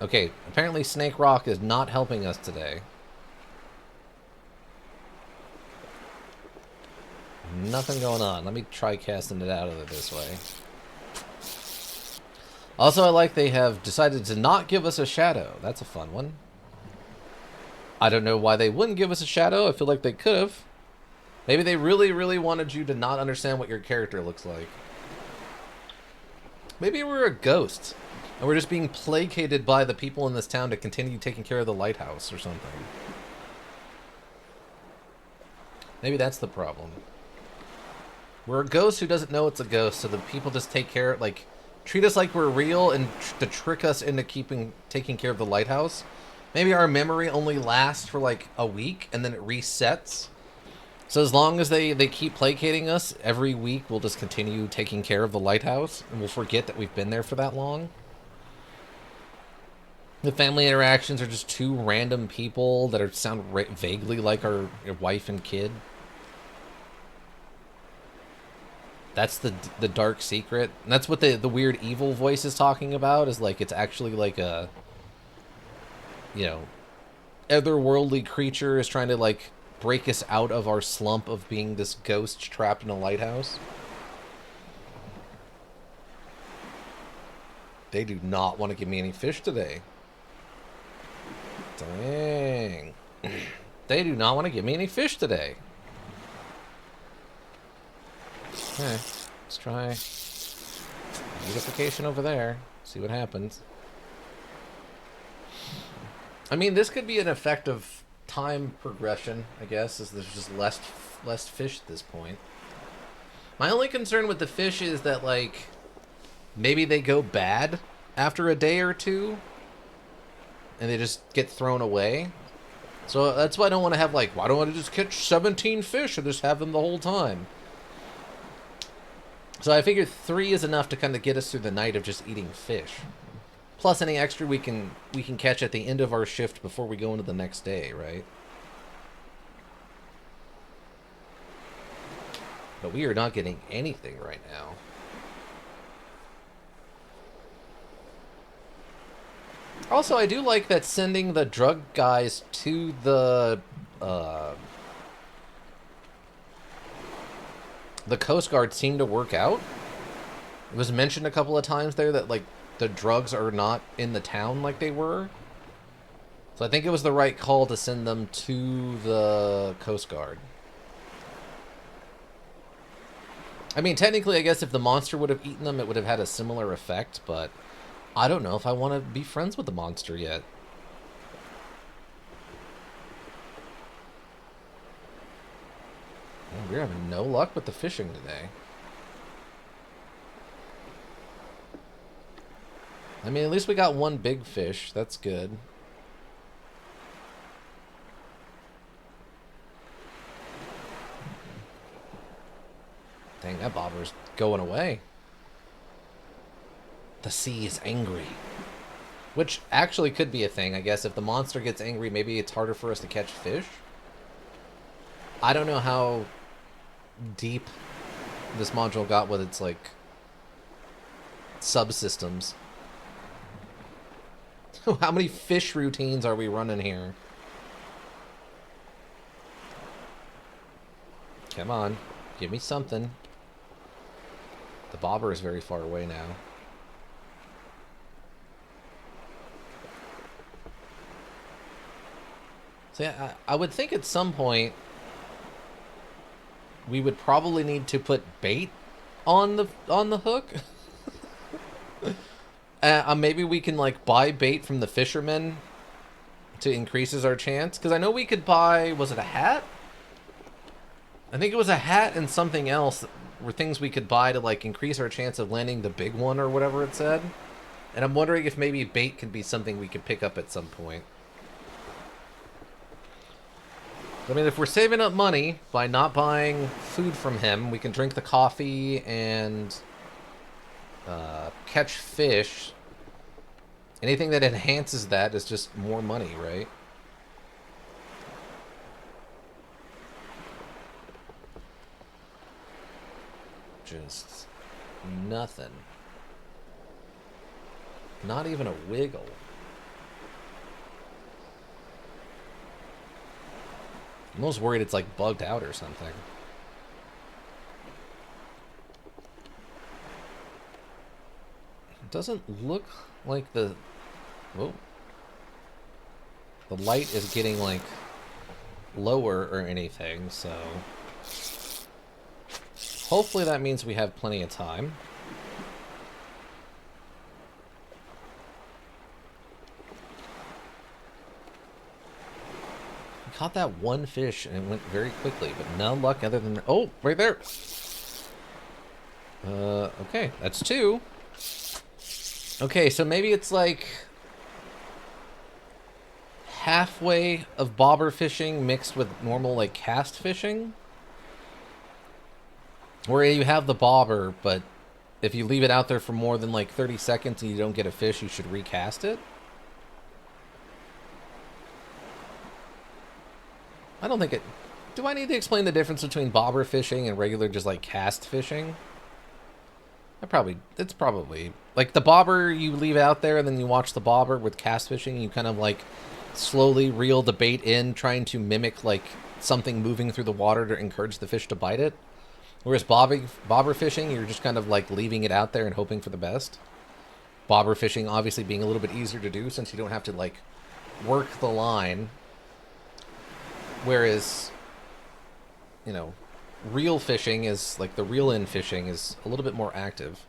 Okay, apparently Snake Rock is not helping us today. Nothing going on. Let me try casting it out of it this way. Also, I like they have decided to not give us a shadow. That's a fun one. I don't know why they wouldn't give us a shadow. I feel like they could have. Maybe they really, really wanted you to not understand what your character looks like. Maybe we're a ghost, and we're just being placated by the people in this town to continue taking care of the lighthouse or something. Maybe that's the problem. We're a ghost who doesn't know it's a ghost, so the people just take care, like, treat us like we're real and to trick us into taking care of the lighthouse. Maybe our memory only lasts for like a week and then it resets. So as long as they keep placating us, every week we'll just continue taking care of the lighthouse and we'll forget that we've been there for that long. The family interactions are just two random people that sound vaguely like our wife and kid. That's the dark secret. And that's what the weird evil voice is talking about, is like it's actually like a, you know, otherworldly creature is trying to like break us out of our slump of being this ghost trapped in a lighthouse. They do not want to give me any fish today. Dang. They do not want to give me any fish today. Okay, let's try beautification over there. See what happens. I mean, this could be an effect of time progression, I guess, as there's just less fish at this point. My only concern with the fish is that, like, maybe they go bad after a day or two, and they just get thrown away. So that's why I don't want to have, like, why don't I just catch 17 fish and just have them the whole time? So I figured 3 is enough to kind of get us through the night of just eating fish. Plus any extra we can catch at the end of our shift before we go into the next day, right? But we are not getting anything right now. Also, I do like that sending the drug guys to the Coast Guard seemed to work out. It was mentioned a couple of times there that, like, the drugs are not in the town like they were. So I think it was the right call to send them to the Coast Guard. I mean, technically, I guess if the monster would have eaten them, it would have had a similar effect, but I don't know if I want to be friends with the monster yet. We're having no luck with the fishing today. I mean, at least we got one big fish. That's good. Dang, that bobber's going away. The sea is angry. Which actually could be a thing, I guess. If the monster gets angry, maybe it's harder for us to catch fish. I don't know how deep this module got with its, like, subsystems. How many fish routines are we running here? Come on, give me something. The bobber is very far away now. So yeah, I would think at some point we would probably need to put bait on the hook. Maybe we can, like, buy bait from the fishermen to increases our chance. Because I know we could buy, was it a hat? I think it was a hat and something else were things we could buy to, like, increase our chance of landing the big one or whatever it said. And I'm wondering if maybe bait could be something we could pick up at some point. I mean, if we're saving up money by not buying food from him, we can drink the coffee and catch fish. Anything that enhances that is just more money, right? Just nothing. Not even a wiggle. I'm almost worried it's, like, bugged out or something. It doesn't look like the... Whoa. The light is getting, like, lower or anything, so... Hopefully that means we have plenty of time. Caught that one fish and it went very quickly, but no luck other than... Oh, right there. Okay, that's 2. Okay, so maybe it's like halfway of bobber fishing mixed with normal, like, cast fishing. Where you have the bobber, but if you leave it out there for more than, like, 30 seconds and you don't get a fish, you should recast it. I don't think it... Do I need to explain the difference between bobber fishing and regular just, like, cast fishing? It's probably... Like, the bobber, you leave it out there, and then you watch the bobber with cast fishing, and you kind of, like, slowly reel the bait in, trying to mimic, like, something moving through the water to encourage the fish to bite it. Whereas bobber fishing, you're just kind of, like, leaving it out there and hoping for the best. Bobber fishing, obviously, being a little bit easier to do, since you don't have to, like, work the line. Whereas, you know, reel fishing is, like, the reel-in fishing is a little bit more active.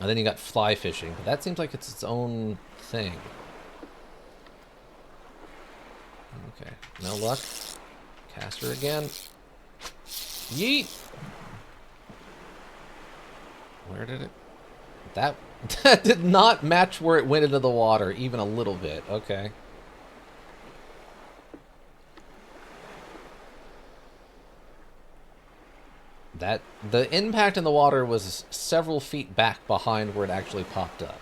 And then you got fly fishing, but that seems like it's its own thing. Okay, no luck. Caster again. Yeet! Where did it... That did not match where it went into the water, even a little bit. Okay. The impact in the water was several feet back behind where it actually popped up.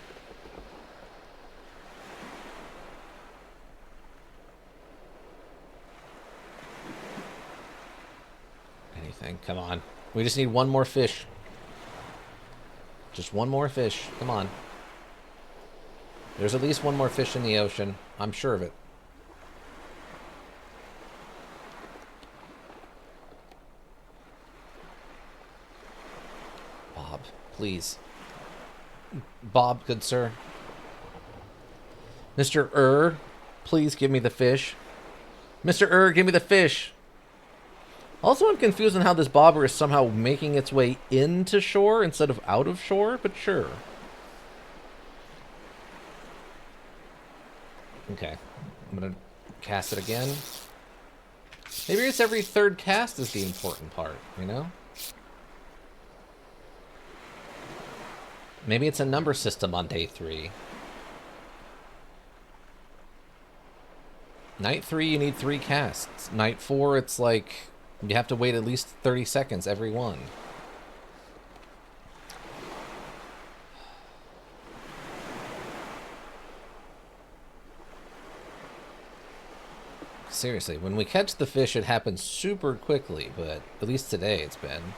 Anything, come on. We just need one more fish. Just one more fish, come on. There's at least one more fish in the ocean. I'm sure of it. Bob, please. Bob, good sir. Mr. Please give me the fish. Mr. Give me the fish. Also, I'm confused on how this bobber is somehow making its way into shore instead of out of shore, but sure. Okay. I'm gonna cast it again. Maybe it's every third cast is the important part, you know? Maybe it's a number system on day 3. Night 3, you need 3 casts. Night 4, it's like... You have to wait at least 30 seconds every one. Seriously, when we catch the fish, it happens super quickly, but at least today it's been.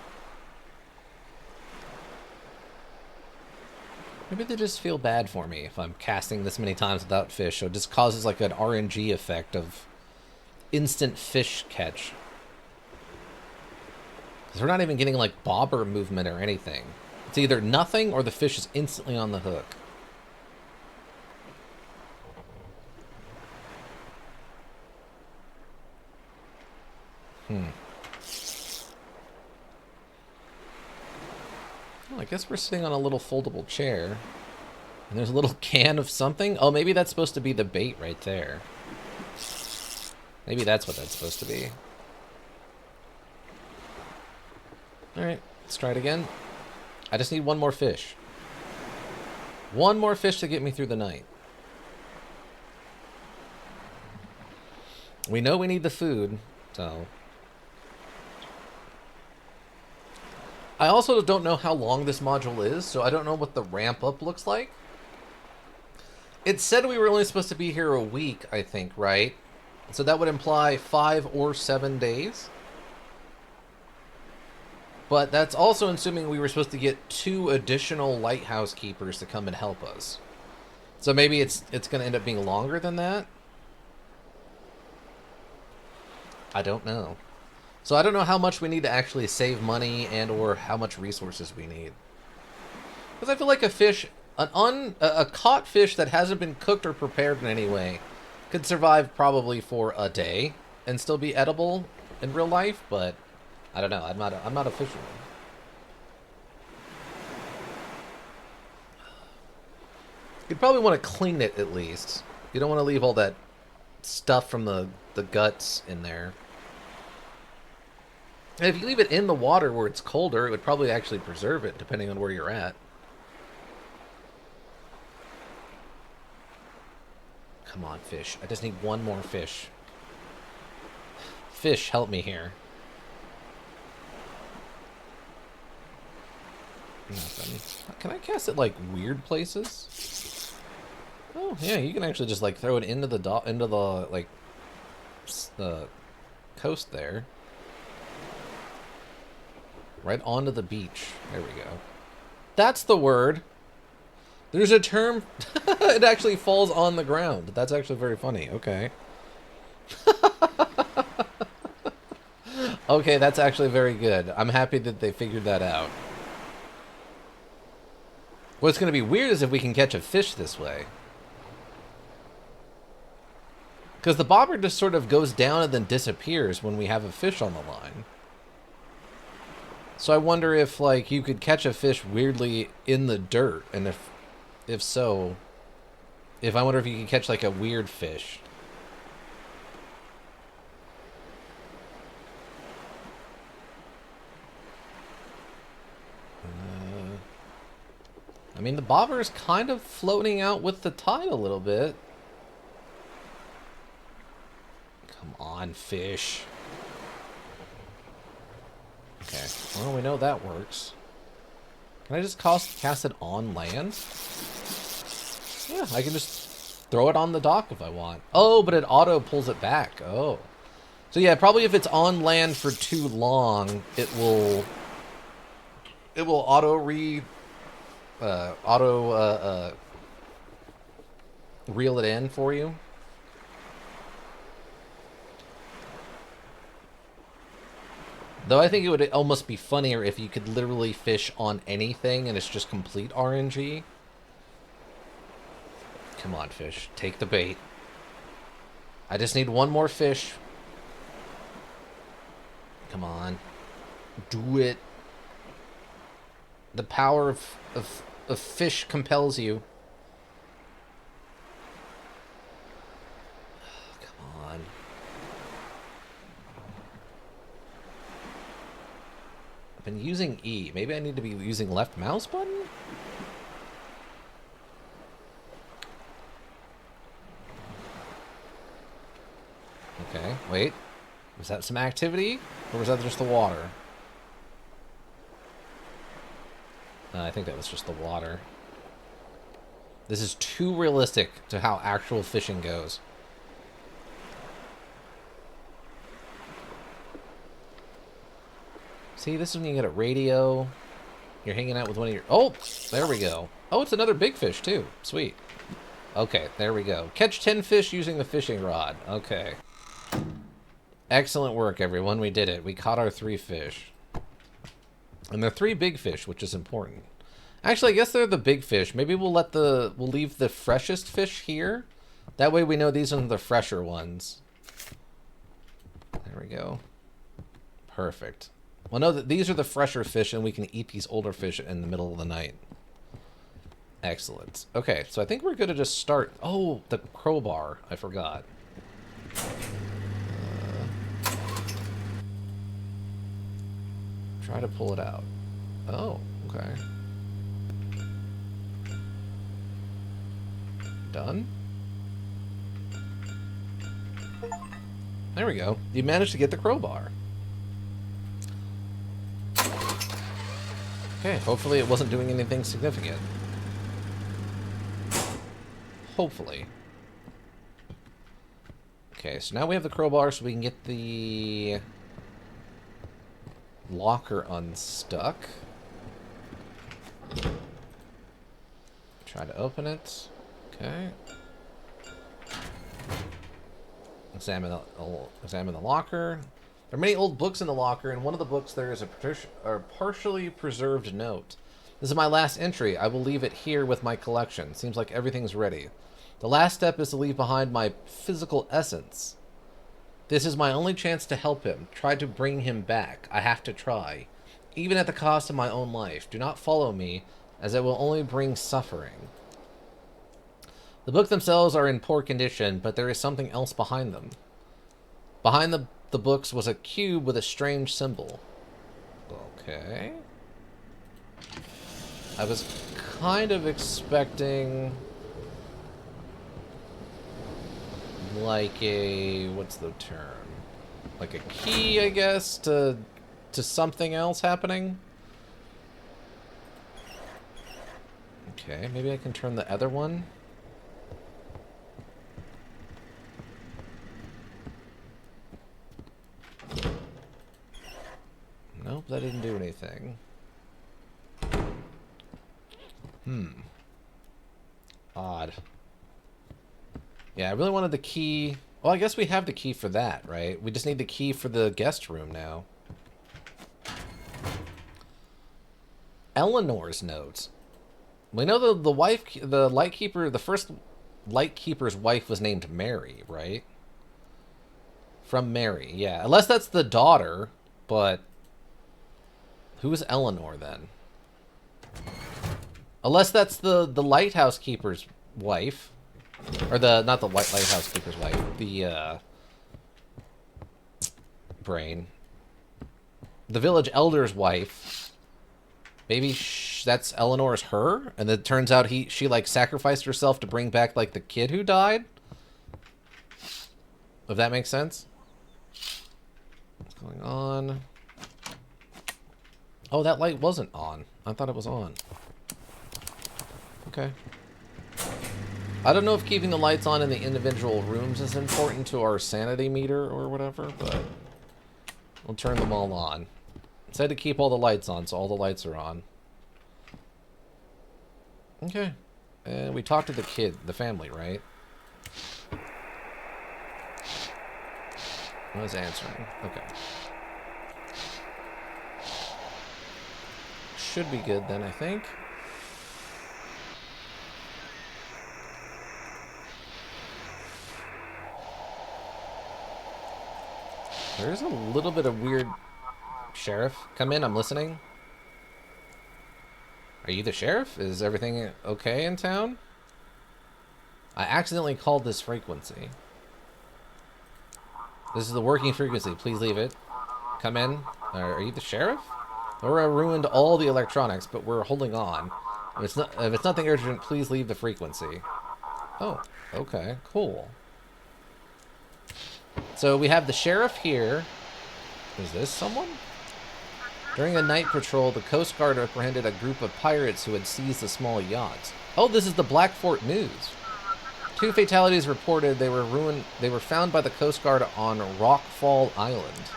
Maybe they just feel bad for me if I'm casting this many times without fish, so it just causes like an RNG effect of instant fish catch. Because we're not even getting like bobber movement or anything. It's either nothing or the fish is instantly on the hook. Well, I guess we're sitting on a little foldable chair. And there's a little can of something. Oh, maybe that's supposed to be the bait right there. Maybe that's what that's supposed to be. Alright, let's try it again. I just need one more fish. One more fish to get me through the night. We know we need the food, so... I also don't know how long this module is, so I don't know what the ramp up looks like. It said we were only supposed to be here a week, I think, right? So that would imply 5 or 7 days. But that's also assuming we were supposed to get 2 additional lighthouse keepers to come and help us. So maybe it's going to end up being longer than that. I don't know. So I don't know how much we need to actually save money and or how much resources we need. Because I feel like a fish, a caught fish that hasn't been cooked or prepared in any way could survive probably for a day and still be edible in real life, but I don't know. I'm not a fisherman. You'd probably want to clean it at least. You don't want to leave all that stuff from the guts in there. And if you leave it in the water where it's colder, it would probably actually preserve it, depending on where you're at. Come on, fish. I just need one more fish. Fish, help me here. Nothing. Can I cast it, like, weird places? Oh, yeah, you can actually just, like, throw it into the, like, the coast there. Right onto the beach. There we go. That's the word. There's a term. It actually falls on the ground. That's actually very funny. Okay. Okay, that's actually very good. I'm happy that they figured that out. What's going to be weird is if we can catch a fish this way. Because the bobber just sort of goes down and then disappears when we have a fish on the line. So I wonder if, like, you could catch a fish weirdly in the dirt, and if so, I wonder if you could catch, like, a weird fish. I mean, the bobber is kind of floating out with the tide a little bit. Come on, fish. Okay, well, we know that works. Can I just cast it on land? Yeah, I can just throw it on the dock if I want. Oh, but it auto pulls it back. Oh. So yeah, probably if it's on land for too long, it will auto reel it in for you. Though I think it would almost be funnier if you could literally fish on anything and it's just complete RNG. Come on, fish. Take the bait. I just need one more fish. Come on. Do it. The power of fish compels you. Come on. I've been using E. Maybe I need to be using left mouse button? Okay, wait. Was that some activity? Or was that just the water? I think that was just the water. This is too realistic to how actual fishing goes. See, this is when you get a radio. You're hanging out with one of your... Oh, there we go. Oh, it's another big fish, too. Sweet. Okay, there we go. Catch 10 fish using the fishing rod. Okay. Excellent work, everyone. We did it. We caught our 3 fish. And they're 3 big fish, which is important. Actually, I guess they're the big fish. Maybe we'll leave the freshest fish here. That way we know these are the fresher ones. There we go. Perfect. Well, know that these are the fresher fish, and we can eat these older fish in the middle of the night. Excellent. Okay, so I think we're going to just start... Oh, the crowbar. I forgot. Try to pull it out. Oh, okay. Done? There we go. You managed to get the crowbar. Okay, hopefully it wasn't doing anything significant. Hopefully. Okay, so now we have the crowbar so we can get the locker unstuck. Try to open it. Okay. Examine the locker. There are many old books in the locker. In one of the books, there is a partially preserved note. This is my last entry. I will leave it here with my collection. Seems like everything's ready. The last step is to leave behind my physical essence. This is my only chance to help him. Try to bring him back. I have to try. Even at the cost of my own life. Do not follow me, as it will only bring suffering. The books themselves are in poor condition, but there is something else behind them. Behind the books was a cube with a strange symbol. Okay. I was kind of expecting like a, what's the term? Like a key, I guess, to something else happening. Okay, maybe I can turn the other one. Nope, that didn't do anything. Odd. Yeah, I really wanted the key. Well, I guess we have the key for that, right? We just need the key for the guest room now. Eleanor's note. We know the wife, the lightkeeper, the first lightkeeper's wife was named Mary, right? From Mary, yeah. Unless that's the daughter, but who is Eleanor then? Unless that's the lighthouse keeper's wife. Or not the lighthouse keeper's wife, the, brain. The village elder's wife. Maybe that's Eleanor's her? And it turns out she, like, sacrificed herself to bring back, like, the kid who died? If that makes sense? What's going on? Oh, that light wasn't on. I thought it was on. Okay. I don't know if keeping the lights on in the individual rooms is important to our sanity meter or whatever, but we'll turn them all on. It said to keep all the lights on, so all the lights are on. Okay. And we talked to the kid, the family, right? I was answering. Okay. Should be good then, I think. There's a little bit of weird... Sheriff, come in, I'm listening. Are you the sheriff? Is everything okay in town? I accidentally called this frequency. This is the working frequency. Please leave it. Come in. Are you the sheriff? Laura ruined all the electronics, but we're holding on. If it's nothing urgent, please leave the frequency. Oh, okay, cool. So we have the sheriff here. Is this someone? During a night patrol, the Coast Guard apprehended a group of pirates who had seized a small yacht. Oh, this is the Black Fort News. 2 fatalities reported. They were found by the Coast Guard on Rockfall Island.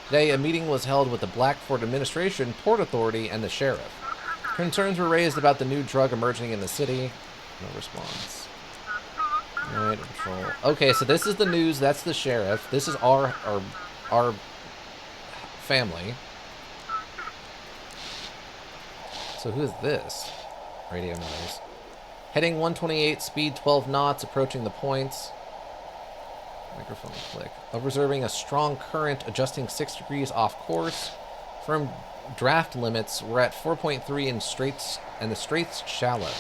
Today, a meeting was held with the Black Fort Administration, Port Authority, and the sheriff. Concerns were raised about the new drug emerging in the city. No response. Night patrol. Okay, so this is the news. That's the sheriff. This is our family. So who is this? Radio noise. Heading 128, speed 12 knots, approaching the points. Microphone click. Observing a strong current, adjusting 6 degrees off course. Firm draft limits. We're at 4.3 in straights, and the straits shallow.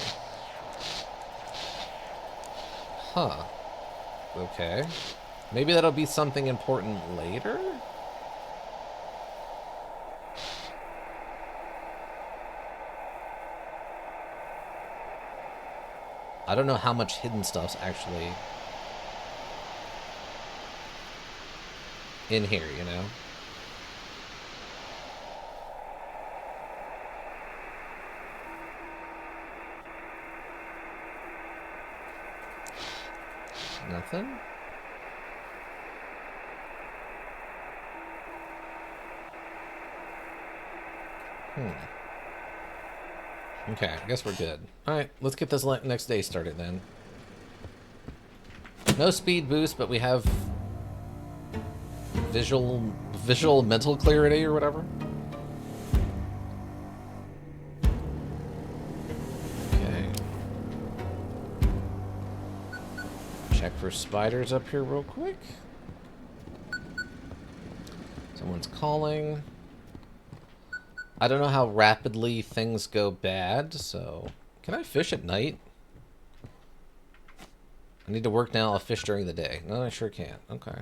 Huh. Okay. Maybe that'll be something important later? I don't know how much hidden stuff's actually in here, you know? Nothing? Okay, I guess we're good. Alright, let's get this next day started then. No speed boost, but we have visual mental clarity or whatever. Okay. Check for spiders up here real quick. Someone's calling. I don't know how rapidly things go bad, so... Can I fish at night? I need to work now. I'll fish during the day. No, I sure can't. Okay.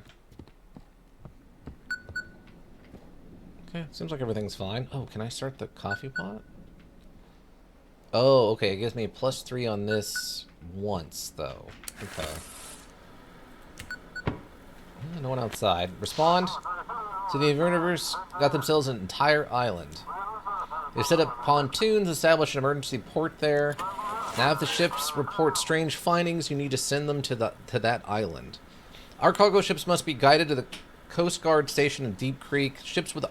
Okay, seems like everything's fine. Oh, can I start the coffee pot? Oh, okay. It gives me +3 on this once, though. Okay. No one outside. Respond. So the Inverters got themselves an entire island. They've set up pontoons, established an emergency port there. Now if the ships report strange findings, you need to send them to that island. Our cargo ships must be guided to the Coast Guard station in Deep Creek. Ships with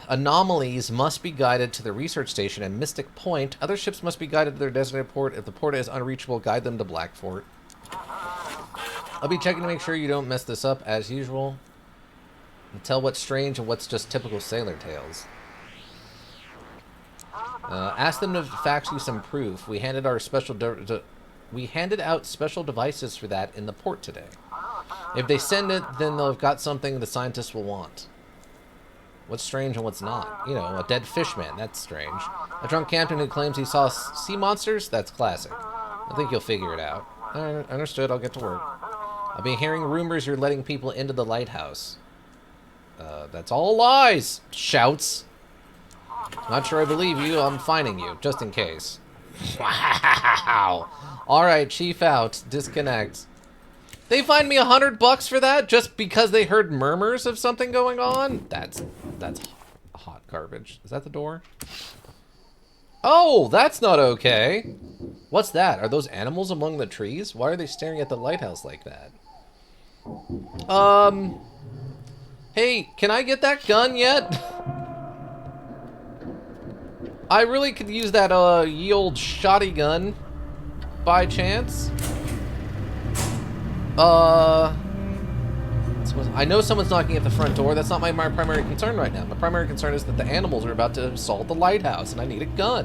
anomalies must be guided to the research station in Mystic Point. Other ships must be guided to their designated port. If the port is unreachable, guide them to Blackfort. I'll be checking to make sure you don't mess this up, as usual. And tell what's strange and what's just typical sailor tales. Ask them to fax you some proof. We handed out special devices for that in the port today. If they send it, then they'll have got something the scientists will want. What's strange and what's not? You know, a dead fishman. That's strange. A drunk captain who claims he saw sea monsters? That's classic. I think you'll figure it out. Understood. I'll get to work. I've been hearing rumors you're letting people into the lighthouse. That's all lies! Shouts. Not sure I believe you. I'm fining you, just in case. Wow! Alright, chief out. Disconnect. They fined me $100 for that just because they heard murmurs of something going on? That's hot garbage. Is that the door? Oh, that's not okay. What's that? Are those animals among the trees? Why are they staring at the lighthouse like that? Hey, can I get that gun yet? I really could use that, ye old shoddy gun. By chance. I know someone's knocking at the front door. That's not my primary concern right now. My primary concern is that the animals are about to assault the lighthouse, and I need a gun.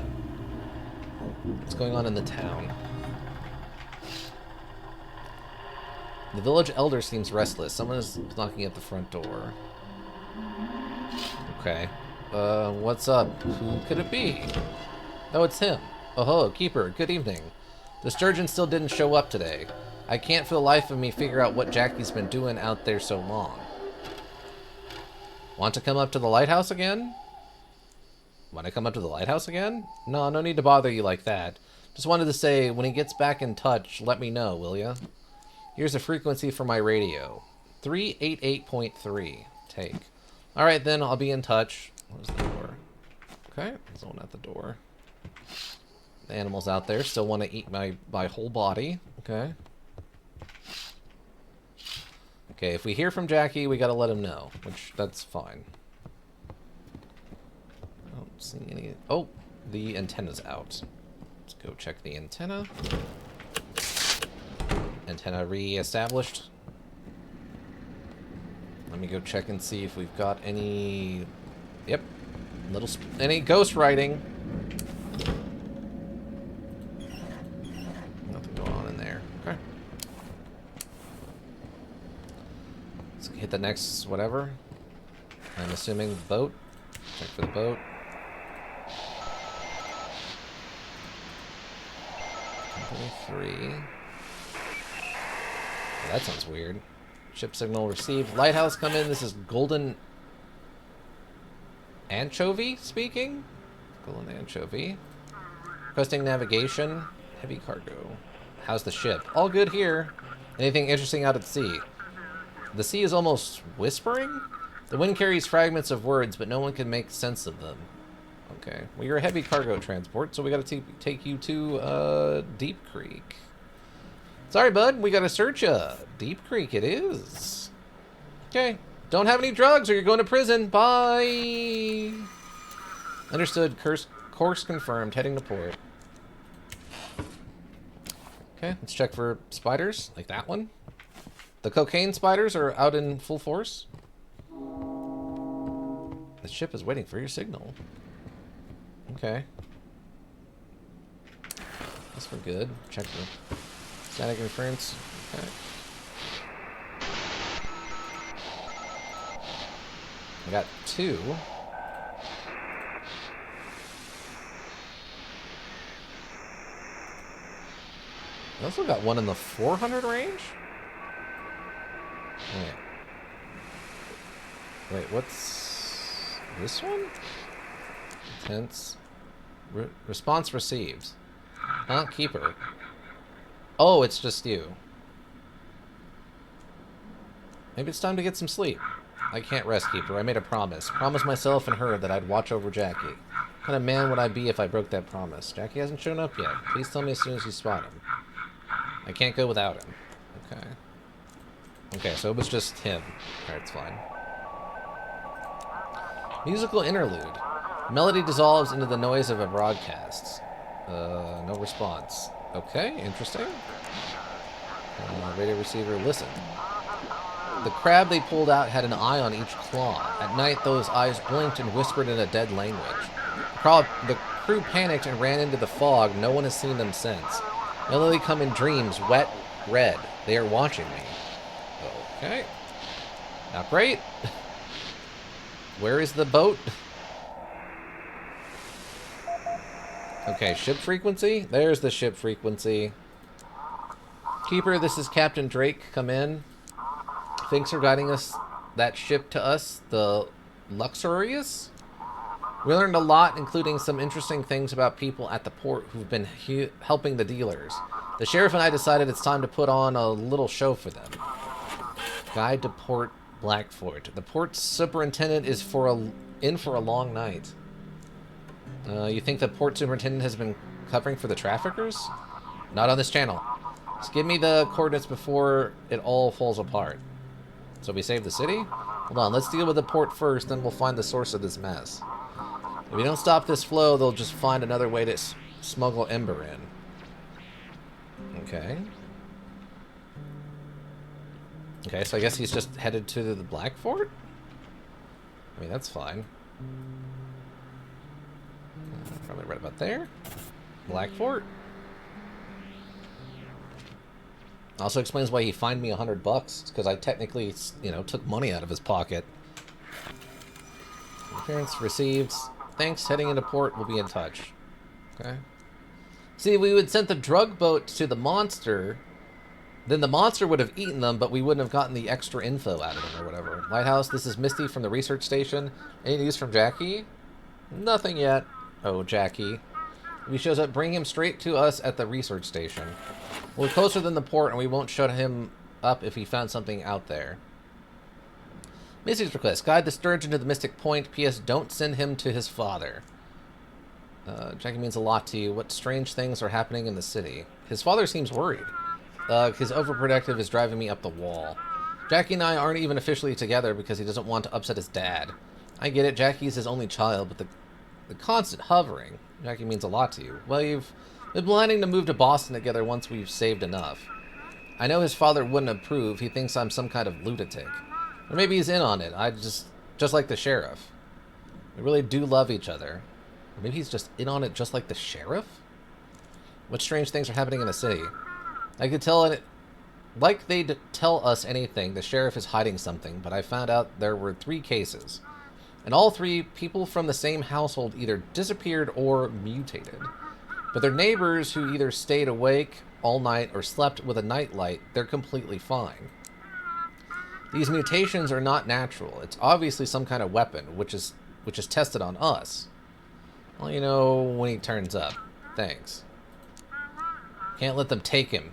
What's going on in the town? The village elder seems restless. Someone is knocking at the front door. Okay. What's up? Who could it be? Oh, it's him. Oh, hello, Keeper. Good evening. The sturgeon still didn't show up today. I can't for the life of me figure out what Jackie's been doing out there so long. Want to come up to the lighthouse again? Want to come up to the lighthouse again? No, no need to bother you like that. Just wanted to say, when he gets back in touch, let me know, will ya? Here's a frequency for my radio. 388.3. Take. Alright then, I'll be in touch. Where's the door? Okay, there's one at the door. The animals out there still want to eat my whole body. Okay. Okay, if we hear from Jackie, we gotta let him know, which, that's fine. I don't see any... Oh, the antenna's out. Let's go check the antenna. Antenna re-established. Let me go check and see if we've got any... Yep. Any ghost writing. Nothing going on in there. Okay. Let's hit the next whatever. I'm assuming boat. Check for the boat. Company 3. Oh, that sounds weird. Ship signal received. Lighthouse come in. This is Golden Anchovy speaking. Golden Anchovy. Requesting navigation. Heavy cargo. How's the ship? All good here. Anything interesting out at sea? The sea is almost whispering? The wind carries fragments of words, but no one can make sense of them. Okay. Well, you're a heavy cargo transport, so we gotta take you to, Deep Creek. Sorry, bud. We gotta search ya. Deep Creek it is. Okay. Don't have any drugs or you're going to prison. Bye. Understood. Course confirmed. Heading to port. Okay. Let's check for spiders. Like that one. The cocaine spiders are out in full force. The ship is waiting for your signal. Okay. Guess we're good. Check for static inference. Okay. I got 2. I also got one in the 400 range? Wait, what's this one? Intense. Response received. Huh? Keeper. Oh, it's just you. Maybe it's time to get some sleep. I can't rest, Keeper. I made a promise. Promised myself and her that I'd watch over Jackie. What kind of man would I be if I broke that promise? Jackie hasn't shown up yet. Please tell me as soon as you spot him. I can't go without him. Okay. Okay, so it was just him. Alright, it's fine. Musical interlude. Melody dissolves into the noise of a broadcast. No response. Okay, interesting. Radio receiver, listen. The crab they pulled out had an eye on each claw. At night, those eyes blinked and whispered in a dead language. The crew panicked and ran into the fog. No one has seen them since. Now they come in dreams, wet, red. They are watching me. Okay. Not great. Where is the boat? Okay, ship frequency. There's the ship frequency. Keeper, this is Captain Drake. Come in. Thanks for guiding us, that ship to us, the Luxurious. We learned a lot, including some interesting things about people at the port who've been helping the dealers. The sheriff and I decided it's time to put on a little show for them. Guide to Port Blackfort. The port superintendent is in for a long night. You think the port superintendent has been covering for the traffickers? Not on this channel. Just give me the coordinates before it all falls apart. So we save the city? Hold on, let's deal with the port first, then we'll find the source of this mess. If we don't stop this flow, they'll just find another way to smuggle Ember in. Okay. Okay, so I guess he's just headed to the Blackfort? I mean, that's fine. Probably right about there. Blackfort. Also explains why he fined me $100 because I technically, you know, took money out of his pocket. Appearance received. Thanks. Heading into port. We'll be in touch. Okay. See, we would send the drug boat to the monster. Then the monster would have eaten them, but we wouldn't have gotten the extra info out of them or whatever. Lighthouse, this is Misty from the research station. Any news from Jackie? Nothing yet. Oh, Jackie. If he shows up, bring him straight to us at the research station. We're closer than the port, and we won't shut him up if he found something out there. Misty's request. Guide the Sturgeon to the Mystic Point. P.S. Don't send him to his father. Jackie means a lot to you. What strange things are happening in the city? His father seems worried. His overprotective is driving me up the wall. Jackie and I aren't even officially together because he doesn't want to upset his dad. I get it. Jackie's his only child, but the constant hovering. Jackie means a lot to you. Well, you've been planning to move to Boston together once we've saved enough. I know his father wouldn't approve. He thinks I'm some kind of lunatic. Or maybe he's in on it. Just like the sheriff. We really do love each other. Or maybe he's just in on it just like the sheriff? What strange things are happening in the city? I could tell it... Like they'd tell us anything, the sheriff is hiding something, but I found out there were 3 cases. And all 3, people from the same household either disappeared or mutated. But their neighbors who either stayed awake all night or slept with a nightlight, they're completely fine. These mutations are not natural. It's obviously some kind of weapon, which is tested on us. Well, you know, when he turns up. Thanks. Can't let them take him.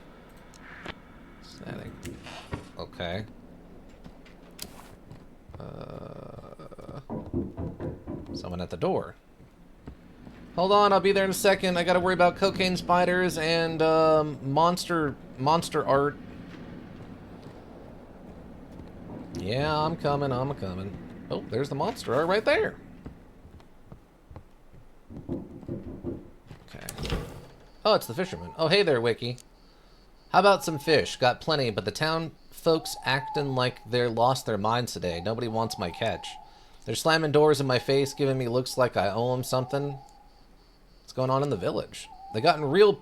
Okay. Someone at the door. Hold on, I'll be there in a second. I gotta worry about cocaine spiders and monster art. Yeah, I'm coming. Oh, there's the monster art right there. Okay. Oh, it's the fisherman. Oh, hey there, Wiki. How about some fish? Got plenty, but the town folks acting like they're lost their minds today. Nobody wants my catch. They're slamming doors in my face, giving me looks like I owe them something. What's going on in the village? They gotten real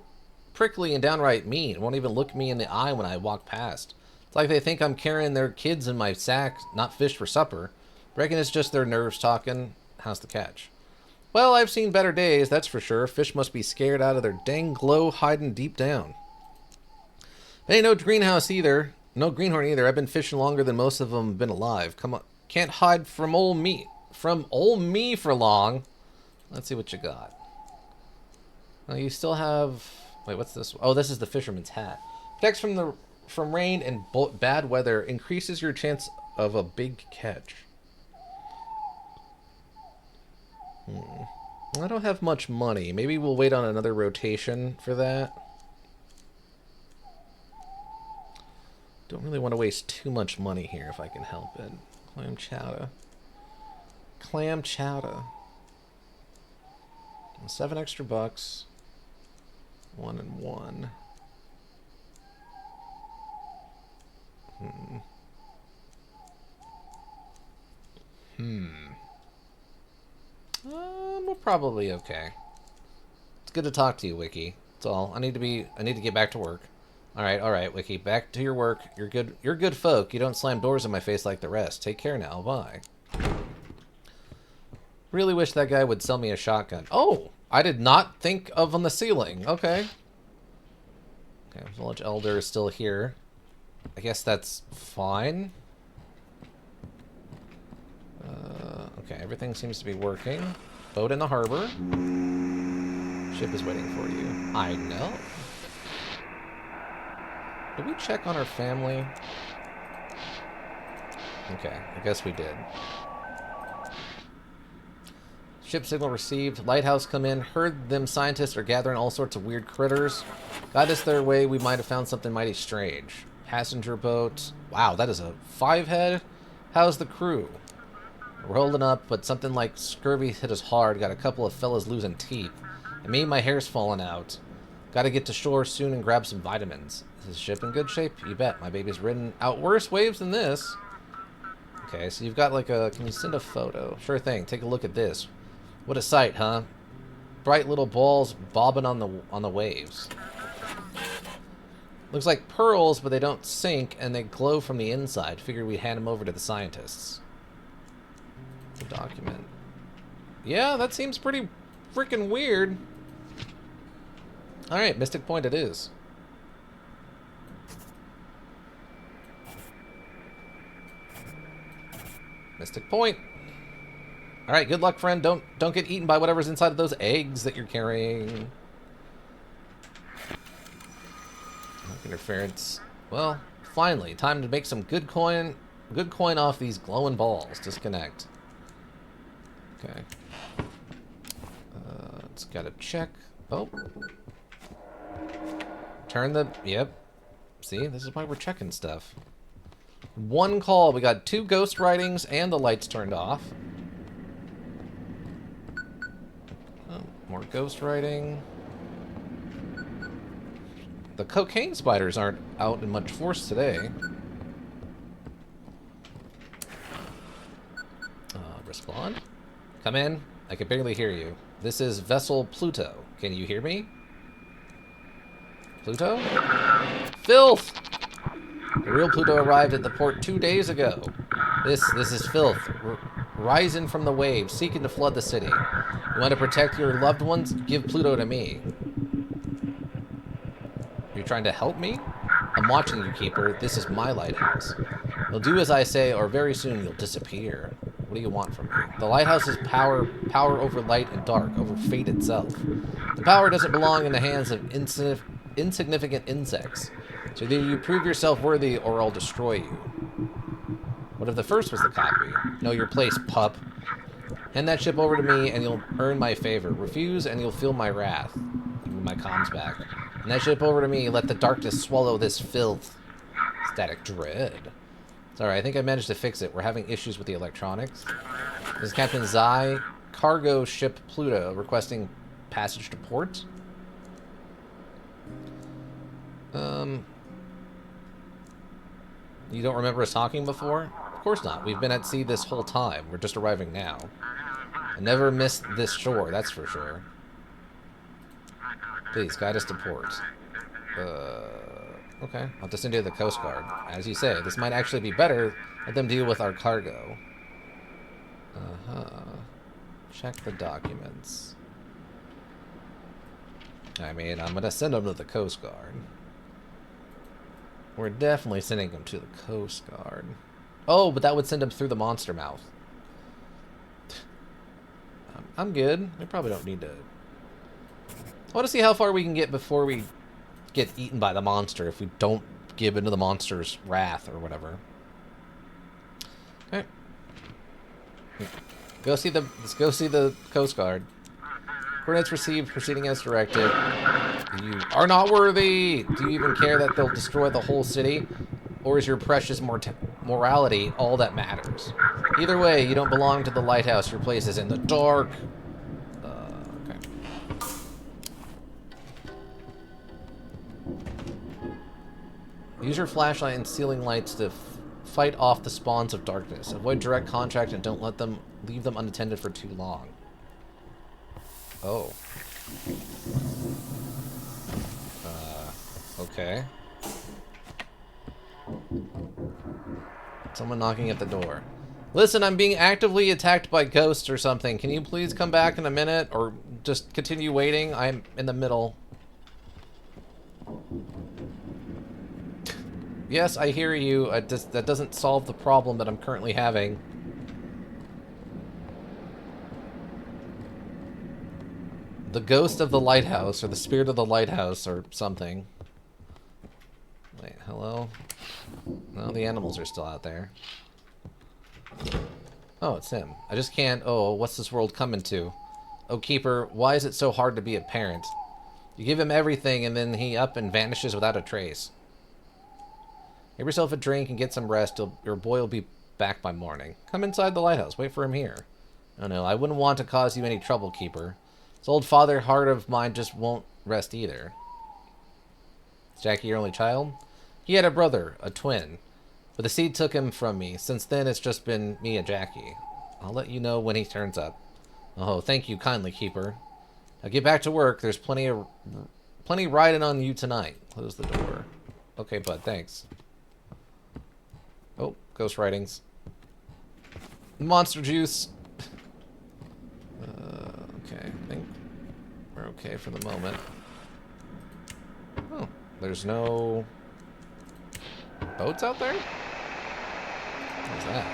prickly and downright mean. Won't even look me in the eye when I walk past. It's like they think I'm carrying their kids in my sack, not fish for supper. Reckon it's just their nerves talking. How's the catch? Well, I've seen better days, that's for sure. Fish must be scared out of their dang glow hiding deep down. Hey, no greenhouse either. No greenhorn either. I've been fishing longer than most of them have been alive. Come on. Can't hide from old me. From old me for long. Let's see what you got. Oh, you still have... Wait, what's this? Oh, this is the fisherman's hat. Protects from rain and bad weather. Increases your chance of a big catch. I don't have much money. Maybe we'll wait on another rotation for that. Don't really want to waste too much money here if I can help it. Clam chowder. Clam chowder. 7 extra bucks. 1 and 1. We're probably okay. It's good to talk to you, Wiki. That's all. I need to get back to work. All right, Wiki. Back to your work. You're good folk. You don't slam doors in my face like the rest. Take care now. Bye. Really wish that guy would sell me a shotgun. Oh, I did not think of on the ceiling. Okay. Okay, Village Elder is still here. I guess that's fine. Okay, everything seems to be working. Boat in the harbor. Ship is waiting for you. I know. Did we check on our family? Okay, I guess we did. Ship signal received. Lighthouse come in. Heard them scientists are gathering all sorts of weird critters. Got us their way. We might have found something mighty strange. Passenger boat. Wow, that is a 5-head. How's the crew? We're holding up, but something like scurvy hit us hard. Got a couple of fellas losing teeth. And me, my hair's falling out. Gotta get to shore soon and grab some vitamins. Is this ship in good shape? You bet. My baby's ridden out worse waves than this. Okay, so you've got like a... Can you send a photo? Sure thing. Take a look at this. What a sight, huh? Bright little balls bobbing on the waves. Looks like pearls, but they don't sink, and they glow from the inside. Figured we'd hand them over to the scientists. The document. Yeah, that seems pretty freaking weird. Alright, Mystic Point it is. Mystic Point. Alright, good luck, friend. Don't get eaten by whatever's inside of those eggs that you're carrying. Interference. Well, finally, time to make some good coin off these glowing balls. Disconnect. Okay. It's got to check. Oh. Turn the... Yep. See, this is why we're checking stuff. 1 call. We got 2 ghost writings and the lights turned off. Oh, more ghost writing. The cocaine spiders aren't out in much force today. Respond? Come in. I can barely hear you. This is Vessel Pluto. Can you hear me? Pluto? Filth! The real Pluto arrived at the port 2 days ago. This is filth. Rising from the waves, seeking to flood the city. You want to protect your loved ones? Give Pluto to me. You're trying to help me? I'm watching you, Keeper. This is my lighthouse. You'll do as I say, or very soon you'll disappear. What do you want from me? The lighthouse is power over light and dark, over fate itself. The power doesn't belong in the hands of insignificant insects. So either you prove yourself worthy, or I'll destroy you. What if the first was the copy? Know your place, pup. Hand that ship over to me, and you'll earn my favor. Refuse, and you'll feel my wrath. Give me my comms back. Hand that ship over to me. Let the darkness swallow this filth. Static dread. Sorry, I think I managed to fix it. We're having issues with the electronics. This is Captain Zai, cargo ship Pluto, requesting passage to port. You don't remember us talking before? Of course not. We've been at sea this whole time. We're just arriving now. I never missed this shore, that's for sure. Please, guide us to port. Okay. I'll have to send you to the Coast Guard. As you say, this might actually be better. Let them deal with our cargo. Check the documents. I mean, I'm gonna send them to the Coast Guard. We're definitely sending him to the Coast Guard. Oh, but that would send him through the monster mouth. I'm good. We probably don't need to... I want to see how far we can get before we get eaten by the monster if we don't give into the monster's wrath or whatever. Okay. Let's go see the Coast Guard. Coordinates received, proceeding as directed. You are not worthy! Do you even care that they'll destroy the whole city? Or is your precious morality all that matters? Either way, you don't belong to the lighthouse. Your place is in the dark. Okay. Use your flashlight and ceiling lights to fight off the spawns of darkness. Avoid direct contact and don't leave them unattended for too long. Oh. Okay. Someone knocking at the door. Listen, I'm being actively attacked by ghosts or something. Can you please come back in a minute or just continue waiting? I'm in the middle. Yes, I hear you. That doesn't solve the problem that I'm currently having. The ghost of the lighthouse, or the spirit of the lighthouse, or something. Wait, hello? No, the animals are still out there. Oh, it's him. I just can't... Oh, what's this world coming to? Oh, Keeper, why is it so hard to be a parent? You give him everything, and then he up and vanishes without a trace. Give yourself a drink and get some rest. Your boy will be back by morning. Come inside the lighthouse. Wait for him here. Oh, no, I wouldn't want to cause you any trouble, Keeper. This old father heart of mine just won't rest either. Is Jackie your only child? He had a brother, a twin. But the seed took him from me. Since then, it's just been me and Jackie. I'll let you know when he turns up. Oh, thank you kindly, Keeper. Now get back to work. There's plenty riding on you tonight. Close the door. Okay, bud, thanks. Oh, ghost writings. Monster juice. Okay, I think we're okay for the moment. Oh, there's no boats out there? What's that?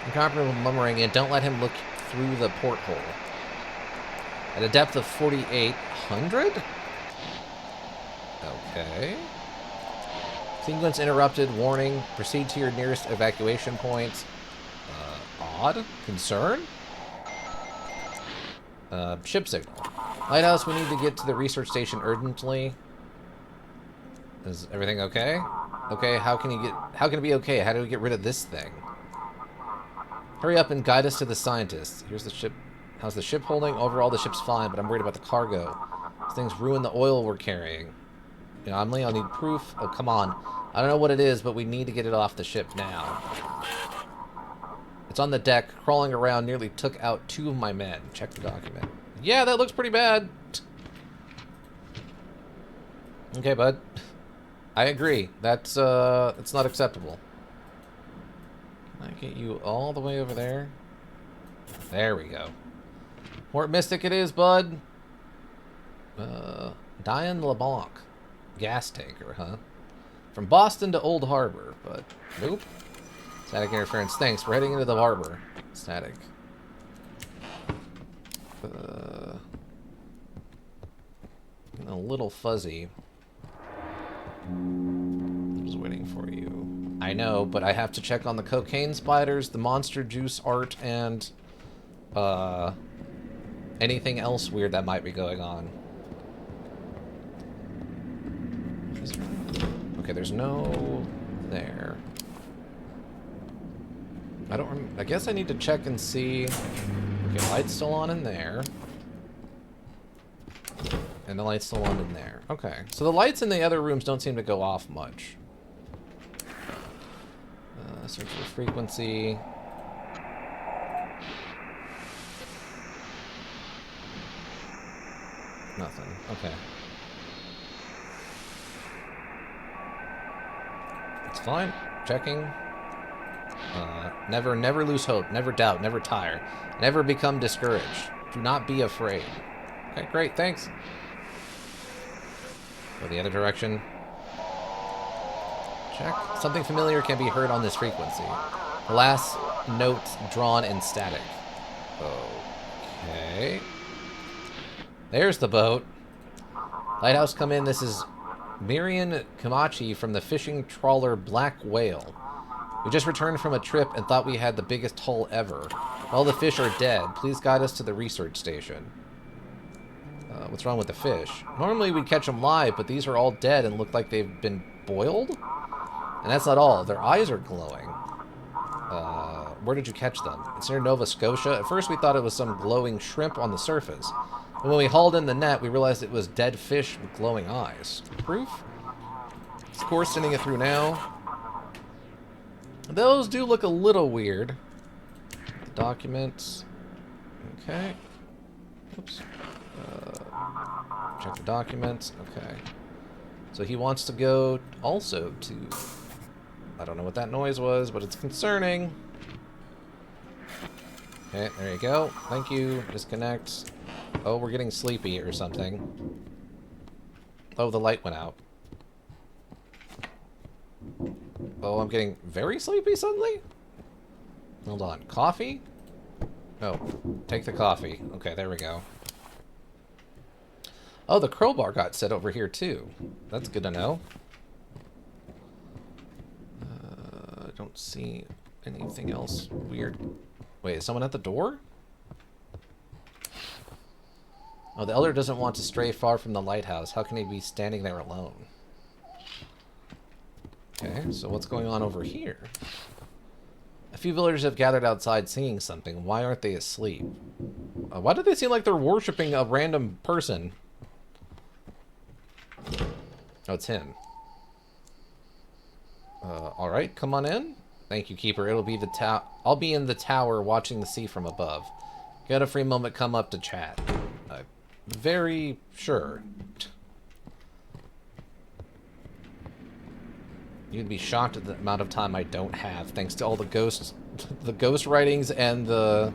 Incomparable murmuring, and don't let him look through the porthole. At a depth of 4,800? Okay. Sequence interrupted. Warning. Proceed to your nearest evacuation point. Odd. Concern? Ship signal. Lighthouse, we need to get to the research station urgently. Is everything okay? Okay, how can it be okay? How do we get rid of this thing? Hurry up and guide us to the scientists. Here's the ship. How's the ship holding? Overall, the ship's fine, but I'm worried about the cargo. These things ruin the oil we're carrying. You know, I'll need proof. Oh, come on. I don't know what it is, but we need to get it off the ship now. It's on the deck, crawling around, nearly took out 2 of my men. Check the document. Yeah, that looks pretty bad. Okay, bud. I agree. That's it's not acceptable. Can I get you all the way over there? There we go. Port Mystic it is, bud. Diane LeBlanc. Gas tanker, huh? From Boston to Old Harbor, but nope. Static interference. Thanks. We're heading into the harbor. Static. Getting a little fuzzy. I'm just waiting for you. I know, but I have to check on the cocaine spiders, the monster juice art, and anything else weird that might be going on. Okay, there's no there. I guess I need to check and see. Okay, light's still on in there. And the light's still on in there. Okay, so the lights in the other rooms don't seem to go off much. Search for frequency. Nothing. Okay. It's fine. Checking. Never lose hope. Never doubt. Never tire. Never become discouraged. Do not be afraid. Okay, great. Thanks. Go the other direction. Check. Something familiar can be heard on this frequency. The last note drawn in static. Okay. There's the boat. Lighthouse, come in. This is Miriam Kamachi from the fishing trawler Black Whale. We just returned from a trip and thought we had the biggest haul ever. All the fish are dead. Please guide us to the research station. What's wrong with the fish? Normally we'd catch them live, but these are all dead and look like they've been boiled? And that's not all. Their eyes are glowing. Where did you catch them? It's near Nova Scotia. At first we thought it was some glowing shrimp on the surface. And when we hauled in the net, we realized it was dead fish with glowing eyes. Proof? Of course, sending it through now. Those do look a little weird. The documents. Okay. Oops. Check the documents. Okay. So he wants to go also to... I don't know what that noise was, but it's concerning. Okay, there you go. Thank you. Disconnect. Oh, we're getting sleepy or something. Oh, the light went out. Oh, I'm getting very sleepy suddenly? Hold on. Coffee? Oh, take the coffee. Okay, there we go. Oh, the crowbar got set over here, too. That's good to know. I don't see anything else weird. Wait, is someone at the door? Oh, the elder doesn't want to stray far from the lighthouse. How can he be standing there alone? Okay, so what's going on over here? A few villagers have gathered outside singing something. Why aren't they asleep? Why do they seem like they're worshipping a random person? Oh, it's him. Alright, come on in. Thank you, Keeper. It'll be the I'll be in the tower watching the sea from above. Get a free moment, come up to chat. Very sure. You'd be shocked at the amount of time I don't have, thanks to all the ghost writings and the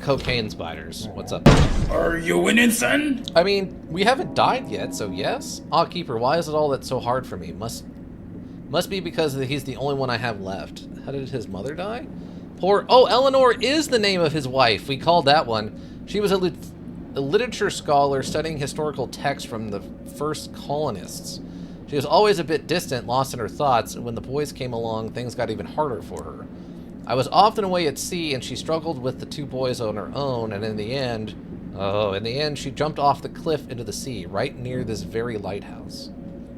cocaine spiders. What's up? Are you winning, son? I mean, we haven't died yet, so yes. Ah, Keeper, why is it all that's so hard for me? Must be because he's the only one I have left. How did his mother die? Oh, Eleanor is the name of his wife. We called that one. She was a literature scholar studying historical texts from the first colonists. She was always a bit distant, lost in her thoughts, and when the boys came along, things got even harder for her. I was often away at sea, and she struggled with the two boys on her own, and in the end, she jumped off the cliff into the sea, right near this very lighthouse.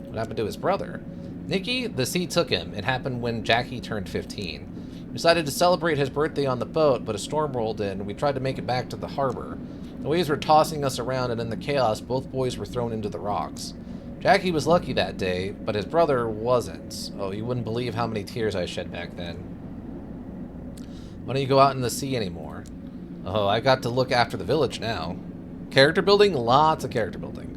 What happened to his brother? Nicky, the sea took him. It happened when Jackie turned 15. We decided to celebrate his birthday on the boat, but a storm rolled in, and we tried to make it back to the harbor. The waves were tossing us around, and in the chaos, both boys were thrown into the rocks. Jackie was lucky that day, but his brother wasn't. Oh, you wouldn't believe how many tears I shed back then. Why don't you go out in the sea anymore? Oh, I got to look after the village now. Character building? Lots of character building.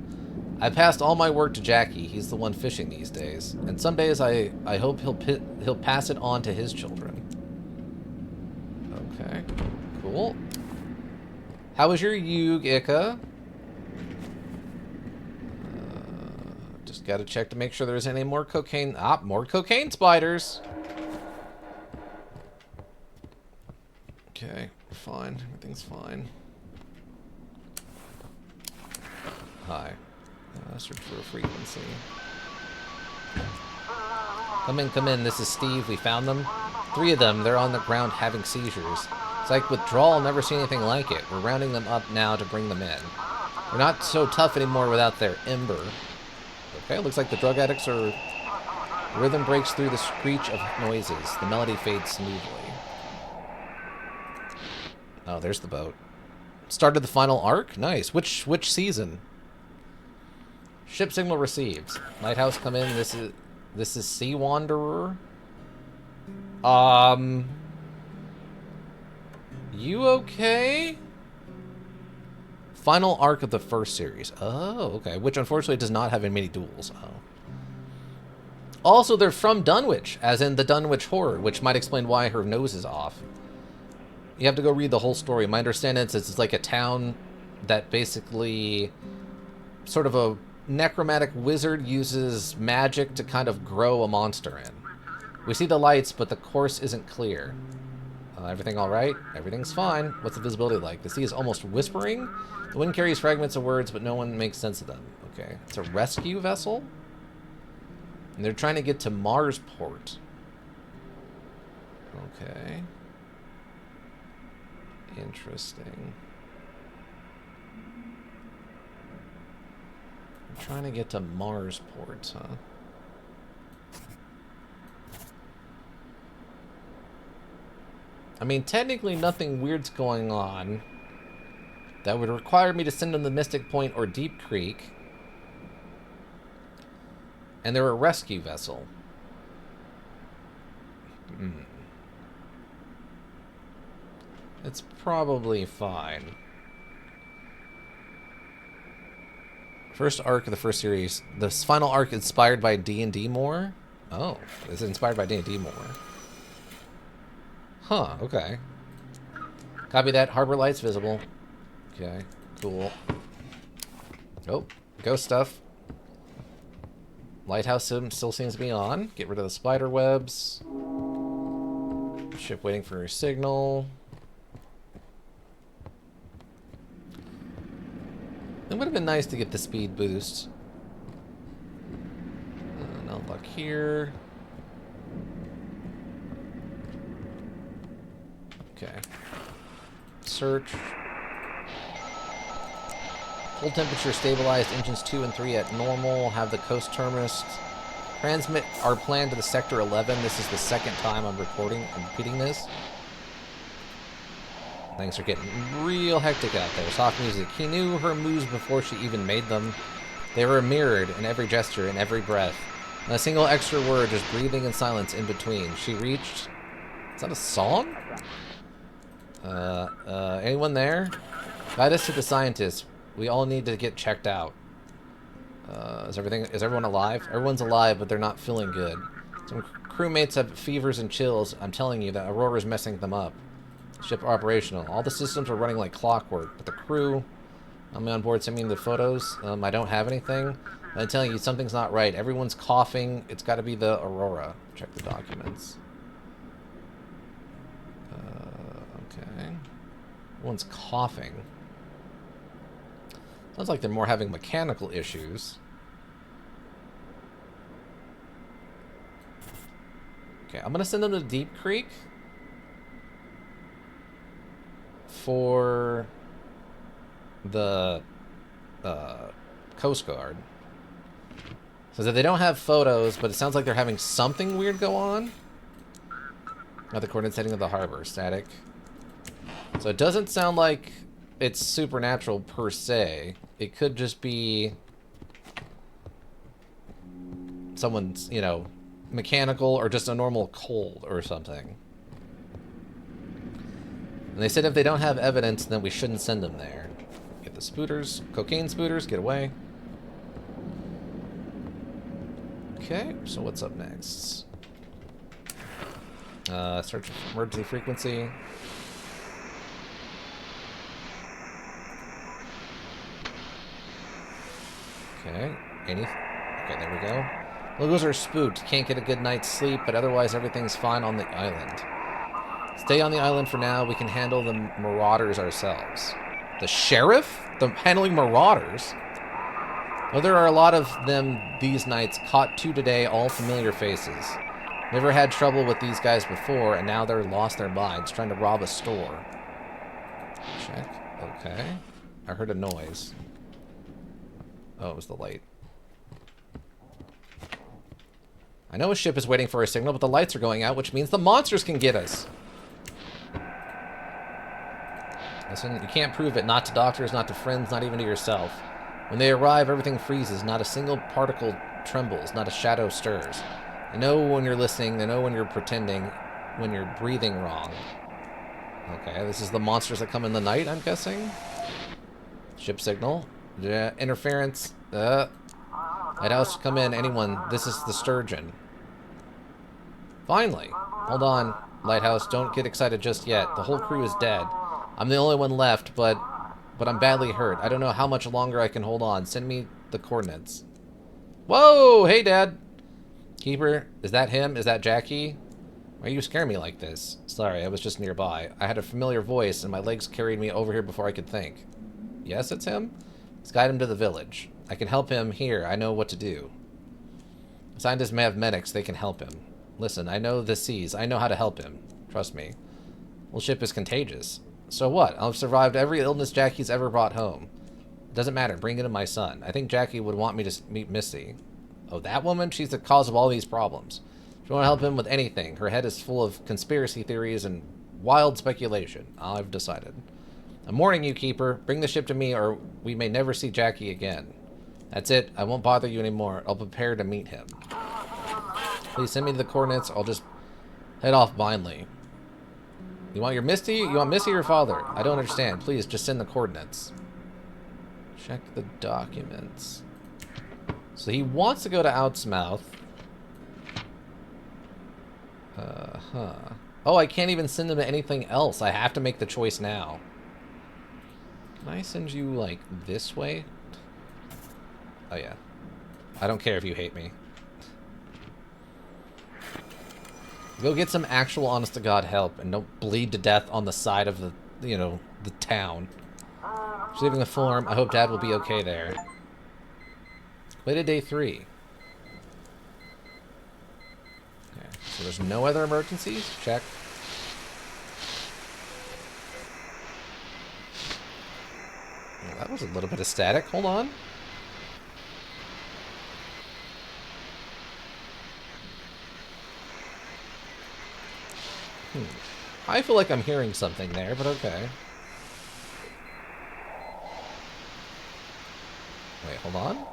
I passed all my work to Jackie. He's the one fishing these days. And some days I hope he'll pass it on to his children. Okay, cool. How was your Yug-Ika? Just gotta check to make sure there's any more cocaine. Ah, more cocaine spiders. Okay, fine. Everything's fine. Hi. Search for a frequency. Come in. This is Steve. We found them. 3 of them. They're on the ground having seizures. It's like withdrawal. I'll never see anything like it. We're rounding them up now to bring them in. They're not so tough anymore without their ember. Okay, looks like the drug addicts are... Rhythm breaks through the screech of noises. The melody fades smoothly. Oh, there's the boat. Started the final arc? Nice. Which season? Ship signal received. Lighthouse come in. This is Sea Wanderer. You okay? Final arc of the first series. Oh, okay. Which unfortunately does not have many duels. Oh. Also, they're from Dunwich, as in the Dunwich Horror, which might explain why her nose is off. You have to go read the whole story. My understanding is it's like a town that basically sort of necromantic wizard uses magic to kind of grow a monster in. We see the lights, but the course isn't clear. Everything all right? Everything's fine. What's the visibility like? The sea is almost whispering. The wind carries fragments of words, but no one makes sense of them. Okay. It's a rescue vessel? And they're trying to get to Marsport. Okay. Interesting. I'm trying to get to Marsport, huh? I mean, technically nothing weird's going on that would require me to send them to Mystic Point or Deep Creek. And they're a rescue vessel. It's probably fine. First arc of the first series. This final arc inspired by D&D more? Oh, it's inspired by D&D more. Huh, okay. Copy that. Harbor lights visible. Okay, cool. Oh, ghost stuff. Lighthouse still seems to be on. Get rid of the spider webs. Ship waiting for her signal. It would have been nice to get the speed boost. No luck here. Okay. Search. Cold temperature stabilized. Engines 2 and 3 at normal. Have the coast terminus. Transmit our plan to the Sector 11. This is the second time I'm repeating this. Things are getting real hectic out there. Soft music. He knew her moves before she even made them. They were mirrored in every gesture, in every breath. Not a single extra word, just breathing and silence in between. She reached... Is that a song? Anyone there? Guide us to the scientists. We all need to get checked out. Is everyone alive? Everyone's alive, but they're not feeling good. Some crewmates have fevers and chills. I'm telling you that Aurora's messing them up. Ship operational. All the systems are running like clockwork, but the crew... I'm on board sending the photos. I don't have anything. I'm telling you, something's not right. Everyone's coughing. It's got to be the Aurora. Check the documents. Okay. Everyone's coughing. Sounds like they're more having mechanical issues. Okay, I'm going to send them to Deep Creek for the Coast Guard. So that they don't have photos, but it sounds like they're having something weird go on. At the coordinates heading to the harbor. Static. So it doesn't sound like it's supernatural per se. It could just be someone's, you know, mechanical or just a normal cold or something. And they said if they don't have evidence, then we shouldn't send them there. Get the spooters. Cocaine spooters, get away. Okay, so what's up next? Search for emergency frequency. Okay, okay, there we go. Logos are spooked. Can't get a good night's sleep, but otherwise everything's fine on the island. Stay on the island for now. We can handle the marauders ourselves. The sheriff? Handling marauders? Well, there are a lot of them these nights. Caught 2 today, all familiar faces. Never had trouble with these guys before, and now they're lost their minds, trying to rob a store. Check. Okay. I heard a noise. Oh, it was the light. I know a ship is waiting for a signal, but the lights are going out, which means the monsters can get us. Listen, you can't prove it, not to doctors, not to friends, not even to yourself. When they arrive, everything freezes. Not a single particle trembles. Not a shadow stirs. I know when you're listening. I know when you're pretending. When you're breathing wrong. Okay, this is the monsters that come in the night, I'm guessing. Ship signal. Yeah, interference. Lighthouse, come in. Anyone. This is the Sturgeon. Finally. Hold on, Lighthouse. Don't get excited just yet. The whole crew is dead. I'm the only one left, but I'm badly hurt. I don't know how much longer I can hold on. Send me the coordinates. Whoa! Hey, Dad! Keeper, is that him? Is that Jackie? Why are you scaring me like this? Sorry, I was just nearby. I had a familiar voice, and my legs carried me over here before I could think. Yes, it's him? Let's guide him to the village. I can help him here. I know what to do. Scientists may have medics. They can help him. Listen, I know the seas. I know how to help him. Trust me. Well, ship is contagious. So what? I've survived every illness Jackie's ever brought home. It doesn't matter. Bring it to my son. I think Jackie would want me to meet Misty. Oh, that woman? She's the cause of all these problems. If you want to help him with anything, her head is full of conspiracy theories and wild speculation. I've decided. I'm warning you, Keeper. Bring the ship to me or we may never see Jackie again. That's it. I won't bother you anymore. I'll prepare to meet him. Please send me the coordinates. I'll just head off blindly. You want your Misty? You want Misty or your father? I don't understand. Please, just send the coordinates. Check the documents. So he wants to go to Outsmouth. Oh, I can't even send him to anything else. I have to make the choice now. Can I send you, like, this way? Oh, yeah. I don't care if you hate me. Go get some actual honest-to-God help and don't bleed to death on the side of the, you know, the town. Receiving a form. I hope Dad will be okay there. Waited day 3. Okay, so there's no other emergencies? Check. Well, that was a little bit of static. Hold on. I feel like I'm hearing something there, but okay. Wait, hold on.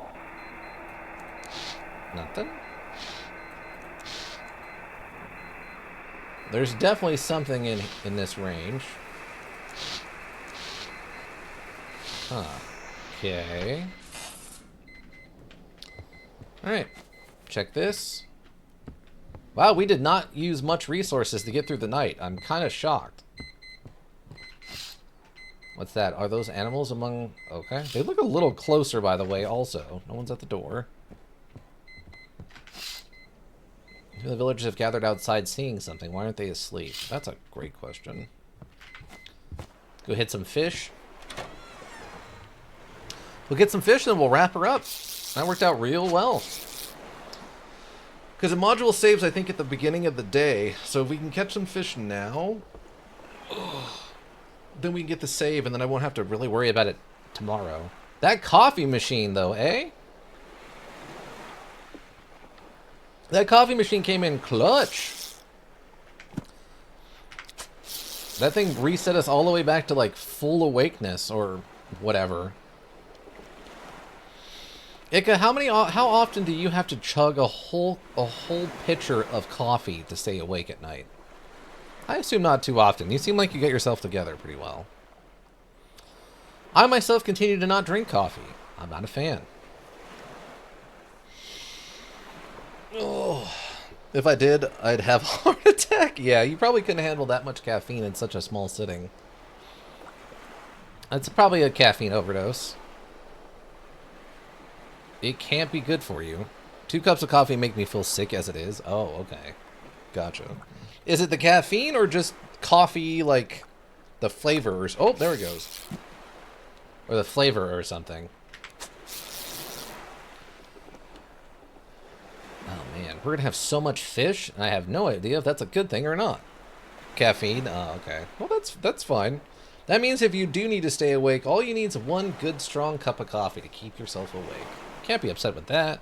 Nothing? There's definitely something in this range. Huh. Okay. Alright. Check this. Wow, we did not use much resources to get through the night. I'm kind of shocked. What's that? Are those animals among... Okay. They look a little closer, by the way, also. No one's at the door. The villagers have gathered outside seeing something. Why aren't they asleep? That's a great question. Go hit some fish. We'll get some fish, then we'll wrap her up. That worked out real well. Because the module saves, I think, at the beginning of the day. So if we can catch some fish now, then we can get the save, and then I won't have to really worry about it tomorrow. That coffee machine, though, eh? That coffee machine came in clutch. That thing reset us all the way back to, like, full awakeness or whatever. Ika, how often do you have to chug a whole pitcher of coffee to stay awake at night? I assume not too often. You seem like you get yourself together pretty well. I myself continue to not drink coffee. I'm not a fan. Oh, if I did, I'd have a heart attack. Yeah, you probably couldn't handle that much caffeine in such a small sitting. It's probably a caffeine overdose. It can't be good for you. 2 cups of coffee make me feel sick as it is. Oh, okay. Gotcha. Is it the caffeine or just coffee, like, the flavors? Oh, there it goes. Or the flavor or something. Oh, man. We're going to have so much fish, and I have no idea if that's a good thing or not. Caffeine? Oh, okay. Well, that's fine. That means if you do need to stay awake, all you need is one good, strong cup of coffee to keep yourself awake. Can't be upset with that.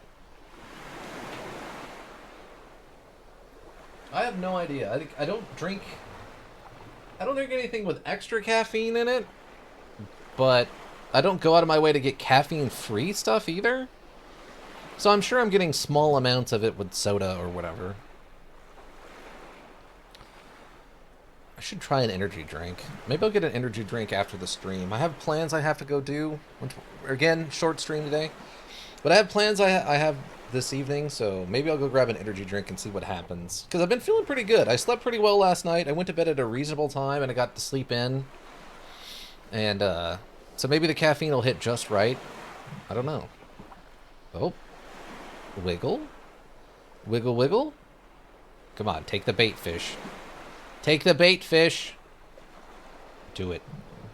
I have no idea. I don't drink anything with extra caffeine in it, but I don't go out of my way to get caffeine-free stuff either. So I'm sure I'm getting small amounts of it with soda or whatever. I should try an energy drink. Maybe I'll get an energy drink after the stream. I have plans I have to go do. Again, short stream today. But I have plans I have this evening, so maybe I'll go grab an energy drink and see what happens. Because I've been feeling pretty good. I slept pretty well last night. I went to bed at a reasonable time, and I got to sleep in. And, so maybe the caffeine will hit just right. I don't know. Oh. Wiggle. Wiggle, wiggle. Come on, take the bait, fish. Take the bait, fish. Do it.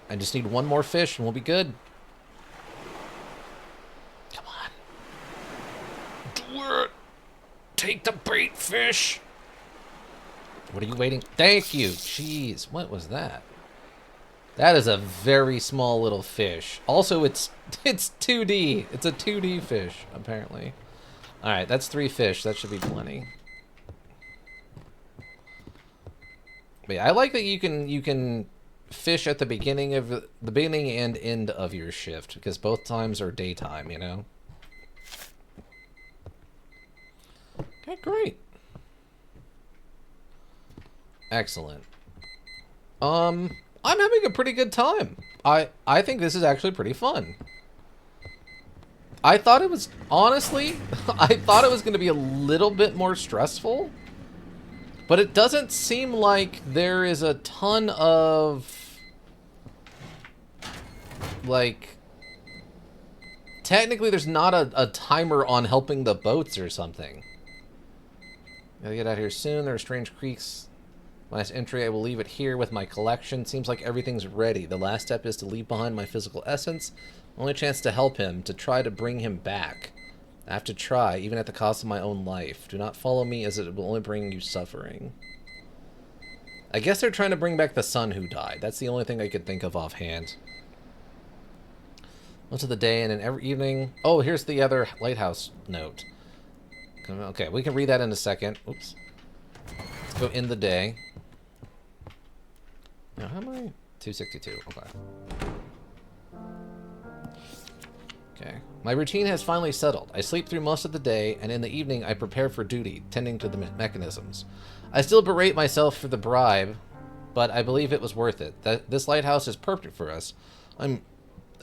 I just need one more fish and we'll be good. Come on. Do it. Take the bait, fish. What are you waiting? Thank you. Jeez, what was that? That is a very small little fish. Also, it's 2D. It's a 2D fish, apparently. All right, that's 3 fish. That should be plenty. But yeah, I like that you can fish at the beginning and end of your shift because both times are daytime, you know. Okay, great. Excellent. I'm having a pretty good time. I think this is actually pretty fun. I thought it was, honestly, I thought it was going to be a little bit more stressful. But it doesn't seem like there is a ton of, like, technically there's not a timer on helping the boats or something. Gotta get out of here soon. There are strange creeks. Last entry, I will leave it here with my collection. Seems like everything's ready. The last step is to leave behind my physical essence. Only chance to help him, to try to bring him back. I have to try, even at the cost of my own life. Do not follow me, as it will only bring you suffering. I guess they're trying to bring back the son who died. That's the only thing I could think of offhand. Most of the day and in every evening... Oh, here's the other lighthouse note. Okay, we can read that in a second. Oops. Let's go in the day. Now, how am I? 262. Okay. Okay. My routine has finally settled. I sleep through most of the day, and in the evening I prepare for duty, tending to the mechanisms. I still berate myself for the bribe, but I believe it was worth it. This lighthouse is perfect for us. I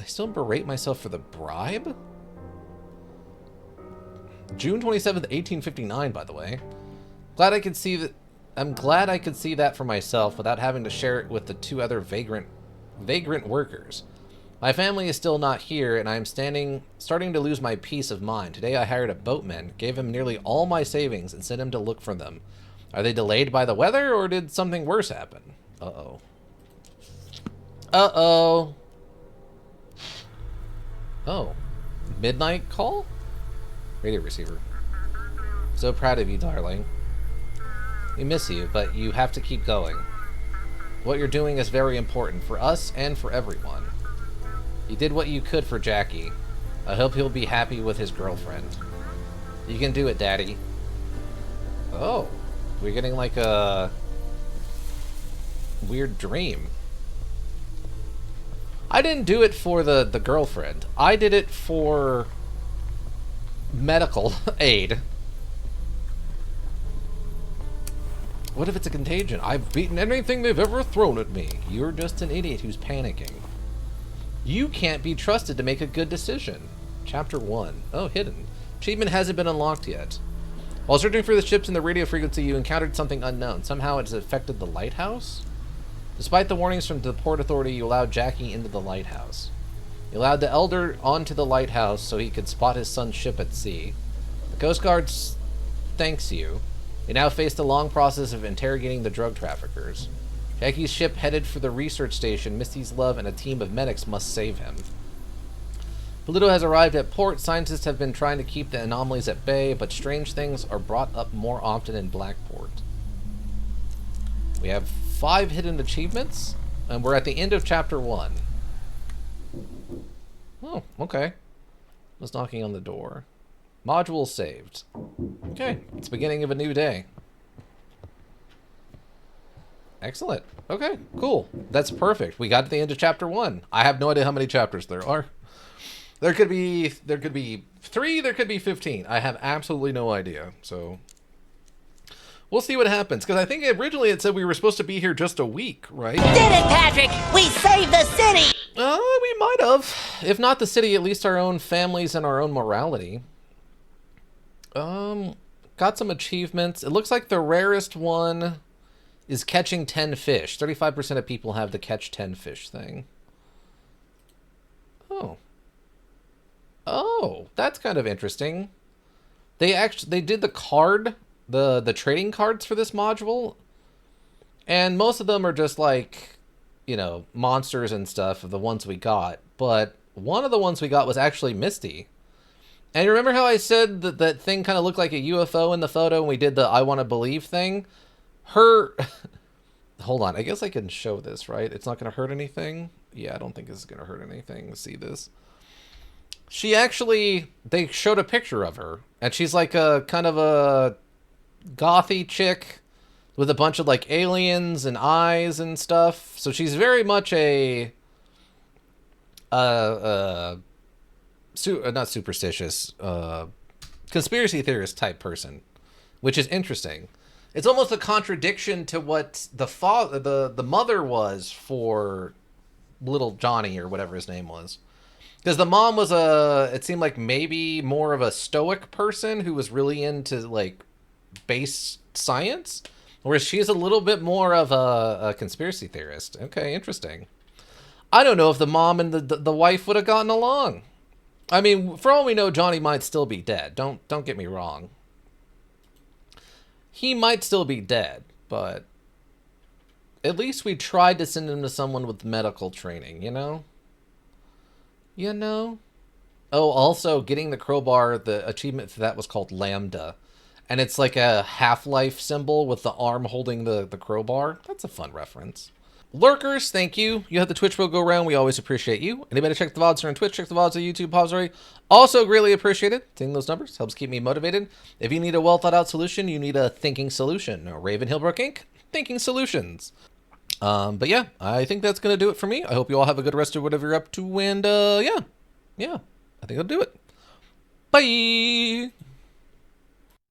still berate myself for the bribe? June 27th, 1859, by the way. Glad I could see that. I'm glad I could see that for myself without having to share it with the 2 other vagrant workers. My family is still not here, and I am starting to lose my peace of mind. Today I hired a boatman, gave him nearly all my savings, and sent him to look for them. Are they delayed by the weather, or did something worse happen? Uh-oh. Uh-oh. Oh. Midnight call? Radio receiver. So proud of you, darling. We miss you, but you have to keep going. What you're doing is very important for us and for everyone. You did what you could for Jackie. I hope he'll be happy with his girlfriend. You can do it, Daddy. Oh. We're getting like a weird dream. I didn't do it for the girlfriend. I did it for medical aid. What if it's a contagion? I've beaten anything they've ever thrown at me. You're just an idiot who's panicking. You can't be trusted to make a good decision. Chapter 1. Oh, hidden. Achievement hasn't been unlocked yet. While searching for the ships in the radio frequency, you encountered something unknown. Somehow it has affected the lighthouse? Despite the warnings from the Port Authority, you allowed Jackie into the lighthouse. You allowed the Elder onto the lighthouse so he could spot his son's ship at sea. The Coast Guard thanks you. You now face the long process of interrogating the drug traffickers. Jackie's ship headed for the research station. Misty's love and a team of medics must save him. Pluto has arrived at port. Scientists have been trying to keep the anomalies at bay, but strange things are brought up more often in Blackport. We have 5 hidden achievements, and we're at the end of Chapter 1. Oh, okay. Was knocking on the door. Module saved. Okay, it's the beginning of a new day. Excellent. Okay, cool. That's perfect. We got to the end of Chapter 1. I have no idea how many chapters there are. There could be 3, there could be 15. I have absolutely no idea. So we'll see what happens. Because I think originally it said we were supposed to be here just a week, right? Did it, Patrick! We saved the city! We might have. If not the city, at least our own families and our own morality. Got some achievements. It looks like the rarest one is catching 10 fish. 35% of people have the catch 10 fish thing. Oh. Oh, that's kind of interesting. They did the card, the trading cards for this module, and most of them are just like, monsters and stuff of the ones we got. But one of the ones we got was actually Misty. And you remember how I said that that thing kind of looked like a UFO in the photo when we did the I Want to Believe thing? Her... Hold on, I guess I can show this, right? It's not going to hurt anything? Yeah, I don't think it's going to hurt anything. See this? She actually... They showed a picture of her. And she's like a kind of a gothy chick with a bunch of like aliens and eyes and stuff. So she's very much a... not superstitious, conspiracy theorist type person, which is interesting. It's almost a contradiction to what the mother was for little Johnny or whatever his name was. Because the mom was it seemed like maybe more of a stoic person who was really into like base science, whereas she's a little bit more of a conspiracy theorist. Okay, interesting. I don't know if the mom and the wife would have gotten along. I mean, for all we know, Johnny might still be dead. Don't get me wrong. He might still be dead, but at least we tried to send him to someone with medical training, you know? You know? Oh, also, getting the crowbar, the achievement for that was called Lambda. And it's like a Half-Life symbol with the arm holding the crowbar. That's a fun reference. Lurkers, thank you. You have the Twitch Pro go around. We always appreciate you. Anybody check the VODs on Twitch, check the VODs on YouTube, Pause. Also greatly appreciated. Seeing those numbers helps keep me motivated. If you need a well thought out solution, you need a thinking solution. Raven Hillbrook Inc. Thinking Solutions. But yeah, I think that's going to do it for me. I hope you all have a good rest of whatever you're up to. And yeah, I think I'll do it. Bye.